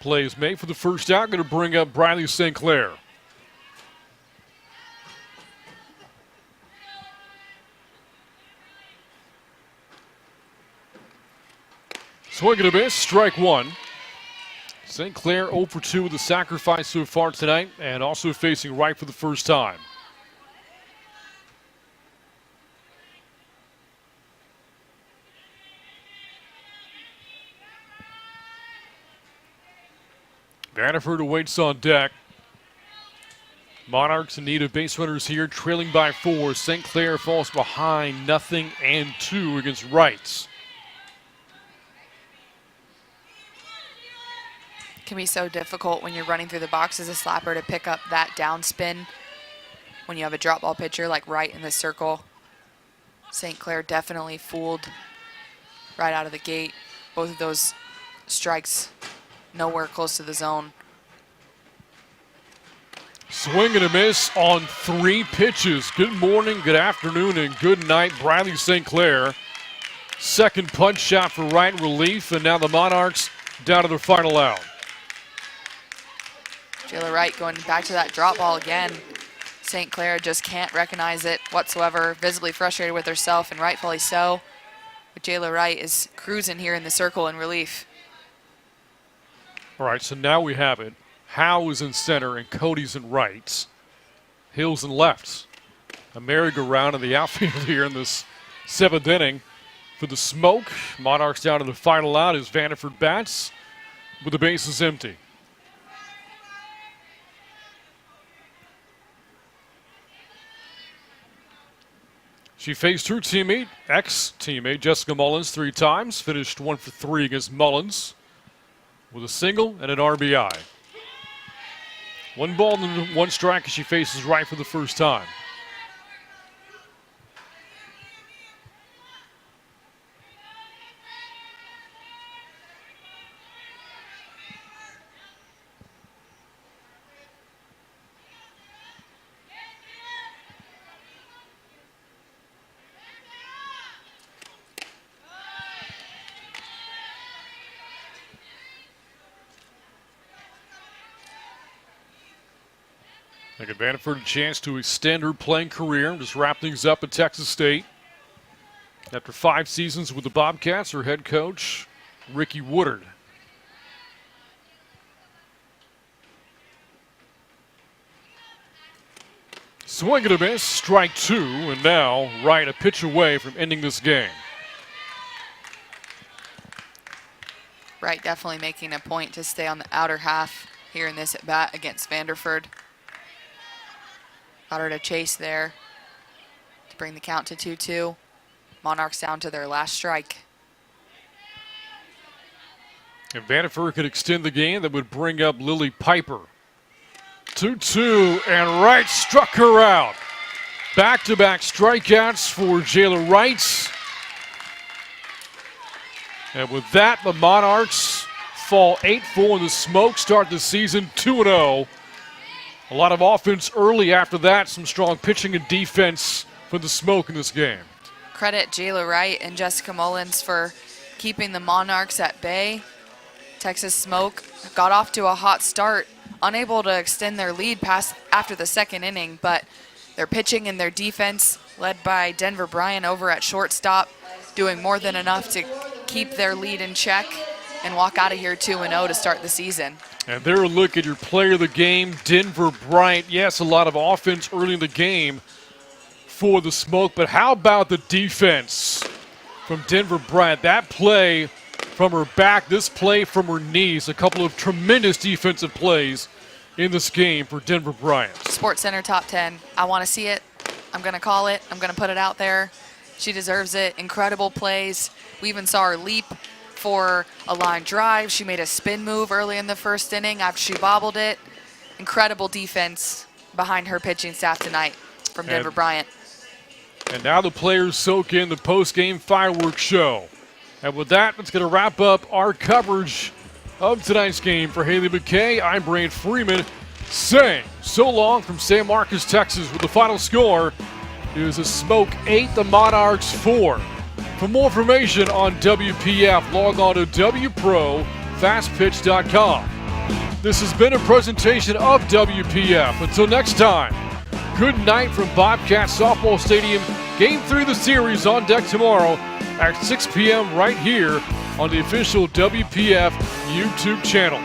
play is made for the first out. Going to bring up Briley St. Clair. Swing and a miss, strike 1. St. Clair 0 for 2 with the sacrifice so far tonight, and also facing right for the first time. Vanderford awaits on deck. Monarchs in need of base runners here, trailing by 4. St. Clair falls behind 0-2 against Wrights. Can be so difficult when you're running through the box as a slapper to pick up that down spin when you have a drop ball pitcher like Wright in the circle. St. Clair definitely fooled right out of the gate. Both of those strikes nowhere close to the zone. Swing and a miss on 3 pitches. Good morning, good afternoon, and good night, Bradley St. Clair. Second punch shot for right relief, and now the Monarchs down to their final out. Jayla Wright going back to that drop ball again. St. Clair just can't recognize it whatsoever, visibly frustrated with herself, and rightfully so. But Jayla Wright is cruising here in the circle in relief. All right, so now we have it. Howe is in center and Cody's in right. Hills in left. A merry-go-round in the outfield here in this 7th inning for the Smoke. Monarchs down to the final out as Vanderford bats with the bases empty. She faced her teammate, ex-teammate Jessica Mullins 3 times, finished 1 for 3 against Mullins with a single and an RBI. 1 ball and 1 strike as she faces right for the first time. They give Vanderford a chance to extend her playing career, just wrap things up at Texas State. After 5 seasons with the Bobcats, her head coach, Ricky Woodard. Swing and a miss, strike 2, and now Wright a pitch away from ending this game. Wright definitely making a point to stay on the outer half here in this at-bat against Vanderford. Got her to chase there to bring the count to 2-2. Monarchs down to their last strike. If Vanderford could extend the game, that would bring up Lily Piper. 2-2, and Wright struck her out. Back-to-back strikeouts for Jayla Wright. And with that, the Monarchs fall 8-4 in the Smoke, start the season 2-0. A lot of offense early after that, some strong pitching and defense for the Smoke in this game. Credit Jayla Wright and Jessica Mullins for keeping the Monarchs at bay. Texas Smoke got off to a hot start, unable to extend their lead past after the 2nd inning, but their pitching and their defense, led by Denver Bryant over at shortstop, doing more than enough to keep their lead in check and walk out of here 2-0 to start the season. And there a look at your player of the game, Denver Bryant. Yes, a lot of offense early in the game for the Smoke, but how about the defense from Denver Bryant? That play from her back, this play from her knees, a couple of tremendous defensive plays in this game for Denver Bryant. Sports Center top 10. I want to see it. I'm going to call it. I'm going to put it out there. She deserves it. Incredible plays. We even saw her leap for a line drive. She made a spin move early in the 1st inning after she bobbled it. Incredible defense behind her pitching staff tonight from Denver Bryant. And now the players soak in the post-game fireworks show. And with that, that's going to wrap up our coverage of tonight's game. For Haley McKay, I'm Brant Freeman saying so long from San Marcos, Texas, with the final score is a Smoke 8, the Monarchs 4. For more information on WPF, log on to WProFastPitch.com. This has been a presentation of WPF. Until next time, good night from Bobcat Softball Stadium. Game 3 of the series on deck tomorrow at 6 p.m. right here on the official WPF YouTube channel.